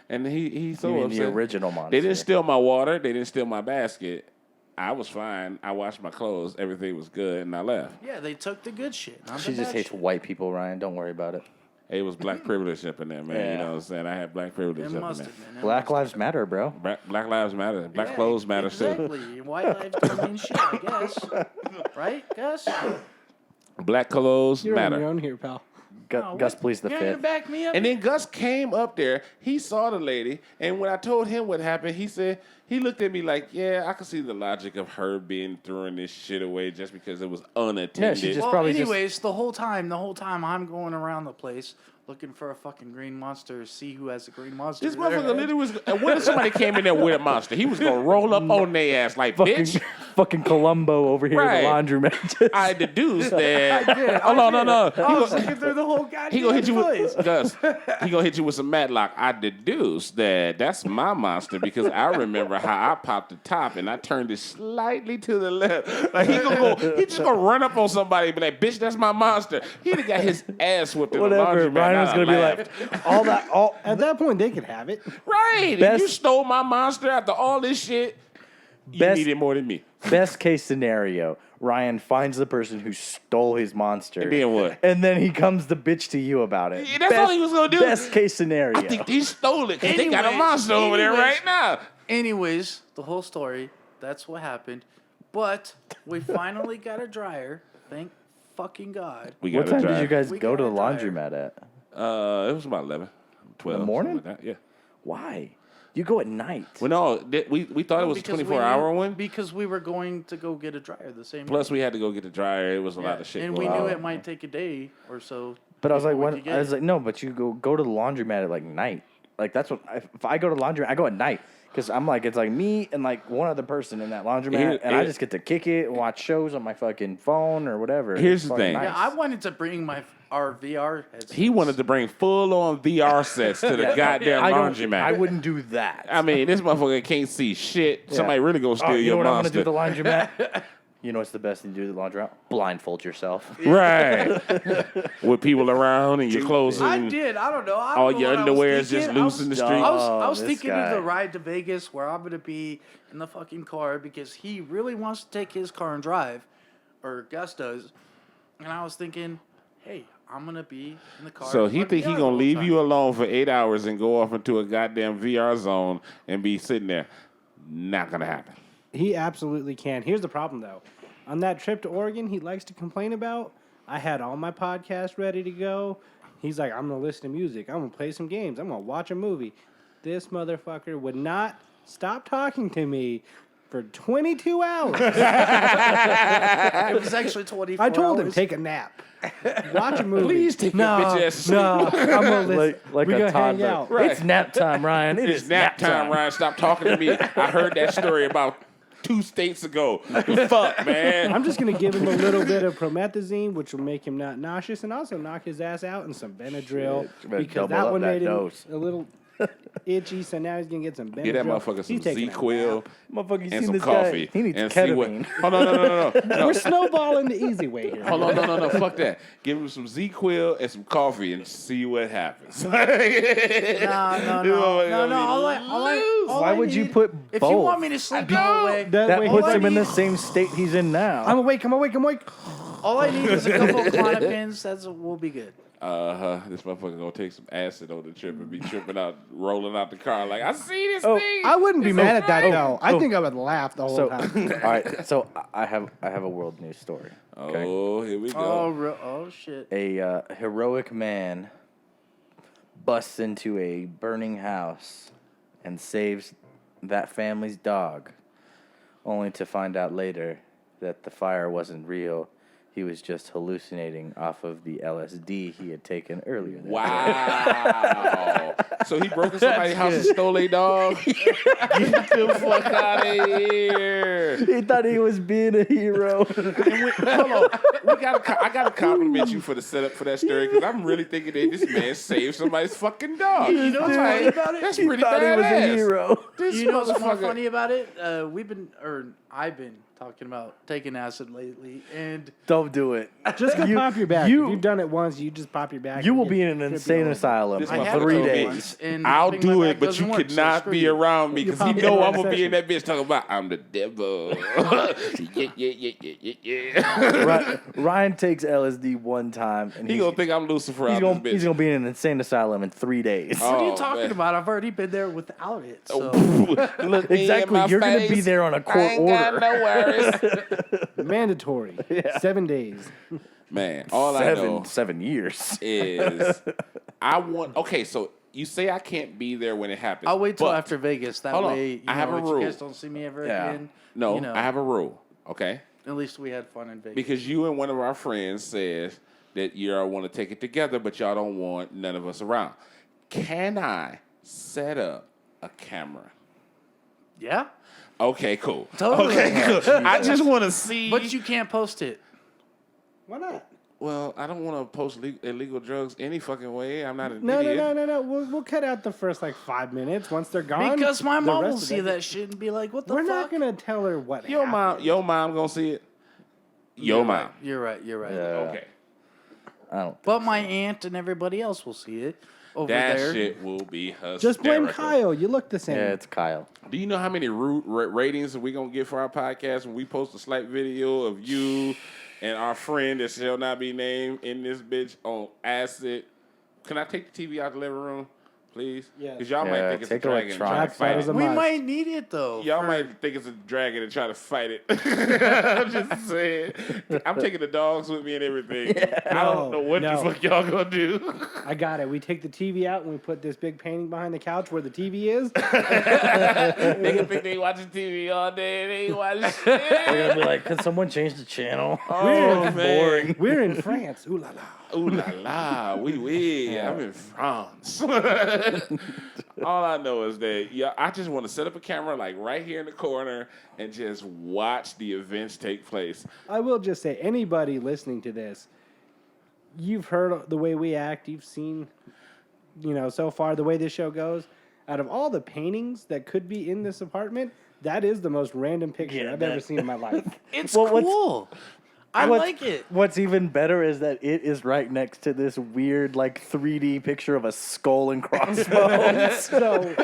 And he's You so mean upset. the original monster? They didn't steal my water. They didn't steal my basket. I was fine. I washed my clothes. Everything was good, and I left. Yeah, they took the good shit. Not She the just bad hates shit. white people, Ryan. Don't worry about it. It was black privilege up in there, man. You Yeah. know what I'm saying? I had black privilege It up in must there. have been. It Black must lives matter, bro. Black lives matter. Black Yeah, clothes matter too. exactly. White lives don't mean shit, I guess. Right, Gus? Black clothes You're on matter. your own here, pal. Gus, please the You're gonna fifth. back me up. And then Gus came up there. He saw the lady, and when I told him what happened, he said he looked at me like, "Yeah, I can see the logic of her being throwing this shit away just because it was unattended." Yeah, she just well, probably just- anyways, the whole time I'm going around the place looking for a fucking green monster, see who has a green monster. This in their motherfucker head. literally was. And what if somebody came in there with a monster? He was gonna roll up on their ass like, Fucking, "Bitch." fucking Columbo over here Right. in the laundromat. I deduced that. Oh no. I was looking through the whole goddamn He gonna hit you place. with Gus. He gonna hit you with some Matlock. I deduced that that's my monster because I remember how I popped the top and I turned it slightly to the left. Like he just gonna run up on somebody and be like, "Bitch, that's my monster." He'd have got his ass whipped in the Whatever. laundromat. Ryan was I'd gonna be laugh. like, all At that point, they could have it. right. If Best- you stole my monster after all this shit, you Best- need it more than me. best case scenario. Ryan finds the person who stole his monster. And then what? And then he comes to bitch to you about it. Yeah, that's all he was gonna do. Best case scenario. I think he stole it because they got a Anyways, monster over there anyways. right now. Anyways, the whole story, that's what happened. But we finally got a dryer. Thank fucking God. We What got time to did you guys We go to the got a dryer. laundromat at? It was about 11, 12. In the morning? something like that. Yeah. Why? You go at night. Well, no, we thought it was a Because we 24-hour knew- one. Because we were going to go get a dryer the same Plus, day. we had to go get the dryer. It was a lot of shit. And we going knew on. it might take a day or so. But I was like, before we when, could get I was it. like, no, but you go to the laundromat at like night. Like that's what if I go to the laundromat, I go at night because I'm like it's like me and like one other person in that laundromat, and I just get to kick it and watch shows on my fucking phone or whatever. Here's It's the fucking thing. nice. Yeah, I wanted to bring our VR headsets. He wanted to bring full-on VR sets to the goddamn laundromat. I wouldn't do that. I mean, this motherfucker can't see shit. Somebody really gonna steal you know your what monster. I'm gonna do at the laundromat? You know what's the best thing to do at the laundromat? Blindfold yourself. Right. With people around and your clothes I and did. I don't know. I all don't know your what I was underwear is just thinking. loose in the street. I was Oh, this thinking of guy. the ride to Vegas where I'm gonna be in the fucking car because he really wants to take his car and drive, or Gus does, and I was thinking, hey, I'm gonna be in the car. So with he my think he VR the gonna whole leave time. you alone for 8 hours and go off into a goddamn VR zone and be sitting there. Not gonna happen. He absolutely can. Here's the problem, though. On that trip to Oregon, he likes to complain about. I had all my podcasts ready to go. He's like, I'm going to listen to music. I'm going to play some games. I'm going to watch a movie. This motherfucker would not stop talking to me for 22 hours. It was actually 24 I told him, hours. take a nap. Watch a movie. Please take your bitch ass to sleep. No, I'm going to listen. Like we a gonna hang toddler. out. Right. It's nap time, Ryan. It's nap time, Ryan. Stop talking to me. I heard that story about 2 states ago. Fuck, man. I'm just going to give him a little bit of promethazine, which will make him not nauseous, and also knock his ass out, and some Benadryl. Shit, you better because double that up one that made him dose. a little itchy, so now he's going to get some Benadryl. Get that motherfucker some He's taking a Z-Quil nap. Motherfucker, you and seen some this coffee. guy? He needs and see what. ketamine. Oh, no. We're snowballing the easy way here. Hold on, no. Fuck that. Give him some Z-Quil and some coffee and see what happens. No. All Why I would you need- put If both? you want me to sleep the whole way, That way puts he's him in the need- same state he's in now. I'm awake. all I need is a couple of Klonopins. We'll be good. This motherfucker gonna take some acid on the trip and be tripping out, rolling out the car like, I see this Oh, thing. I wouldn't be It's mad at that, okay." though. I think I would laugh the whole So, time. all right. So I have a world news story. Okay. Oh, here we go. Oh shit. A heroic man busts into a burning house and saves that family's dog, only to find out later that the fire wasn't real, he was just hallucinating off of the LSD he had taken earlier. That day. Wow. So he broke into somebody's house and stole a dog? Get the fuck out of here. He thought he was being a hero. Hold on. I got to compliment you for the setup for that story because I'm really thinking that this man saved somebody's fucking dog. You know what's funny about it? That's He pretty thought badass. he was a hero. This You know what's more motherfucker- funny about it? I've been talking about taking acid lately, and Don't do it. Just go pop your back. you- if you've done it once, you just pop your back. You and will get- be in an should be insane all over. asylum This I in have motherfucker 3 told me, done it days. once, and I'll putting my do back it, but doesn't you work, could so not screw be you. around me because You he pop know it I'm in gonna be session. in that bitch talking about I'm the devil. yeah. Ryan takes LSD one time, and He gonna think I'm Lucifer he's out gonna this bitch. he's gonna be in an insane asylum in 3 days. What are you Oh, talking man. about? I've already been there without it. So Look me in Exactly, my you're gonna face. be there on a I court ain't got order. no worries. Mandatory. 7 days. Man, all I know 7 years. is I want. Okay, so you say I can't be there when it happens. I'll wait till but- after Vegas. That Hold on. way, I have a you rule. guys don't see me ever Yeah. again. No, you know, I have a rule. Okay, At least we had fun in Vegas. because you and one of our friends says that y'all want to take it together, but y'all don't want none of us around. Can I set up a camera? Yeah, Okay, cool. Totally. Okay, cool. I just want to see. but you can't post it. Why not? Well, I don't want to post illegal drugs any fucking way. I'm not an No, idiot. no. We'll cut out the first 5 minutes. Once they're gone, Because my the mom rest will of see it- that shit and be like, "What the We're fuck?" not gonna tell her what. Your happened. mom gonna see it. Your You're mom. right. You're right. You're right. Yeah. Okay. I don't. But my aunt and everybody else will see it over That there. shit will be hysterical. Just blame Kyle. You look the same. Yeah, it's Kyle. Do you know how many ratings we gonna get for our podcast when we post a slight video of you and our friend that shall not be named in this bitch on acid? Can I take the TV out the living room, please? Yes. Because y'all might Yeah, think it's a take dragon and try to electronics fight out. it. That is We must. might need it though. Y'all for- might think it's a dragon and try to fight it. I'm just saying. I'm taking the dogs with me and everything. I don't know what the No. fuck y'all gonna do. I got it. We take the TV out and we put this big painting behind the couch where the TV is. Nigga think they watching TV all day and they ain't watching shit. They're gonna be like, "Can someone change the channel?" Oh, man. boring. We're in France. Ooh la la. Ooh la la, oui. I'm in France. All I know is that I just want to set up a camera like right here in the corner and just watch the events take place. I will just say, anybody listening to this, you've heard the way we act. You've seen, so far the way this show goes. Out of all the paintings that could be in this apartment, that is the most random picture Yeah, I've that- ever seen in my life. It's Well, what's- cool. I What's- like it. What's even better is that it is right next to this weird, 3D picture of a skull and crossbones. So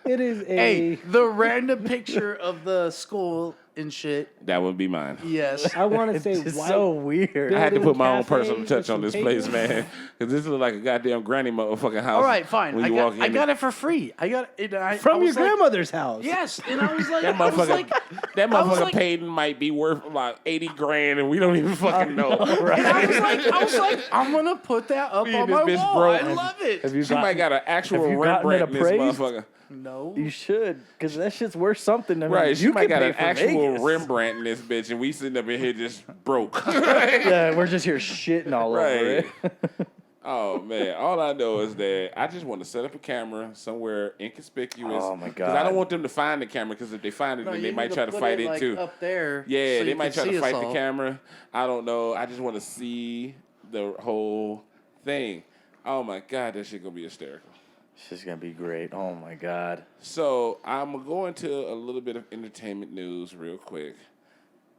it is a. Hey, the random picture of the skull and shit. That would be mine. Yes. I want to It's say just white. so weird. I had to Building put my own cafe personal with touch some on this place, tables. man. Because this looks like a goddamn granny motherfucking house. All right, fine. When I you walk got, I in got it for free. I got it. I From was your like, grandmother's house. Yes, and I was like, That I was motherfucker, like, that I was motherfucker like- painting might be worth about 80 grand and we don't even fucking know. and I was like, I'm gonna put that up Me on and my this bitch wall. broke. I love it. Have you She might got an actual have you gotten it Rembrandt in this appraised? motherfucker. No. You should, because that shit's worth something. I mean, Right, she you might could got pay an for actual Vegas. Rembrandt in this bitch, and we sitting up in here just broke. Yeah, we're just here shitting all over Right. it. Oh man, all I know is that I just want to set up a camera somewhere inconspicuous. Oh, my Because I don't God. want them to find the camera. Because if they find it, No, then you they might need try to put fight it like, too. Up there. Yeah, so they you might can try to see fight us the all. camera. I don't know. I just want to see the whole thing. Oh my god, that shit gonna be hysterical. It's just gonna be great. Oh my god. So I'm going to a little bit of entertainment news real quick.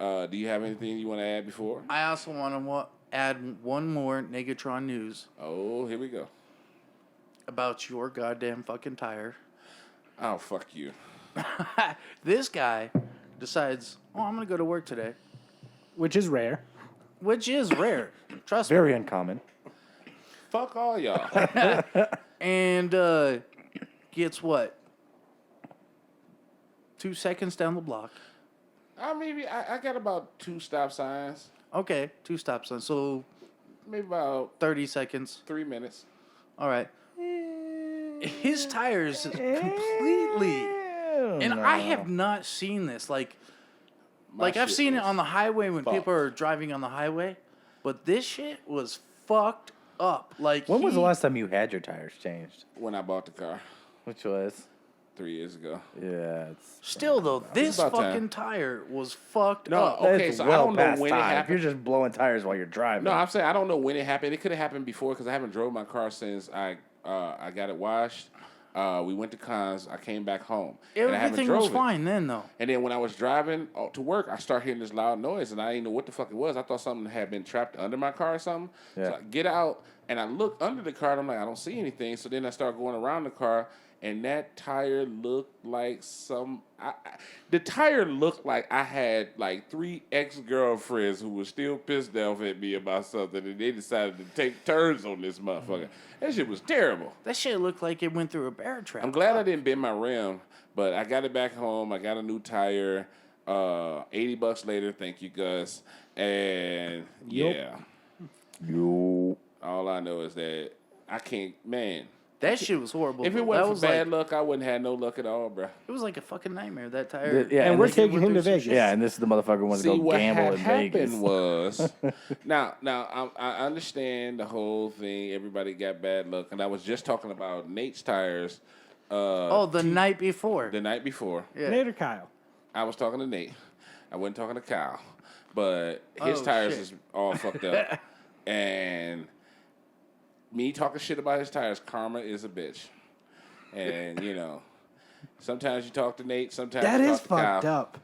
Do you have anything you want to add before? I also want to add one more Negatron news Oh, here we go. about your goddamn fucking tire. Oh, fuck you. This guy decides, I'm gonna go to work today, Which is rare. which is rare. Trust me. Very uncommon. Fuck all y'all. And gets what? 2 seconds down the block. I got about 2 stop signs. Okay, 2 stop signs. So Maybe about 30 seconds. 3 minutes. All right. His tires completely. And I have not seen this. Like, Like I've shit seen it was on the highway when fucked. people are driving on the highway, but this shit was fucked up. Like When was the last time you had your tires changed? when I bought the car Which was? 3 years ago. Yeah, it's Still though, this about time. fucking tire was fucked No, up. okay, it's so I well don't know past when it time. If happened. you're just blowing tires while you're driving. No, I'm saying I don't know when it happened. It could have happened before because I haven't drove my car since I got it washed. We went to cons. I came back home. And I haven't Everything drove was it. fine then though. And then when I was driving to work, I started hearing this loud noise, and I didn't know what the fuck it was. I thought something had been trapped under my car or something. Yeah. So I get out, and I look under the car, and I'm like, I don't see anything. So then I start going around the car, and that tire looked like the tire looked like I had like 3 ex-girlfriends who were still pissed off at me about something, and they decided to take turns on this motherfucker. That shit was terrible. That shit looked like it went through a bear trap. I'm glad I didn't bend my rim, but I got it back home. I got a new tire. $80 later, thank you, Gus. And yeah, You. all I know is that I can't, man. That shit was horrible. If it bro. wasn't That for was bad like, luck, I wouldn't have no luck at all, bro. it was like a fucking nightmare. That tire. Yeah, And we're this- taking him to through some Vegas. shit. Yeah, and this is the motherfucker who wants to See, go what gamble in happened Vegas. was now I understand the whole thing. Everybody got bad luck, and I was just talking about Nate's tires. Oh, the night before. The night before. Yeah. Nate or Kyle? I was talking to Nate. I wasn't talking to Kyle, but his Oh, tires shit. is all fucked up. And me talking shit about his tires, karma is a bitch. And sometimes you talk to Nate, sometimes That you is talk to Kyle. fucked up.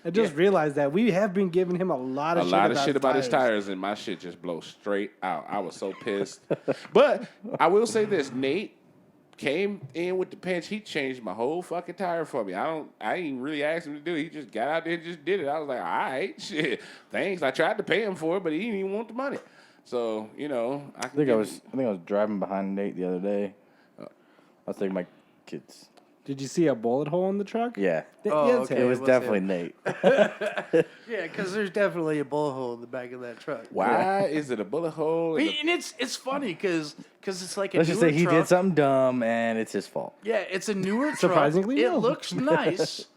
I just Yeah. realized that we have been giving him a lot A of lot of shit about his his tires, and my shit just blows straight out. I was so pissed. But I will say this: Nate came in with the pinch. He changed my whole fucking tire for me. I didn't really ask him to do it. He just got out there and just did it. I was like, all right, shit, thanks. I tried to pay him for it, but he didn't even want the money. So I think I was driving behind Nate the other day. I was taking my kids. Did you see a bullet hole in the truck? Yeah, Oh, Yeah, it's okay. it him. was was definitely him. Nate. Yeah, because there's definitely a bullet hole in the back of that truck. Why is it a bullet hole? in the- And it's funny because it's like a Let's just newer say he truck. did something dumb and it's his fault. Yeah, it's a newer truck. Surprisingly, it no. looks nice,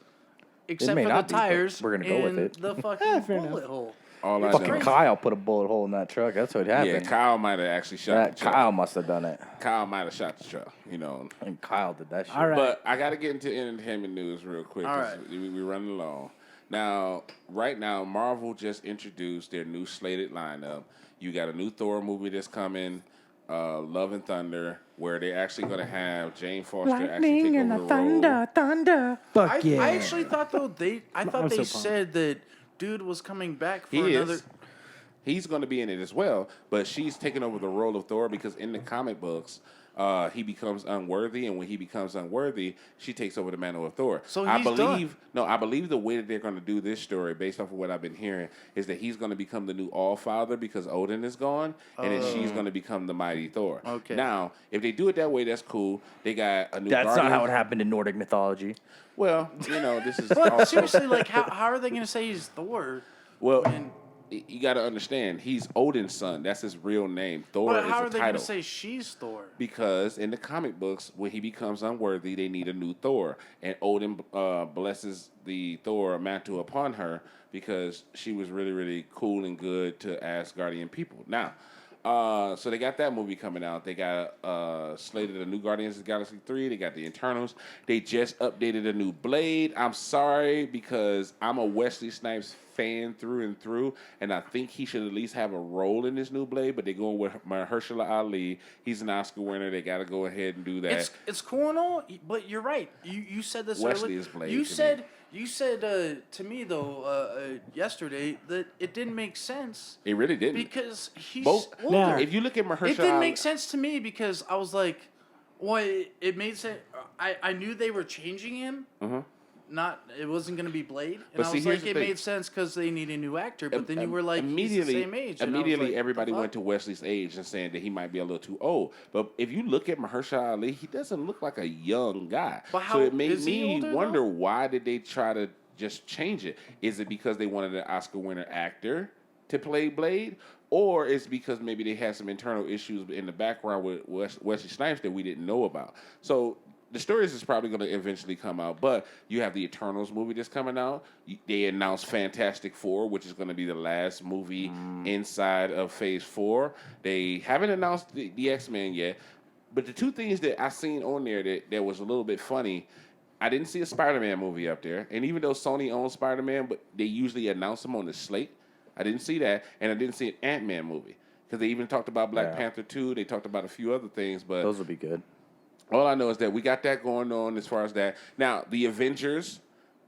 except may for the not be, but tires. we're gonna go with and it. The fucking fair bullet enough. hole. All I Fucking know. Kyle put a bullet hole in that truck. That's what Yeah, happened. Kyle might have actually shot That the truck. Kyle must have done it. Kyle might have shot the truck, And Kyle did that shit. All right. But I got to get into entertainment news real quick. All 'cause right. We're running along. Now, right now, Marvel just introduced their new slated lineup. You got a new Thor movie that's coming, Love and Thunder, where they're actually going to have Jane Foster actually take over the role. thunder. Fuck yeah. I actually thought though I thought I'm they so pumped. said that dude was coming back for He another. is. He's going to be in it as well, but she's taking over the role of Thor because in the comic books, he becomes unworthy, and when he becomes unworthy, she takes over the mantle of Thor. So I he's believe done. I believe the way that they're going to do this story, based off of what I've been hearing, is that he's going to become the new All Father because Odin is gone, and then she's going to become the mighty Thor. Okay. Now, if they do it that way, that's cool. They got a new. That's Guardian. not how it happened in Nordic mythology. Well, this is But also, seriously, like how are they going to say he's Thor? well. when- You got to understand, he's Odin's son. That's his real name. Thor But is how a are they going title. to say she's Thor? Because in the comic books, when he becomes unworthy, they need a new Thor. And Odin blesses the Thor mantle upon her because she was really, really cool and good to Asgardian people. Now, so they got that movie coming out. They got slated a new Guardians of the Galaxy 3. They got the Eternals. They just updated a new Blade. I'm sorry because I'm a Wesley Snipes fan through and through, and I think he should at least have a role in this new Blade, but they're going with Mahershala Ali. He's an Oscar winner. They got to go ahead and do that. It's cool and all, but you're right. You said this Wesley earlier. is Blade You to said you said to me though yesterday that it didn't make sense It really didn't. because he's Both, older. Now- if you look at Mahershala It didn't Ali, make sense to me because I was like, well, it made sense. I knew they were changing him. It wasn't going to be Blade, and But I see, was here's like, the it thing. made sense because they need a new actor. But then you were like, immediately, he's the same age. And I was immediately like, everybody the went fuck? to Wesley's age and saying that he might be a little too old. But if you look at Mahershala Ali, he doesn't look like a young guy. But how- so it made is he me older, wonder though? why did they try to just change it? Is it because they wanted an Oscar winner actor to play Blade? Or is it because maybe they had some internal issues in the background with Wesley Snipes that we didn't know about? So the stories is probably going to eventually come out, but you have the Eternals movie that's coming out. They announced Fantastic Four, which is going to be the last movie inside of Phase 4. They haven't announced the X-Men yet, but the two things that I seen on there that was a little bit funny, I didn't see a Spider-Man movie up there, and even though Sony owns Spider-Man, but they usually announce them on the slate. I didn't see that, and I didn't see an Ant-Man movie because they even talked about Black Panther 2. They talked about a few other things, but Those will be good. all I know is that we got that going on as far as that. Now, the Avengers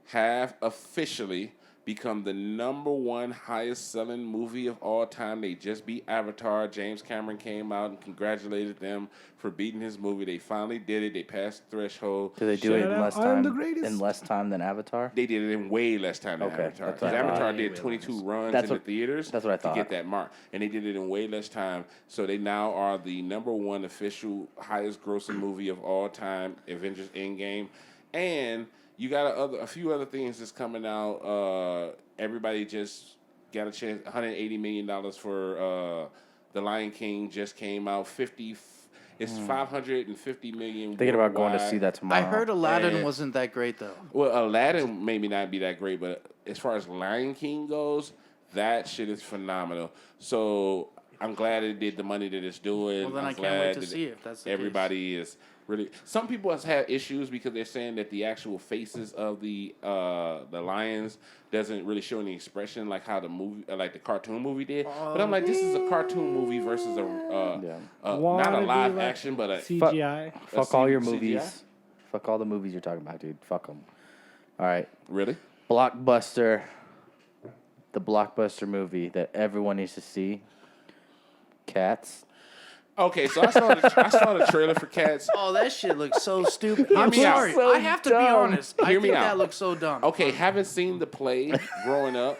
have officially become the #1 highest selling movie of all time. They just beat Avatar. James Cameron came out and congratulated them for beating his movie. They finally did it. They passed the threshold. Do they do it Shout in out, less I am the time? greatest. In less time than Avatar? They did it in way less time than Okay, Avatar. that's Because what I thought. Avatar Way did 22 runs That's in the what- theaters that's what I to thought. get that mark. And they did it in way less time. So they now are the #1 official highest grossing movie of all time, Avengers Endgame. And you got a few other things that's coming out. Everybody just got a chance. $180 million for The Lion King just came out. It's 550 million. Thinking about going to worldwide. see that tomorrow. I heard Aladdin And- wasn't that great though. Well, Aladdin maybe not be that great, but as far as Lion King goes, that shit is phenomenal. So I'm glad it did the money that it's doing. Well, then I'm I can't wait glad to that see if that's the everybody is really. Some people have had issues because they're saying that the actual faces of the lions doesn't really show any expression like how the movie, like the cartoon movie did. But I'm like, this is a cartoon movie versus not a Wanna be live like action, but a CGI. Fuck all your CGI? movies. Fuck all the movies you're talking about, dude. Fuck them. All right. really. Blockbuster. The blockbuster movie that everyone needs to see. Cats. Okay, so I saw the trailer for Cats. Oh, that shit looks so stupid. Hear I'm me out. sorry. So I have to be dumb. honest. I Hear me think out. that looks so dumb. Okay, haven't seen the play growing up.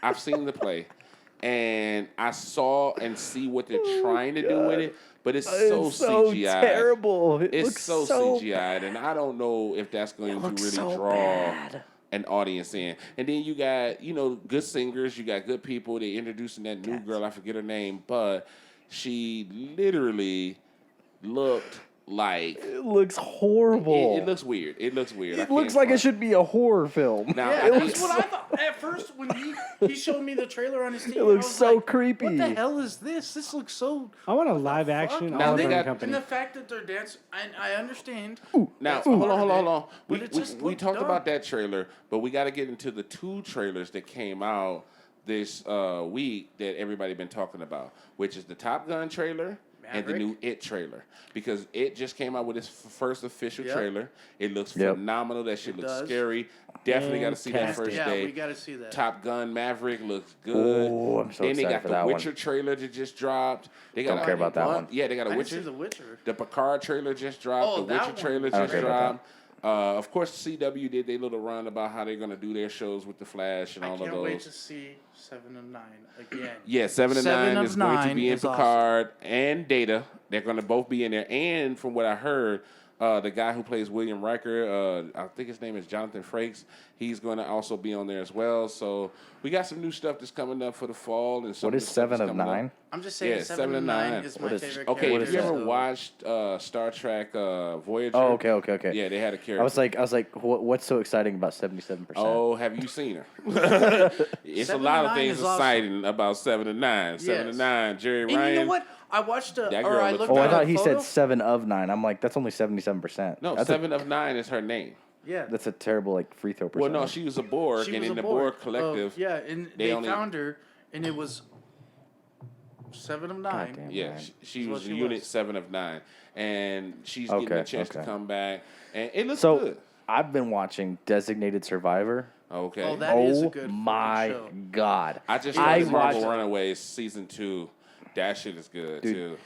I've seen the play, and I saw and see what they're trying to do with it, but it's so CGI. terrible. It It's looks so CGI, and I don't know if that's going to looks really so draw bad. an audience in. And then you got, good singers, you got good people. They introducing that new girl, I forget her name, but she literally looked like It looks horrible. it looks weird. It looks weird. I It looks can't like it front. should be a horror film. Now, Yeah, I that's think- what I thought at first when he showed me the trailer on his TV. It looks I was so like, creepy. What the hell is this? This looks so. I want a live action Now Oliver they and got- Company. And the fact that they're dancing, I understand. Now, That's hold part on. of it, We, but it we, just we looked talked dumb. about that trailer, but we got to get into the 2 trailers that came out this week that everybody been talking about, which is the Top Gun trailer and the Maverick. new It trailer. Because It just came out with its first official Yep. trailer. It looks Yep. phenomenal. That shit It looks does. scary. Definitely got to see that Fantastic. first Yeah, day. we got to see that. Top Gun Maverick looks good. Oh, I'm so then they excited got for the that one. Witcher trailer that just dropped. They got Don't care about that one. Yeah, they got a I didn't see Witcher. The Witcher. The Picard trailer just dropped. Oh, The that Witcher one. trailer I don't just care about dropped. Of course, CW did their little run about how they're going to do their shows with the Flash and I all of can't those. wait to see 7 of 9 again. Yeah, 7 of 7 9 of is going to 9 be in is awesome. Picard and Data. They're going to both be in there. And from what I heard, the guy who plays William Riker, I think his name is Jonathan Frakes. He's going to also be on there as well. So we got some new stuff that's coming up for the fall. And some What is new stuff 7 that's of coming up. 9? I'm just saying Yeah, 7 of 9 is my What is- favorite Okay, character. if you ever so- watched Star Trek Voyager? Oh, okay. Yeah, they had a character. I was like, what's so exciting about 77%? Oh, have you seen her? It's a 7 lot to of 9 things is awesome. exciting about 7 to 9. 7 to Yes. 9. Jerry And Ryan. you know what? I watched That or girl I looks looked Oh, I at thought a he photo. said 7 of 9. I'm like, that's only 77%. No, that's 7 of 9 is her name. Yeah. That's a terrible free throw Well, percentage. no, she was a Borg, She and was in a the Borg Borg. collective, Yeah, and they they only- found her, and it was 7 of 9. Goddamn. yeah, Right. she That's was what she Unit was. 7 of 9, and she's getting Okay, a chance to okay. come back, and it looks So good. I've been watching Designated Survivor. Okay, Oh, that is a Oh good fucking my show. god! I just I started Marvel watched, Runaways season 2. That shit is good too.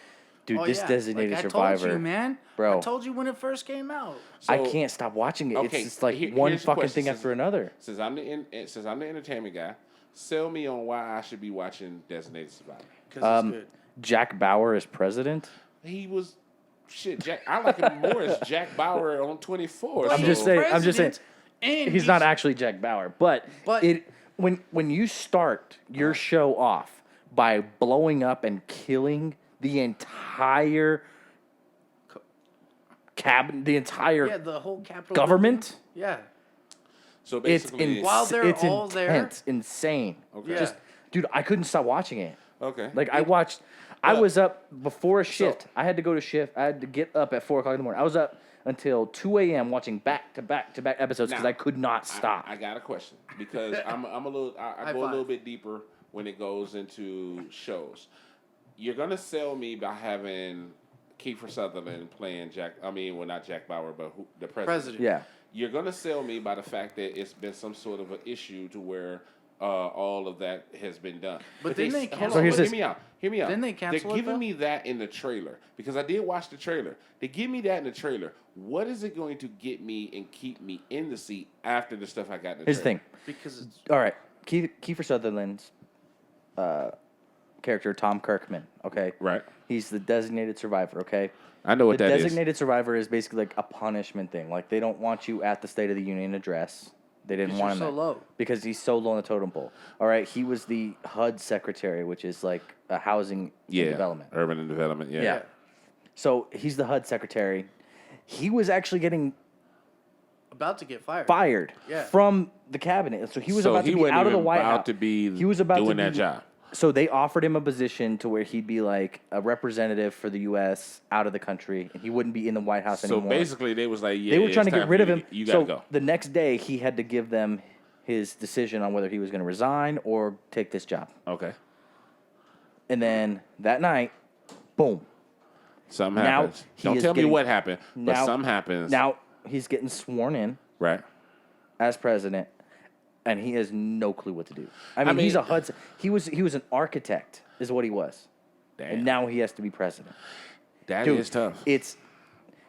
dude. Oh, This yeah. Designated like Survivor, I told you, man. bro. I told you when it first came out. I So, can't stop watching it. okay, It's just like here- one here's the fucking question, thing since- after another. Since I'm the entertainment guy, sell me on why I should be watching Designated Survivor. Because it's good. Jack Bauer is president. He was shit. Jack, I like him more as Jack Bauer on 24. Well, I'm so- just saying- I'm just saying, president, and He's not actually Jack Bauer, but But- when you start your show off by blowing up and killing the entire cabinet, the entire Yeah, the whole Capitol government. building. Yeah. So It's basically, While they're it's all there? intense, insane. Okay. Yeah. Just, dude, I couldn't stop watching it. okay. Like I watched, I Well, was up before a shift. I had to go to shift. I had to get up at 4:00 in the morning. I was up until 2 a.m. watching back to back to back episodes because Now, I could not stop. I got a question because I'm a little. I High go a little five. bit deeper when it goes into shows. You're gonna sell me by having Kiefer Sutherland playing Jack. I mean, well, not Jack Bauer, but the president. Yeah. You're gonna sell me by the fact that it's been some sort of an issue to where all of that has been done. But didn't they hold cancel on, it? hear me out. Hear me out. Didn't they cancel They're it, giving though? me that in the trailer because I did watch the trailer. They give me that in the trailer. What is it going to get me and keep me in the seat after the stuff I got in the Here's the trailer? thing. Because it's All right, Kiefer Sutherland's character, Tom Kirkman. Okay. Right. He's the designated survivor. Okay. I know what the that is. designated survivor is basically like a punishment thing. Like they don't want you at the State of the Union address. They didn't 'Cause want you're him so there. low. Because he's so low on the totem pole. All right, he was the HUD secretary, which is like a housing and development. Urban and development. Yeah. Yeah. So he's the HUD secretary. He was actually getting about to get fired. fired Yeah. from the cabinet. So he was So about to he be wasn't out of the even White about House. to be he was about doing to that be, job. So they offered him a position to where he'd be like a representative for the U.S. out of the country, and he wouldn't be in the White House So anymore. basically, they was like, yeah, they were trying to it's get time rid for of him. You gotta So go. the next day, he had to give them his decision on whether he was going to resign or take this job. Okay. And then that night, boom. Something Now happens. he Don't is tell me getting- what happened, but now- something happens. Now he's getting sworn in right. as president, and he has no clue what to do. I mean, mean- he's a HUD. He was an architect, is what he was, Damn. and now he has to be president. That Dude, is tough. It's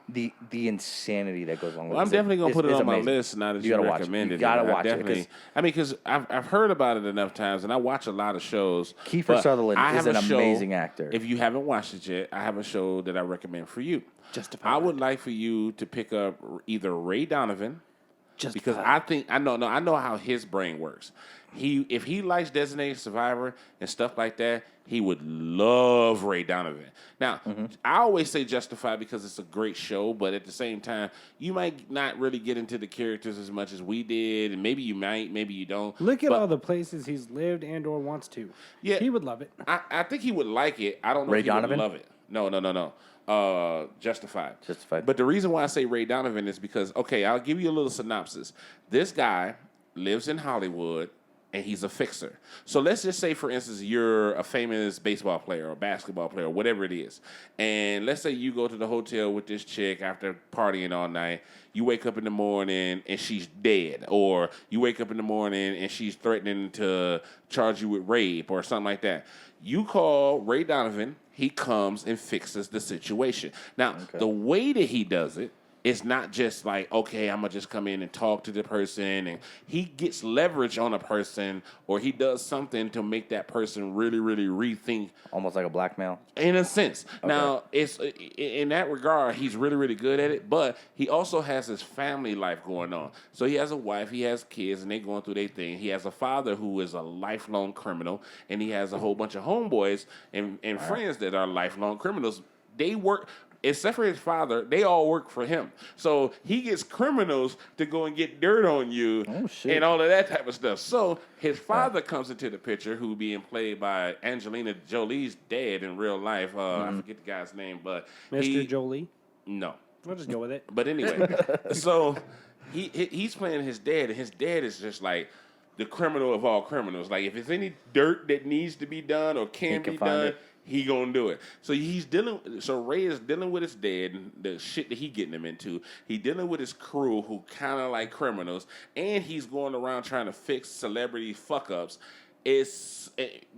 the insanity that goes along with Well, I'm this. definitely gonna Is- put it is on my amazing. list now that You you gotta watch it. recommended You gotta I watch it, definitely- 'cause- I mean, because I've heard about it enough times, and I watch a lot of shows. Kiefer but Sutherland I is have an a show- amazing actor. If you haven't watched it yet, I have a show that I recommend for you. Justified. I would like for you to pick up either Ray Donovan. Just Because I know how his brain works. If he likes Designated Survivor and stuff like that, he would love Ray Donovan. Now, I always say Justified because it's a great show, but at the same time, you might not really get into the characters as much as we did, and maybe you might, maybe you don't. Look at But all the places he's lived and or wants to. Yeah. He would love it. I think he would like it. I don't know Ray if he Donovan? would love it. No. Justified. Justified. But the reason why I say Ray Donovan is because, okay, I'll give you a little synopsis. This guy lives in Hollywood, and he's a fixer. So let's just say, for instance, you're a famous baseball player or basketball player or whatever it is. And let's say you go to the hotel with this chick after partying all night. You wake up in the morning and she's dead. Or you wake up in the morning and she's threatening to charge you with rape or something like that. You call Ray Donovan. He comes and fixes the situation. Now, the way that he does it, it's not just like, okay, I'm going to just come in and talk to the person. And he gets leverage on a person, or he does something to make that person really, really rethink Almost like a blackmail. in a sense. Now, it's in that regard, he's really, really good at it, but he also has his family life going on. So he has a wife, he has kids, and they're going through their thing. He has a father who is a lifelong criminal, and he has a whole bunch of homeboys and friends that are lifelong criminals. They work... Except for his father, they all work for him. So he gets criminals to go and get dirt on you and all of that type of stuff. So his father comes into the picture, who being played by Angelina Jolie's dad in real life. I forget the guy's name, but Mr. Jolie. No. We'll just go with it. But anyway, so he's playing his dad, and his dad is just like the criminal of all criminals. Like, if there's any dirt that needs to be done or can be find done, it. he gonna do it. So Ray is dealing with his dad and the shit that he getting him into. He dealing with his crew who kind of like criminals, and he's going around trying to fix celebrity fuck ups.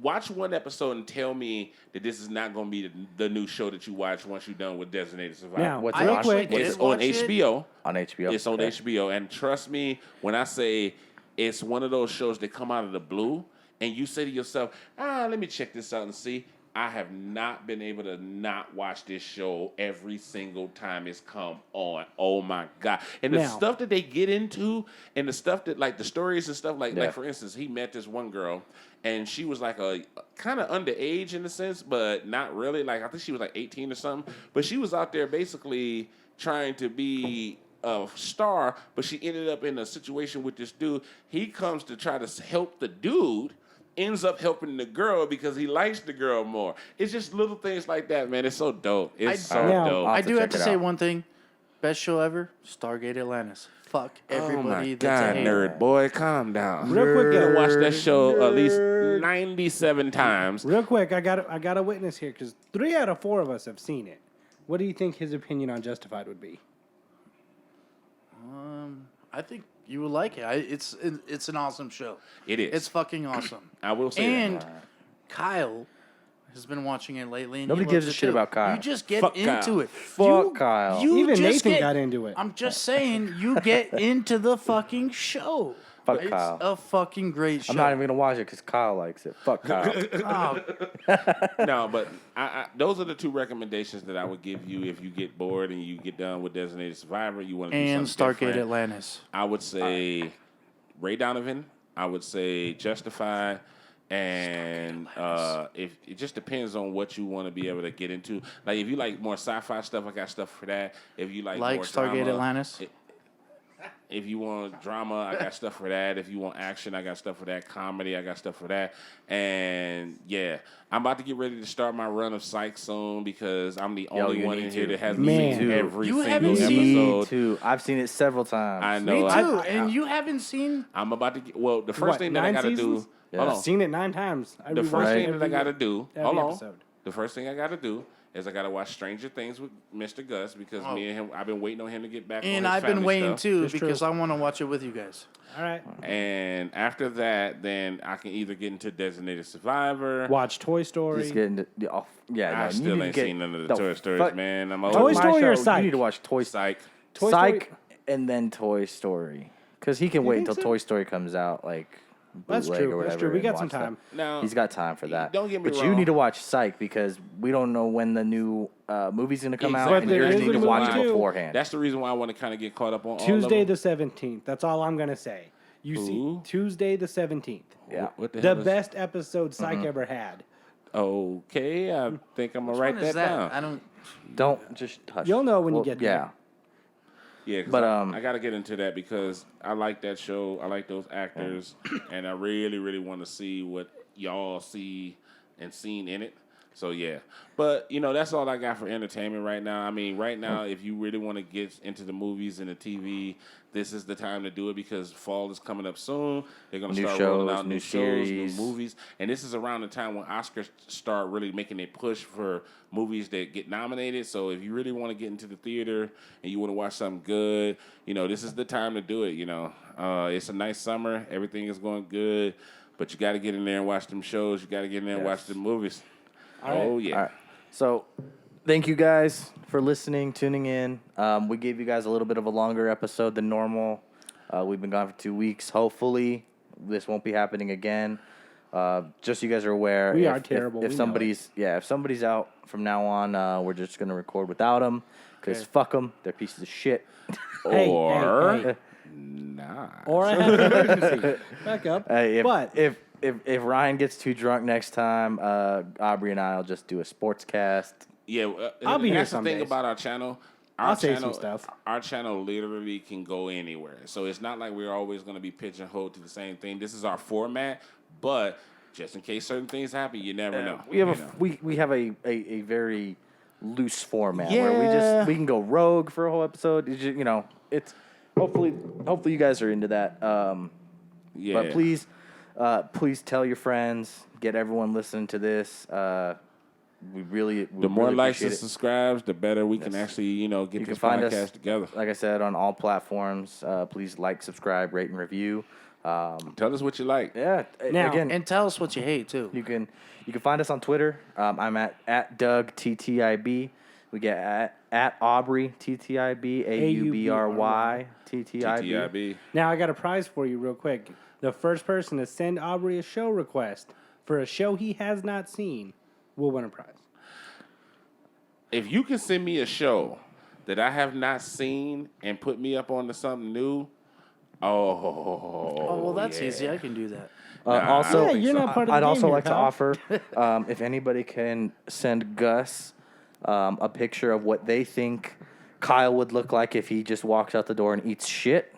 Watch one episode and tell me that this is not going to be the new show that you watch once you're done with Designated Survivor. Now, What's I it on? actually did It's on watch it. HBO. On HBO. It's on Okay. HBO, and trust me when I say it's one of those shows that come out of the blue, and you say to yourself, let me check this out and see. I have not been able to not watch this show every single time it's come on. Oh my God. And the Now- stuff that they get into, and the stuff that, like, the stories and stuff, like Yeah. for instance, he met this one girl, and she was like a kind of underage in a sense, but not really. Like, I think she was like 18 or something, but she was out there basically trying to be a star, but she ended up in a situation with this dude. He comes to try to help the dude, ends up helping the girl because he likes the girl more. It's just little things like that, man. It's so dope. It's so Now- dope. I have to do have check to it say out. one thing. Best show ever, Stargate Atlantis. Fuck Oh my everybody that's a God, hater. nerd boy, calm down. Real quick, I watched that show at least 97 times. Real quick, I got a witness here because 3 out of 4 of us have seen it. What do you think his opinion on Justified would be? I think you would like it. It's an awesome show. It is. It's fucking awesome. I will say And that. Kyle has been watching it lately. And Nobody he gives loves a it shit too. about Kyle. You just get Fuck into Kyle. it. Fuck Kyle. You Even just Nathan got into it. I'm just saying, you get into the fucking show. Fuck It's Kyle. a fucking great show. I'm not even gonna watch it because Kyle likes it. Fuck Kyle. Oh, No, but those are the 2 recommendations that I would give you if you get bored and you get done with Designated Survivor. You want to do and something Stargate different. Atlantis. I would say Ray Donovan. I would say Justified. And if it just depends on what you want to be able to get into. Like if you like more sci-fi stuff, I got stuff for that. If you like more Stargate drama, Atlantis. if you want drama, I got stuff for that. If you want action, I got stuff for that. Comedy, I got stuff for that. And yeah, I'm about to get ready to start my run of Psych soon because I'm the only you one need in here to. that has Man. seen every You single haven't seen- Me episode. too. I've seen it several times. I Me know. too. And you haven't seen. I'm about to get. Well, the first What, thing that I 9 got to do. seasons? Yeah. Hold I've on. seen it 9 times. The first Right. thing that I got to do. every Hold on. episode. The first thing I got to do is I got to watch Stranger Things with Mr. Gus because me and him. I've been waiting on him to get back. And on his I've been family waiting stuff. too It's because true. I want to watch it with you guys. All right. And after that, then I can either get into Designated Survivor. Watch Toy Story. Just get into. Oh, yeah, I no, still you need to ain't get- seen none of the no, Toy Stories, fuck- man. I'm Toy old. my Story or show, Psych? You need to watch Toy Psych. Toy Psych Story. and then Toy Story. Because he can wait think until so? Toy Story comes out, like That's bootleg true. or whatever. That's true. We and got some watch that. time. Now, He's got time for that. Don't get me but wrong. you need to watch Psych because we don't know when the new movie's going to come out, Exactly. and But you there guys is need a to watch movie it too. beforehand. That's the reason why I want to kind of get caught up on Tuesday all the of them. 17th. That's all I'm gonna say. You see, Ooh. Tuesday the 17th. yeah. What the The hell is- best episode Psych ever had. Okay, I think I'm gonna write What is that down. I don't. Don't just hush. You'll know when you get yeah. there. Yeah, 'cause But, I got to get into that because I like that show. I like those actors, and I really, really want to see what y'all see and seen in it. So yeah, but that's all I got for entertainment right now. I mean, right now, if you really want to get into the movies and the TV, this is the time to do it because fall is coming up soon. They're gonna New start rolling shows, out new new shows, series. new movies, and this is around the time when Oscars start really making a push for movies that get nominated. So if you really want to get into the theater and you want to watch something good, this is the time to do it. It's a nice summer, everything is going good, but you got to get in there and watch them shows. You got to get in there and watch the movies. Oh yeah. All right. So, thank you guys for listening, tuning in. We gave you guys a little bit of a longer episode than normal. We've been gone for 2 weeks. Hopefully, this won't be happening again. Just so you guys are aware, We are terrible. If We know somebody's out from now on, we're just gonna record without them because Okay. fuck them. They're pieces of shit. Hey, Or hey. nah. Or I have an emergency. Back up. But If Ryan gets too drunk next time, Aubrey and I will just do a sports cast. Yeah, I'll be here that's the some thing days. about our channel. I'll say some stuff. Our channel literally can go anywhere, so it's not like we're always going to be pigeonholed to the same thing. This is our format, but just in case certain things happen, you never know. We have you know. we have a very loose format where we can go rogue for a whole episode. It's just, it's hopefully you guys are into that. Yeah. But please tell your friends, get everyone listening to this. We The more likes and appreciate it. subscribes, the better we can actually, get You this can find podcast us together. Like I said, on all platforms. Please like, subscribe, rate, and review. Tell us what you like. Yeah. Now- Again, And tell us what you hate too. you can find us on Twitter. I'm at Doug TTIB. We get at Aubrey TTIB AUBRY TTIB. TTIB. now I got a prize for you real quick. The first person to send Aubrey a show request for a show he has not seen will win a prize. If you can send me a show that I have not seen and put me up onto something new, Oh well, that's yeah. easy. I can do that. I Also, don't Yeah, think you're so. not part of the I'd game also here, like to pal. offer if anybody can send Gus a picture of what they think Kyle would look like if he just walks out the door and eats shit.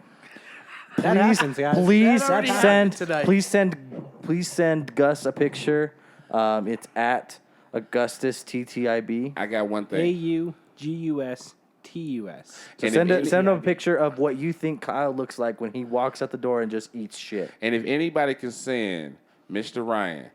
That happens, guys. Please That already send. happened tonight. Please send Gus a picture. It's at Augustus TTIB. I got one thing. AUGUSTUS. So And send if him a picture of what you think Kyle looks like when he walks out the door and just eats shit. And if anybody can send Mr. Ryan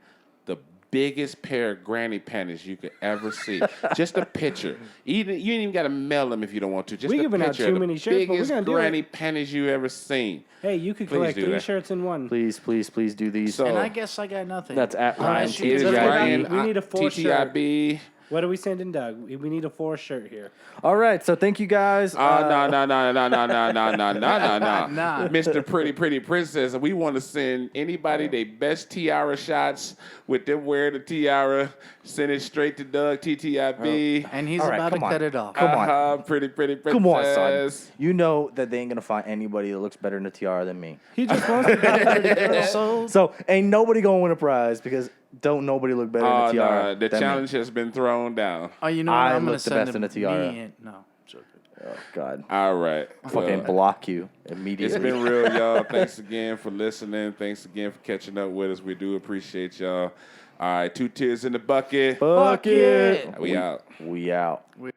the biggest pair of granny panties you could ever see, just a picture. You ain't even got to mail them if you don't want to. Just We a giving out picture too of many the shirts, but we're biggest gonna do it. granny panties you ever seen. Hey, you could Please collect do 3 that. shirts in one. Please do these. So And I guess I got nothing. That's at Ryan Unless it you is guys- Let's get Ryan back- we need a 4 shirt. TTIB. What are we sending, Doug? We need a 4 shirt here. All right, so thank you guys. No, Nah. Mr. Pretty Princess, we want to send anybody their best tiara shots with them wearing the tiara. Send it straight to Doug, TTIB. And he's All right, about to come on. cut it off. Come on. Pretty Princess. Come on, son. You know that they ain't gonna find anybody that looks better in a tiara than me. He just wants to be pretty girl. So ain't nobody gonna win a prize because don't nobody look better in a tiara. No, the than me. challenge has been thrown down. Oh, you know what? I I'm gonna look the send best him in a tiara. me and- no, joking. Oh God, All right. fucking Well, block you immediately. it's been real, y'all. Thanks again for listening. Thanks again for catching up with us. We do appreciate y'all. All right, 2 tears in the bucket. Fuck it. We out. We out. We-